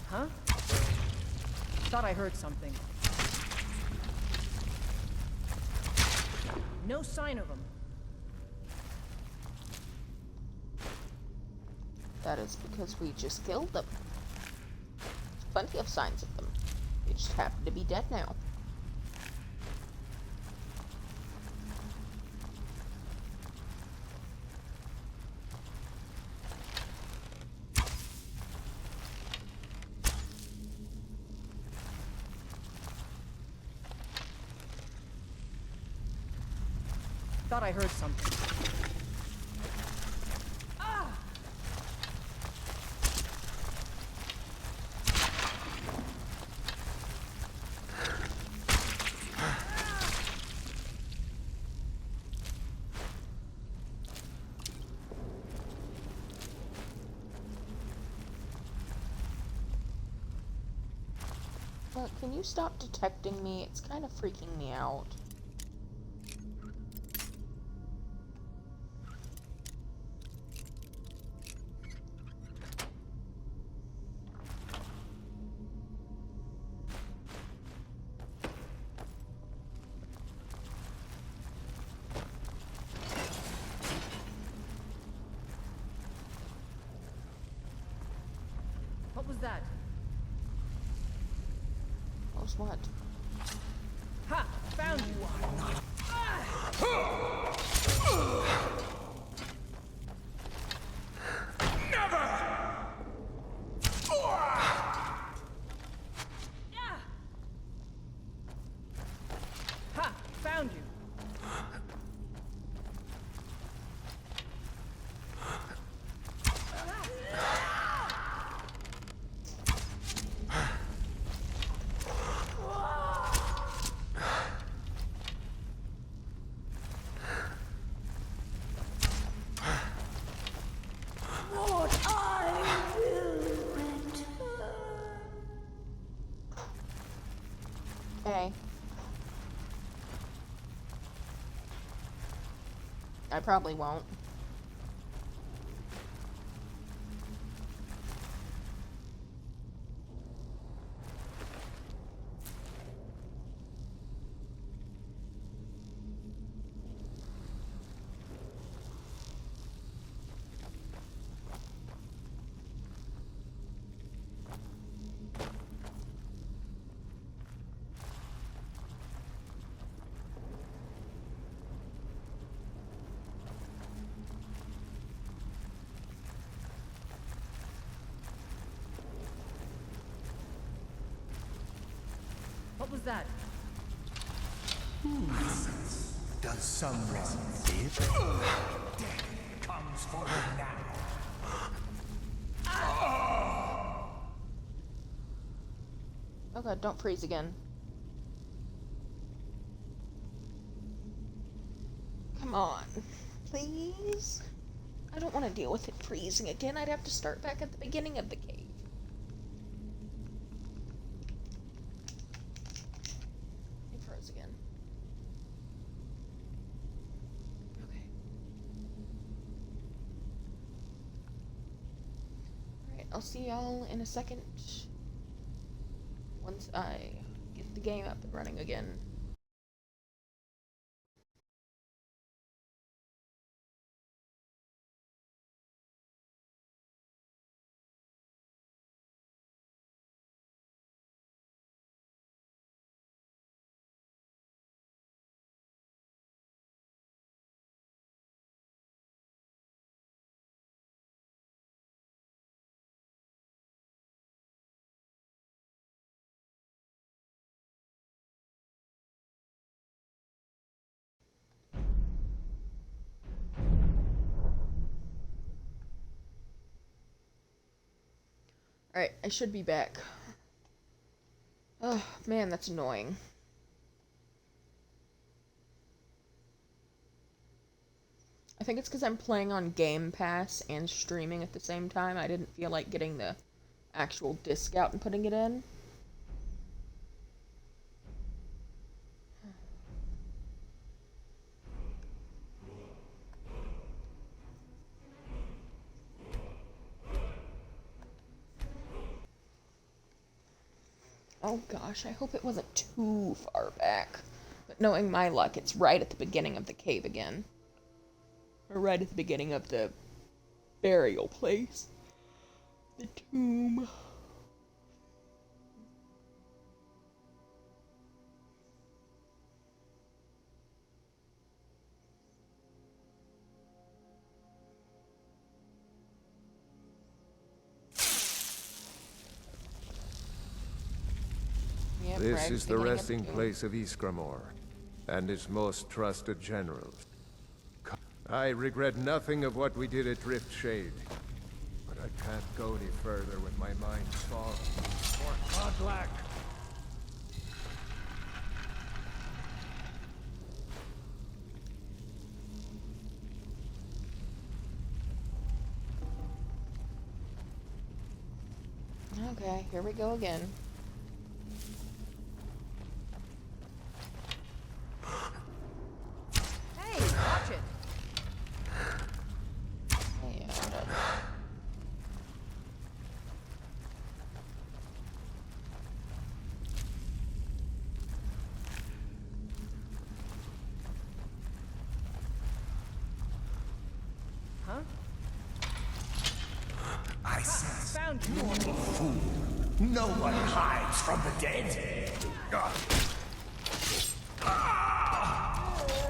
Huh? Thought I heard something. No sign of him. That is because we just killed them. There's plenty of signs of them. They just happen to be dead now. Thought I heard something. Look, can you stop detecting me? It's kind of freaking me out. What was that? What was what? Ha! Found you! Ha! Found you! Okay. I probably won't. What was that? Does someone live? Death comes for you now. Oh god, don't freeze again. Come on. Please? I don't want to deal with it freezing again. I'd have to start back at the beginning of the cave. It froze again. Okay. Alright, I'll see y'all in a second. Once I get the game up and running again. Alright, I should be back. Oh, man, that's annoying. I think it's because I'm playing on Game Pass and streaming at the same time. I didn't feel like getting the actual disc out and putting it in. Oh gosh, I hope it wasn't too far back. But knowing my luck, it's right at the beginning of the cave again. Or right at the beginning of the burial place. The tomb. Yep, This right is at the beginning of resting tomb. place of Iskramor, and its most trusted generals. I regret nothing of what we did at Riftshade, but I can't go any further with my mind fogged. For Godlack! Okay, here we go again. Hey, watch it. Yeah, Huh? I sense Found you. fool. No one hides from the dead.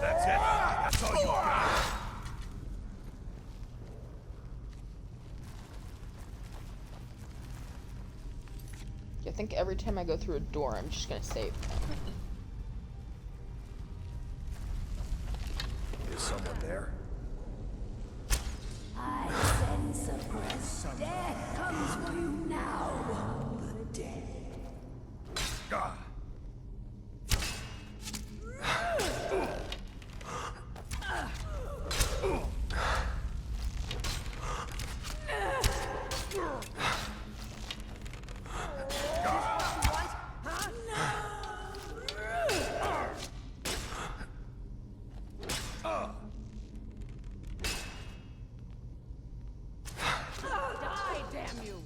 That's it. That's all you got. I think every time I go through a door, I'm just gonna save. Is someone there? I sense a breath. Death comes for you now. The dead. God. Die, damn you!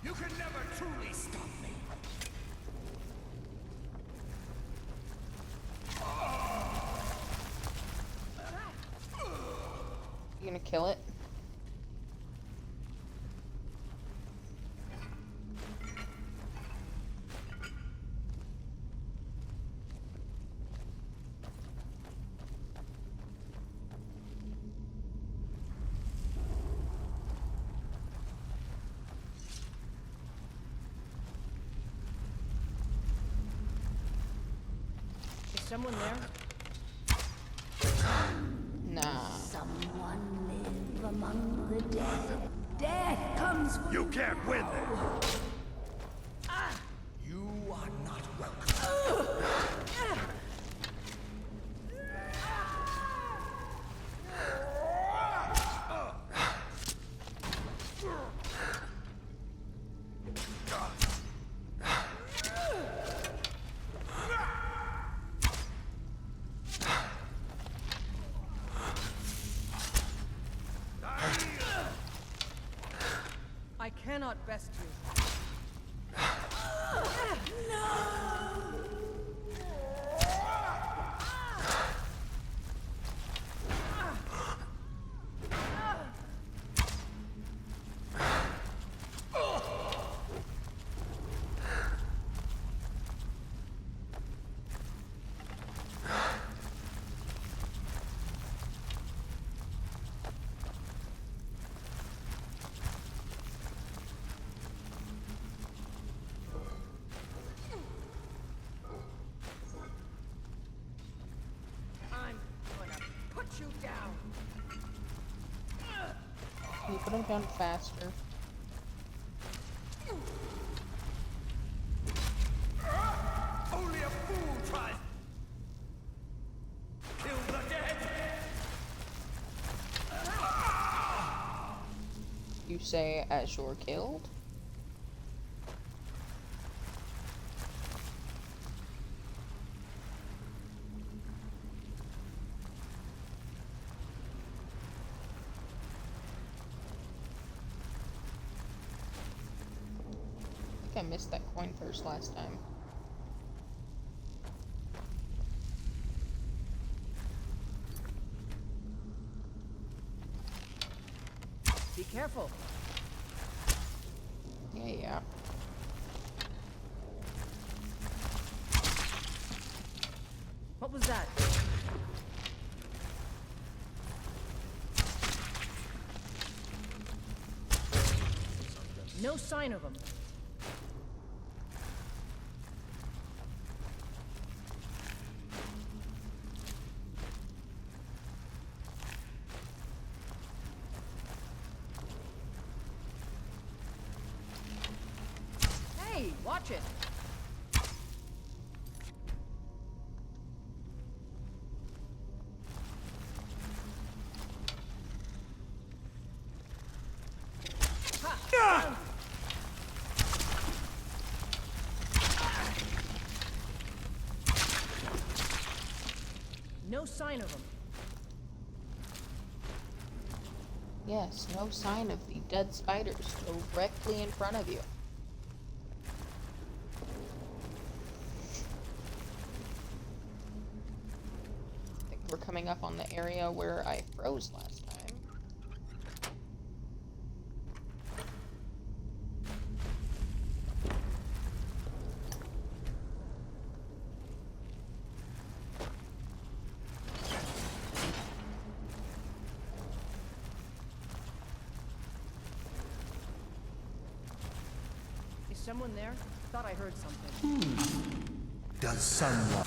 You can never truly stop me. You gonna kill it? Is someone there? Nah. Someone live among the dead. Death comes for You can't win this. You are not welcome. I cannot best you. Can you put them down faster? Only a fool tries. Kill the dead. You say as you're killed? I missed that coin purse last time. Be careful. Yeah. What was that? No sign of him. Hey, watch it. No sign of him. Yes, no sign of the dead spiders directly in front of you. I think we're coming up on the area where I froze last time. Is someone there? Thought I heard something. Does someone...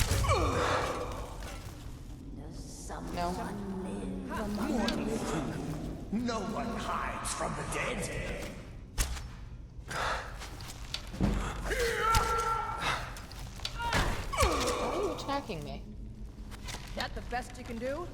Does someone live among Mortal, no one hides from the dead. Why are you attacking me? That the best you can do?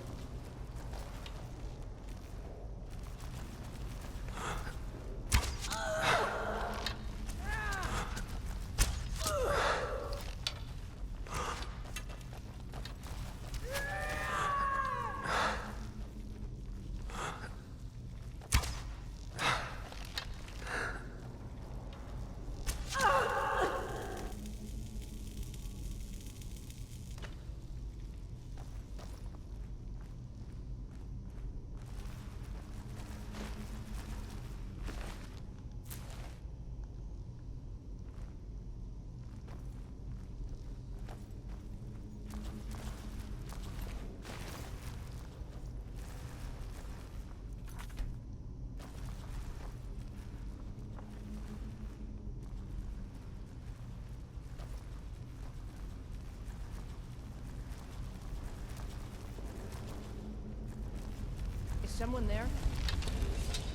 Is someone there?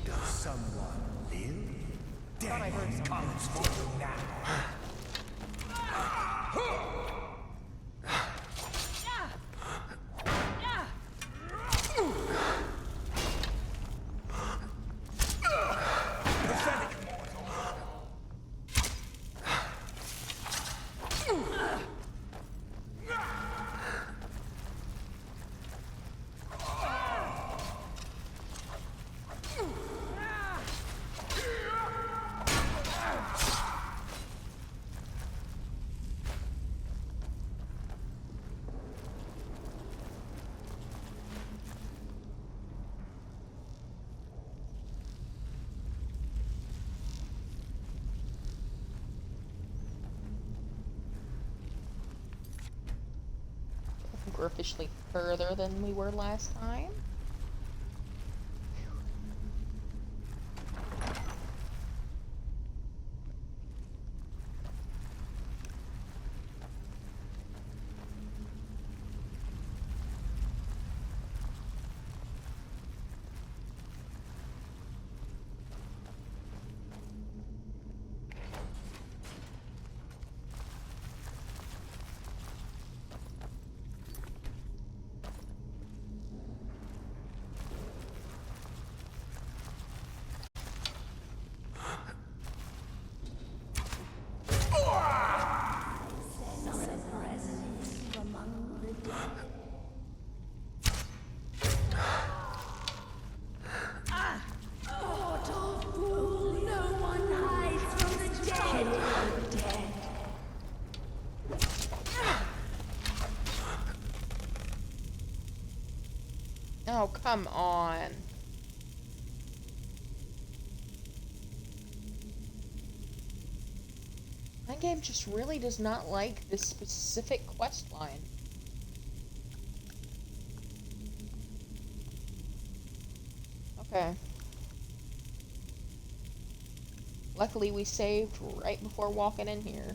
Does someone live? Thought I heard Death something. comes for you now. I think we're officially further than we were last time. Oh, come on. My game just really does not like this specific quest line. Okay. Luckily, we saved right before walking in here.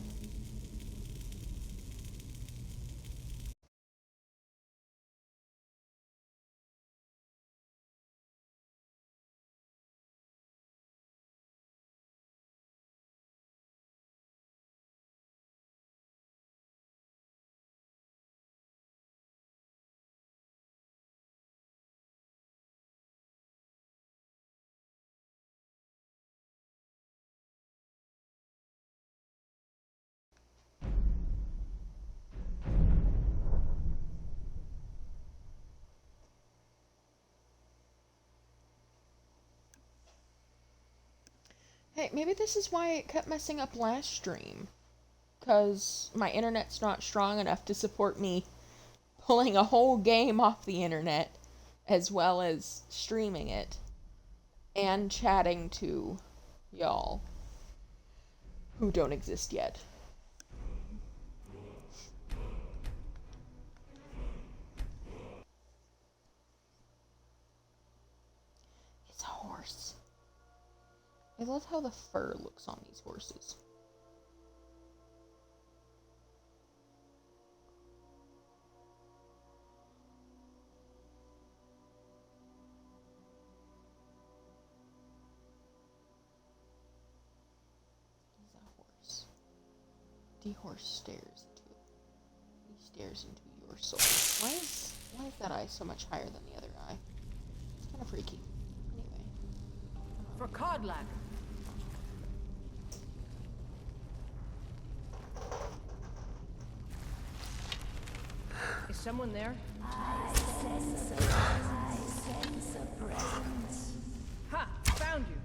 Hey, maybe this is why it kept messing up last stream. Because my internet's not strong enough to support me pulling a whole game off the internet, as well as streaming it, and chatting to y'all, who don't exist yet. It's a horse. I love how the fur looks on these horses. He's a horse. The horse stares into you. He stares into your soul. Why is that eye so much higher than the other eye? It's kind of freaky. Anyway. For Codlack. Is someone there? I sense a presence. Ha! Found you.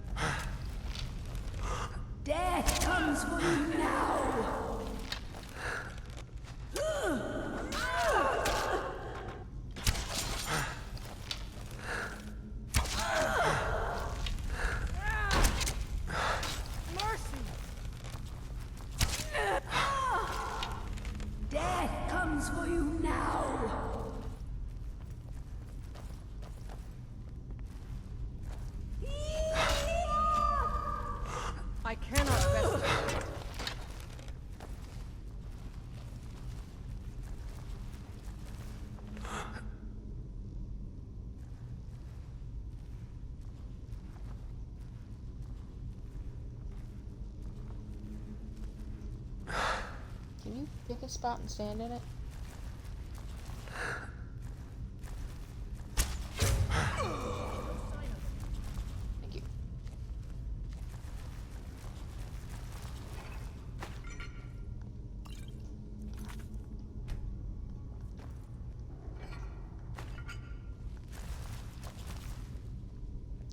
Death comes for you now. Death comes for you now. I cannot rest. Can you pick a spot and stand in it? Thank you.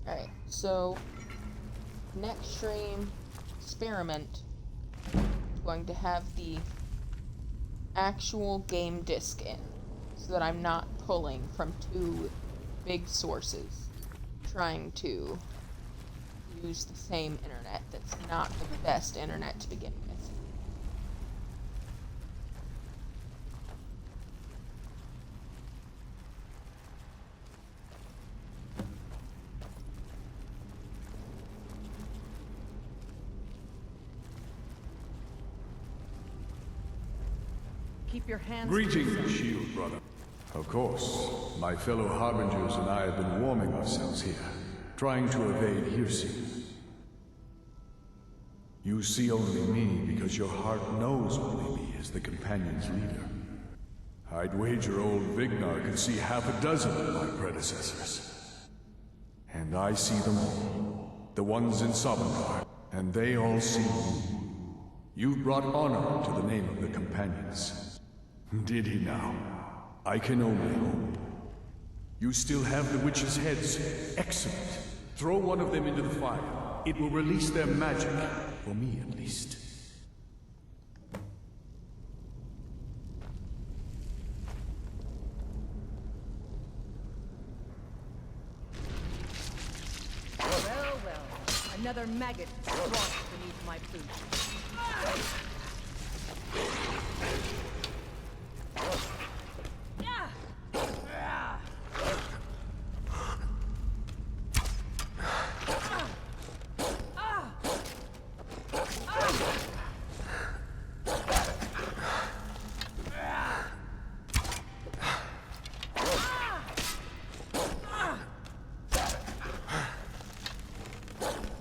Alright, so next stream experiment, going to have the actual game disc in, so that I'm not pulling from two big sources, trying to use the same internet that's not the best internet to begin with. Keep your hands. Greetings, Shield Brother. Of course, my fellow Harbingers and I have been warming ourselves here, trying to evade Hirsi. You see only me because your heart knows only me as the Companion's leader. I'd wager old Vignar could see half a dozen of my predecessors. And I see them all, the ones in Sovngarde, and they all see you. You've brought honor to the name of the Companions. Did he now? I can only hope. You still have the witches' heads. Excellent. Throw one of them into the fire. It will release their magic. For me, at least. Another maggot squashed beneath my boot.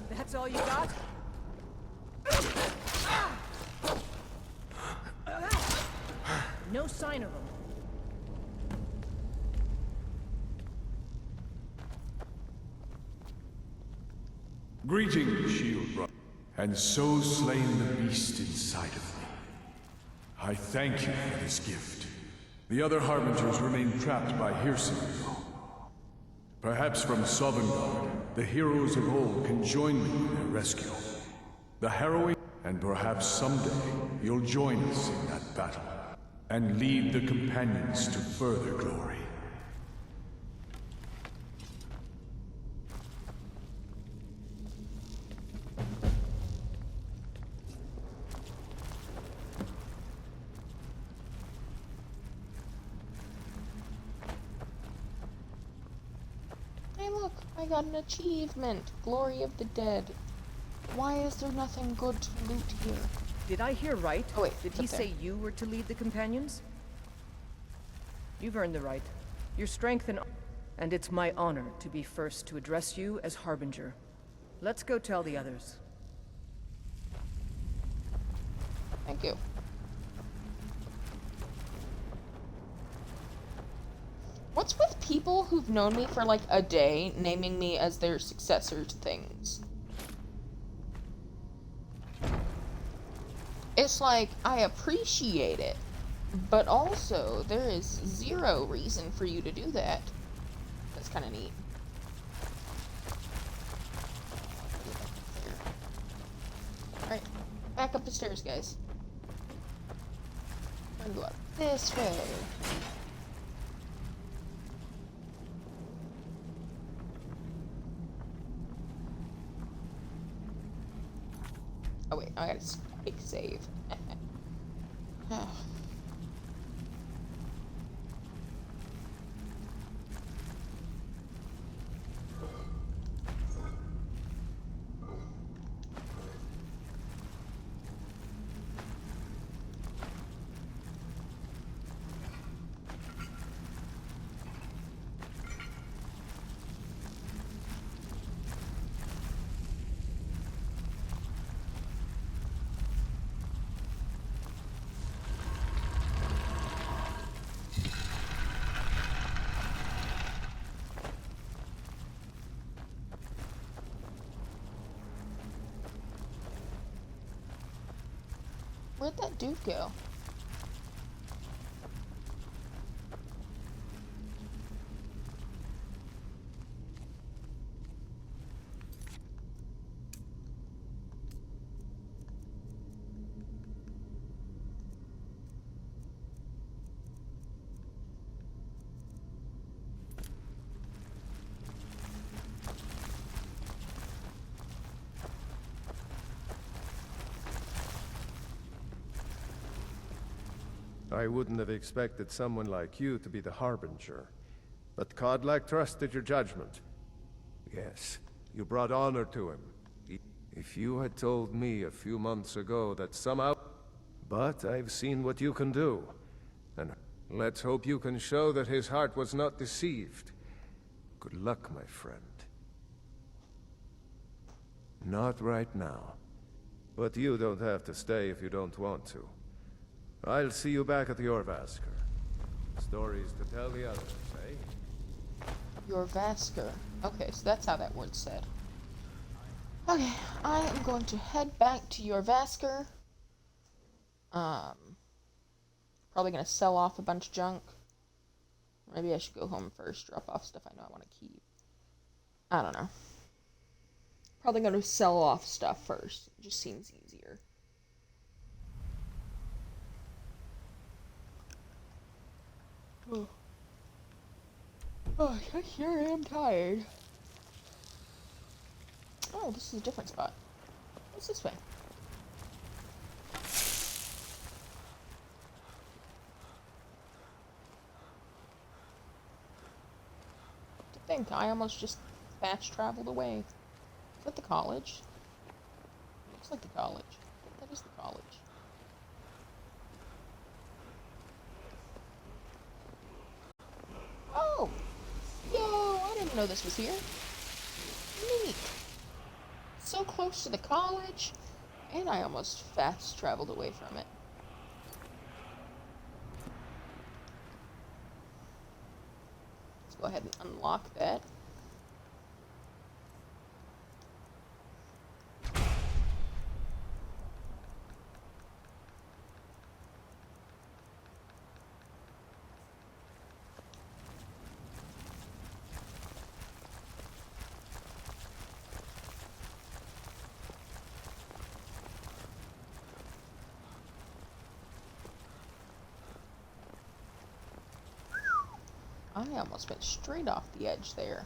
That's all you got? No sign of them. Greetings, shield brother. And so slain the beast inside of me. I thank you for this gift. The other Harbingers remain trapped by Hirsing. Perhaps from Sovngarde, the heroes of old can join me in their rescue. The harrowing, and perhaps someday you'll join us in that battle, and lead the companions to further glory. Hey look, I got an achievement. Glory of the Dead. Why is there nothing good to loot here? Did I hear right? Oh wait, did he say you were to lead the companions? You've earned the right. Your strength and it's my honor to be first to address you as Harbinger. Let's go tell the others. Thank you. What's with people who've known me for like a day naming me as their successor to things? It's like, I appreciate it, but also there is zero reason for you to do that. That's kind of neat. Alright, back up the stairs, guys. I'm gonna go up this way. Oh wait, I gotta quick save. Where'd that dude go? I wouldn't have expected someone like you to be the Harbinger. But Kodlak trusted your judgment. Yes, you brought honor to him. If you had told me a few months ago that somehow... But I've seen what you can do. And let's hope you can show that his heart was not deceived. Good luck, my friend. Not right now. But you don't have to stay if you don't want to. I'll see you back at Jorvaskr. Stories to tell the others, eh? Jorvaskr. Okay, so that's how that word's said. Okay, I am going to head back to Jorvaskr. Probably gonna sell off a bunch of junk. Maybe I should go home first, drop off stuff I know I want to keep. I don't know. Probably gonna sell off stuff first. It just seems easier. Oh, I sure am tired. Oh, this is a different spot. What's this way? To think, I almost just fast traveled away. Is that the college? Looks like the college. That is the college. Oh! Yo, I didn't know this was here. Neat. So close to the college, and I almost fast traveled away from it. Let's go ahead and unlock that. I almost went straight off the edge there.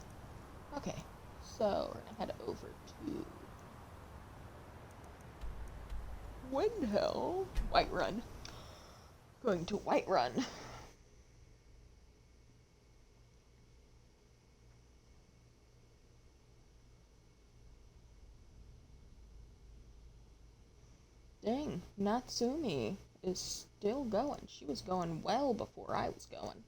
Okay, so we're gonna head over to Windhell, Whiterun. Going to Whiterun. Dang, Natsumi is still going. She was going well before I was going.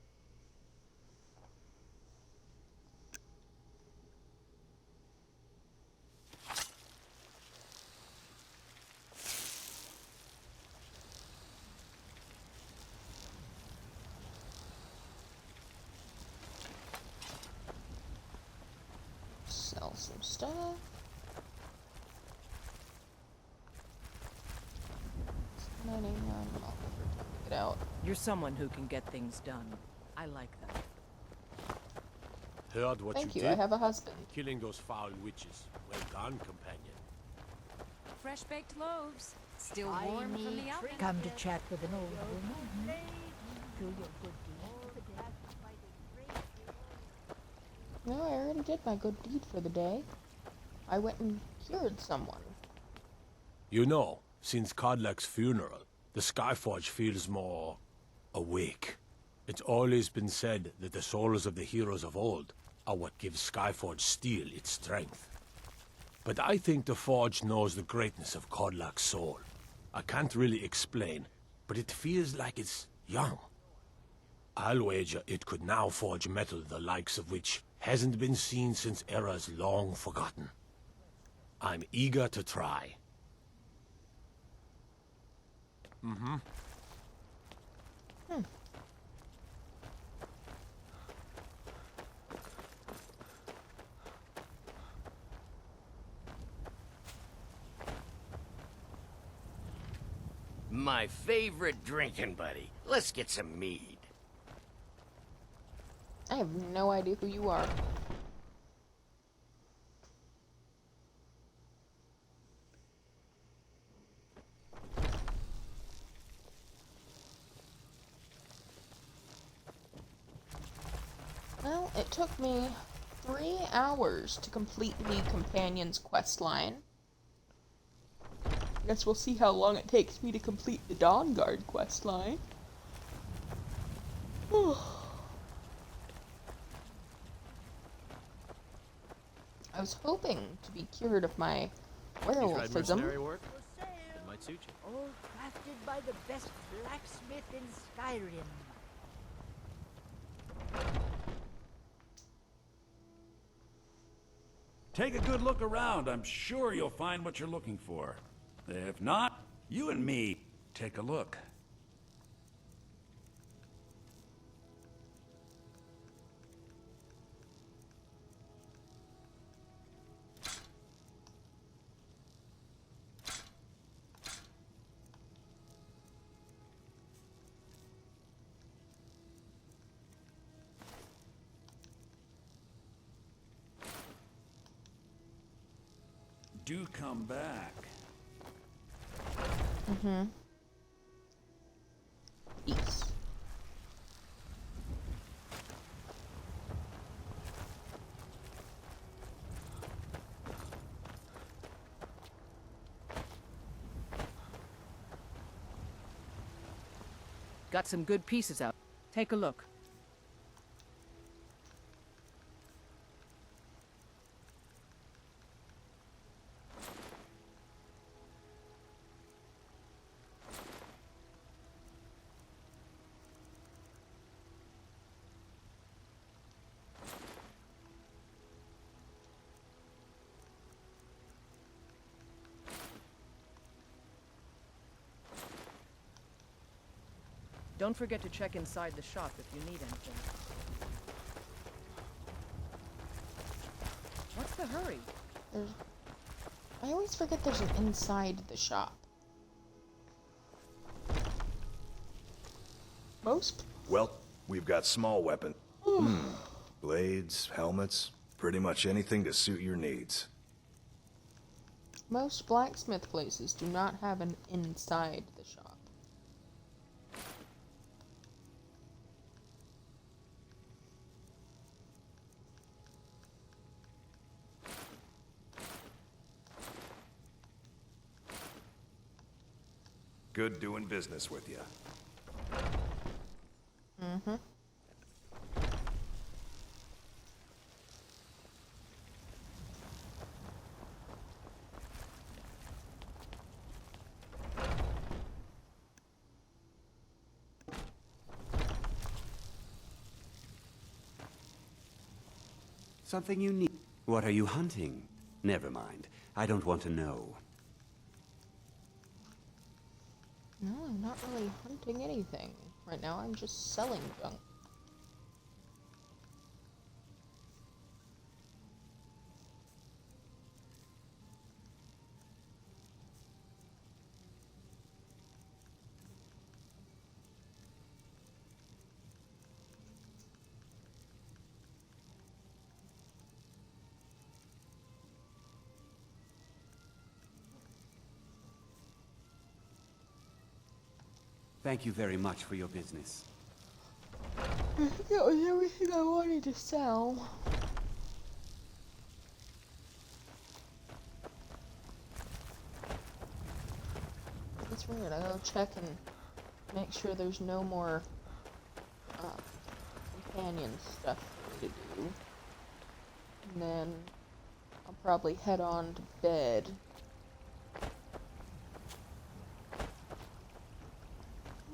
Sell some stuff. Money, I'm all over to get out. You're someone who can get things done. I like that. Heard what Thank you you, did? I have a husband. Killing those foul witches. Well done, companion. Fresh baked loaves. Still warm from the oven. Come to chat with an old woman. Do your good deed for the day. No, I already did my good deed for the day. I went and cured someone. You know, since Kodlak's funeral, the Skyforge feels more awake. It's always been said that the souls of the heroes of old are what gives Skyforge steel its strength. But I think the Forge knows the greatness of Kodlak's soul. I can't really explain, but it feels like it's young. I'll wager it could now forge metal the likes of which hasn't been seen since eras long forgotten. I'm eager to try. Mm-hmm. My favorite drinking buddy. Let's get some mead. I have no idea who you are. Well, it took me 3 hours to complete the Companion's quest line. Guess we'll see how long it takes me to complete the Dawn Guard quest line. I was hoping to be cured of my werewolfism. Work? It might suit you. All crafted by the best blacksmith in Skyrim. Take a good look around. I'm sure you'll find what you're looking for. If not, you and me take a look. Do come back. Mm-hmm. Peace. Got some good pieces out. Take a look. Don't forget to check inside the shop if you need anything. What's the hurry? I always forget there's an inside the shop. Most? Well, we've got small weapons. Blades, helmets, pretty much anything to suit your needs. Most blacksmith places do not have an inside the shop. Good doing business with you. Mm-hmm. Something you need. What are you hunting? Never mind. I don't want to know. No, I'm not really hunting anything. Right now I'm just selling junk. Thank you very much for your business. I think that was everything I wanted to sell. It's weird. I gotta check and make sure there's no more companion stuff for me to do. And then I'll probably head on to bed.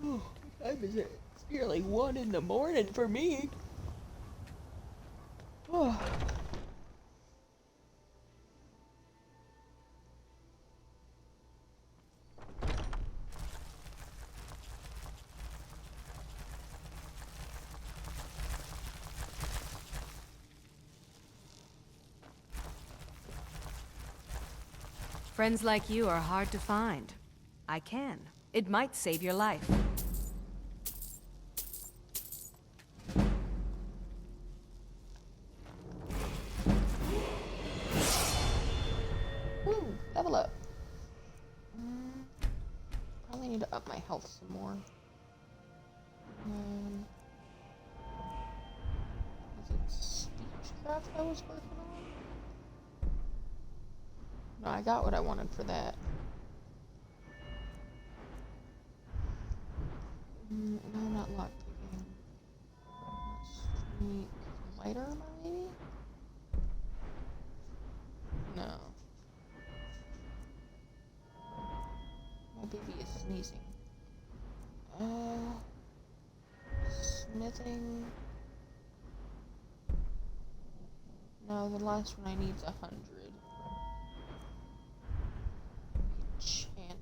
Oh, what time is it? It's nearly 1 in the morning for me. Oh. Friends like you are hard to find. I can. It might save your life. Woo, level up. Probably need to up my health some more. Is it speechcraft I was working on? No, I got what I wanted for that. No, not lockpicking. Sneak light armor, maybe? No. My baby is sneezing. Smithing. No, the last one I need is 100. Enchanting.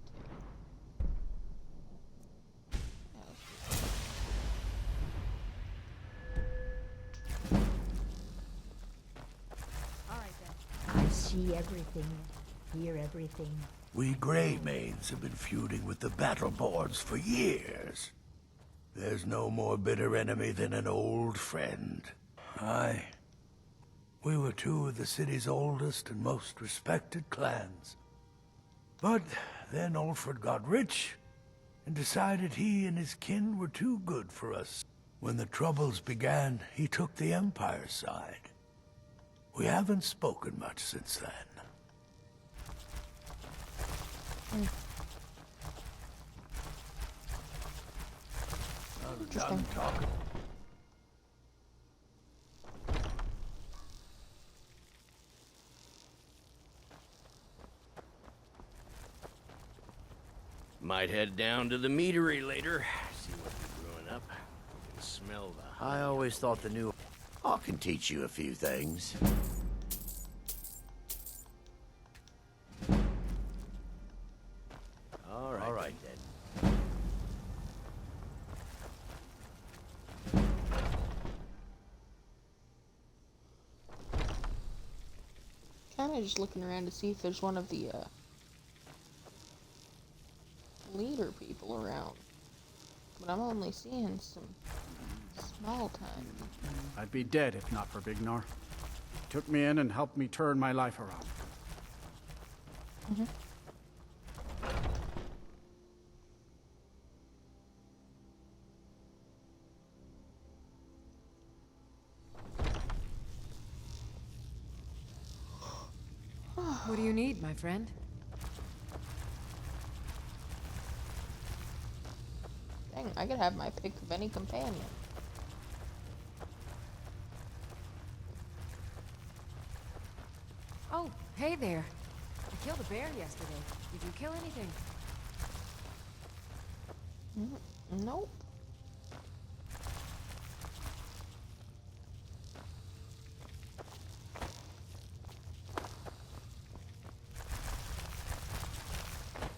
I see everything, hear everything. We Greymaids have been feuding with the Battleborns for years. There's no more bitter enemy than an old friend. Aye. We were two of the city's oldest and most respected clans. But then Ulfred got rich and decided he and his kin were too good for us. When the Troubles began, he took the Empire's side. We haven't spoken much since then. Interesting. Might head down to the meadery later. See what you're brewing up. You can smell the... I always thought the new... I can teach you a few things. All right then. Kinda just looking around to see if there's one of the, leader people around. But I'm only seeing some small time. I'd be dead if not for Bignar. He took me in and helped me turn my life around. Mm-hmm. What do you need, my friend? Dang, I could have my pick of any companion. Oh, hey there. I killed a bear yesterday. Did you kill anything? Nope.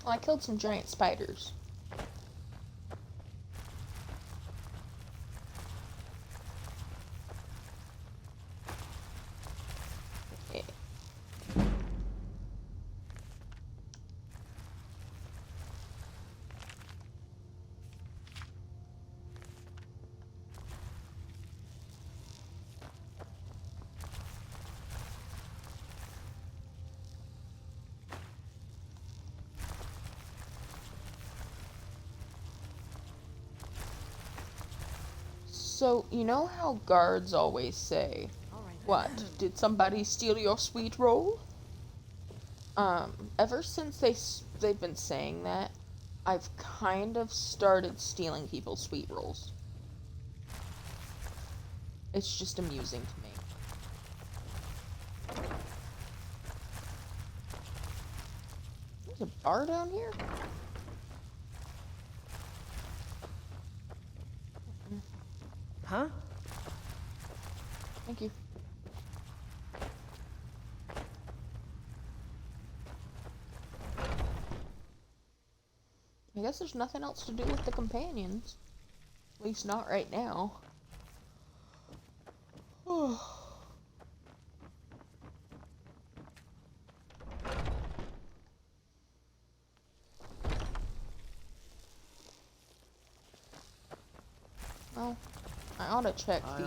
Well, I killed some giant spiders. Okay. So, you know how guards always say, what, did somebody steal your sweet roll? Ever since they've been saying that, I've kind of started stealing people's sweet rolls. It's just amusing to me. There's a bar down here? Huh? Thank you. I guess there's nothing else to do with the companions. At least not right now. Well, I ought to check the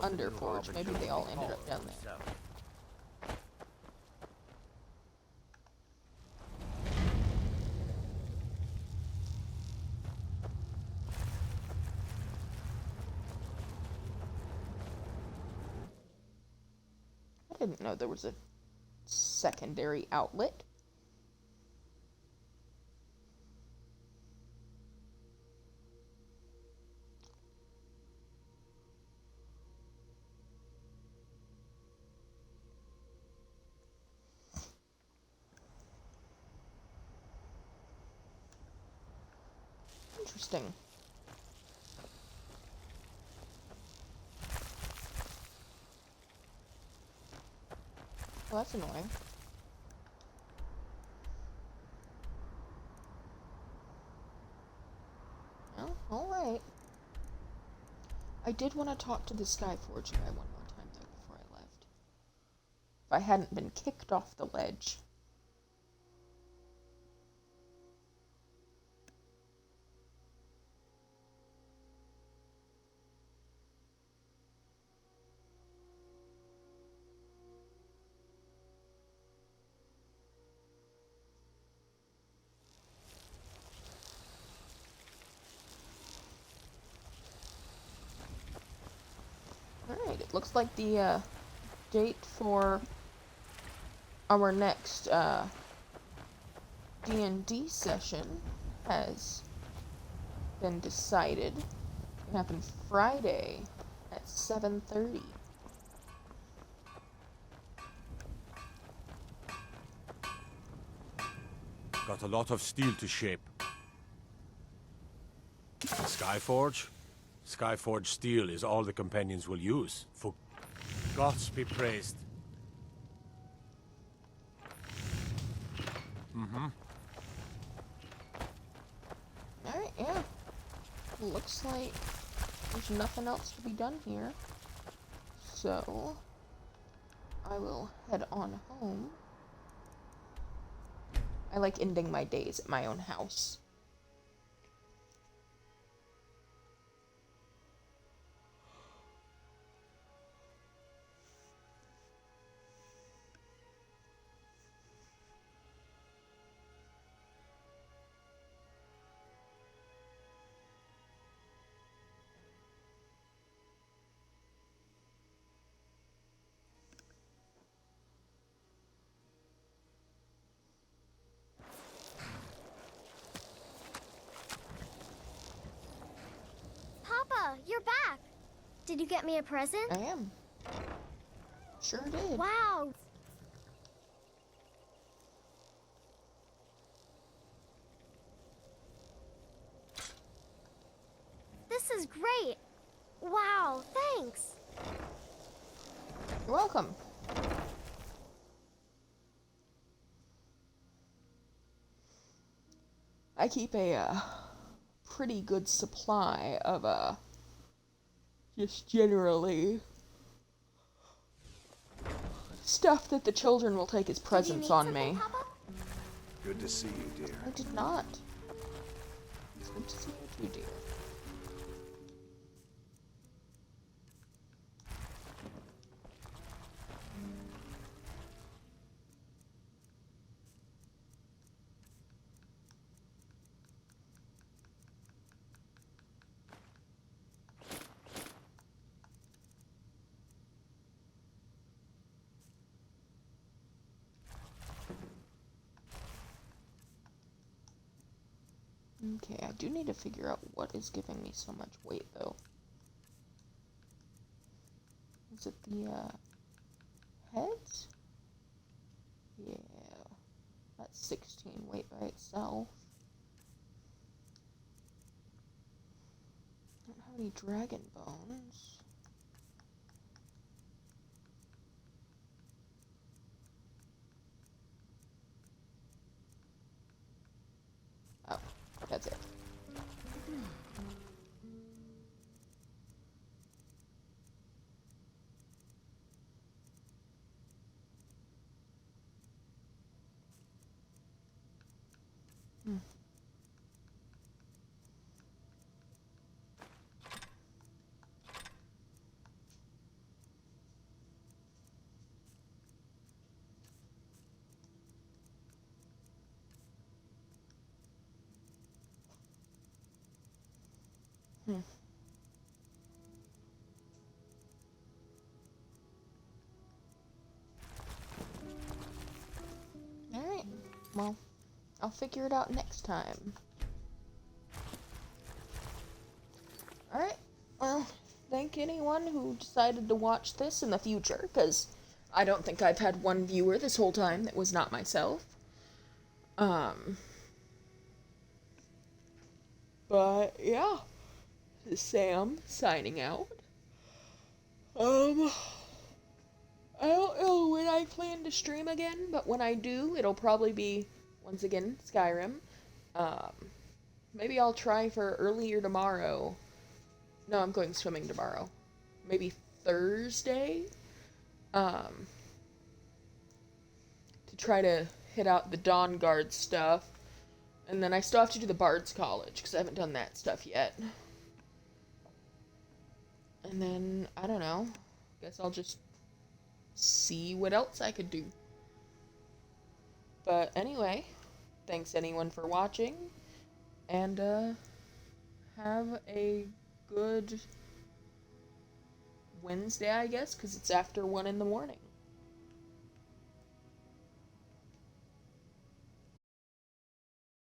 Underforge. Maybe they all ended up down there. I didn't know there was a secondary outlet. Interesting. Well, that's annoying. Well, alright. I did want to talk to the Skyforge guy one more time, though, before I left. If I hadn't been kicked off the ledge. Alright, it looks like the date for our next D&D session has been decided. happen Friday at 7:30. Got a lot of steel to shape. Skyforge? Skyforge steel is all the companions will use. For gods be praised. Alright, yeah. Looks like there's nothing else to be done here. So, I will head on home. I like ending my days at my own house. Papa, you're back. Did you get me a present? I am. Sure did. Wow. This is great. Wow, thanks. You're welcome. I keep a pretty good supply of just generally stuff that the children will take as presents on me. Papa? Good to see you, dear. I did not. It's good to see you too, dear. Okay, I do need to figure out what is giving me so much weight, though. Is it the, heads? Yeah. That's 16 weight by itself. I don't have any dragon bones. Oh, that's it. Alright, well, I'll figure it out next time. Alright, well, thank anyone who decided to watch this in the future, because I don't think I've had one viewer this whole time that was not myself. But, yeah. This is Sam, signing out. I don't know when I plan to stream again, but when I do, it'll probably be, once again, Skyrim. Maybe I'll try for earlier tomorrow. No, I'm going swimming tomorrow. Maybe Thursday? To try to hit out the Dawn Guard stuff. And then I still have to do the Bard's College, because I haven't done that stuff yet. And then, I don't know. Guess I'll just see what else I could do. But anyway, thanks anyone for watching. And, have a good Wednesday, I guess, because it's after 1 in the morning.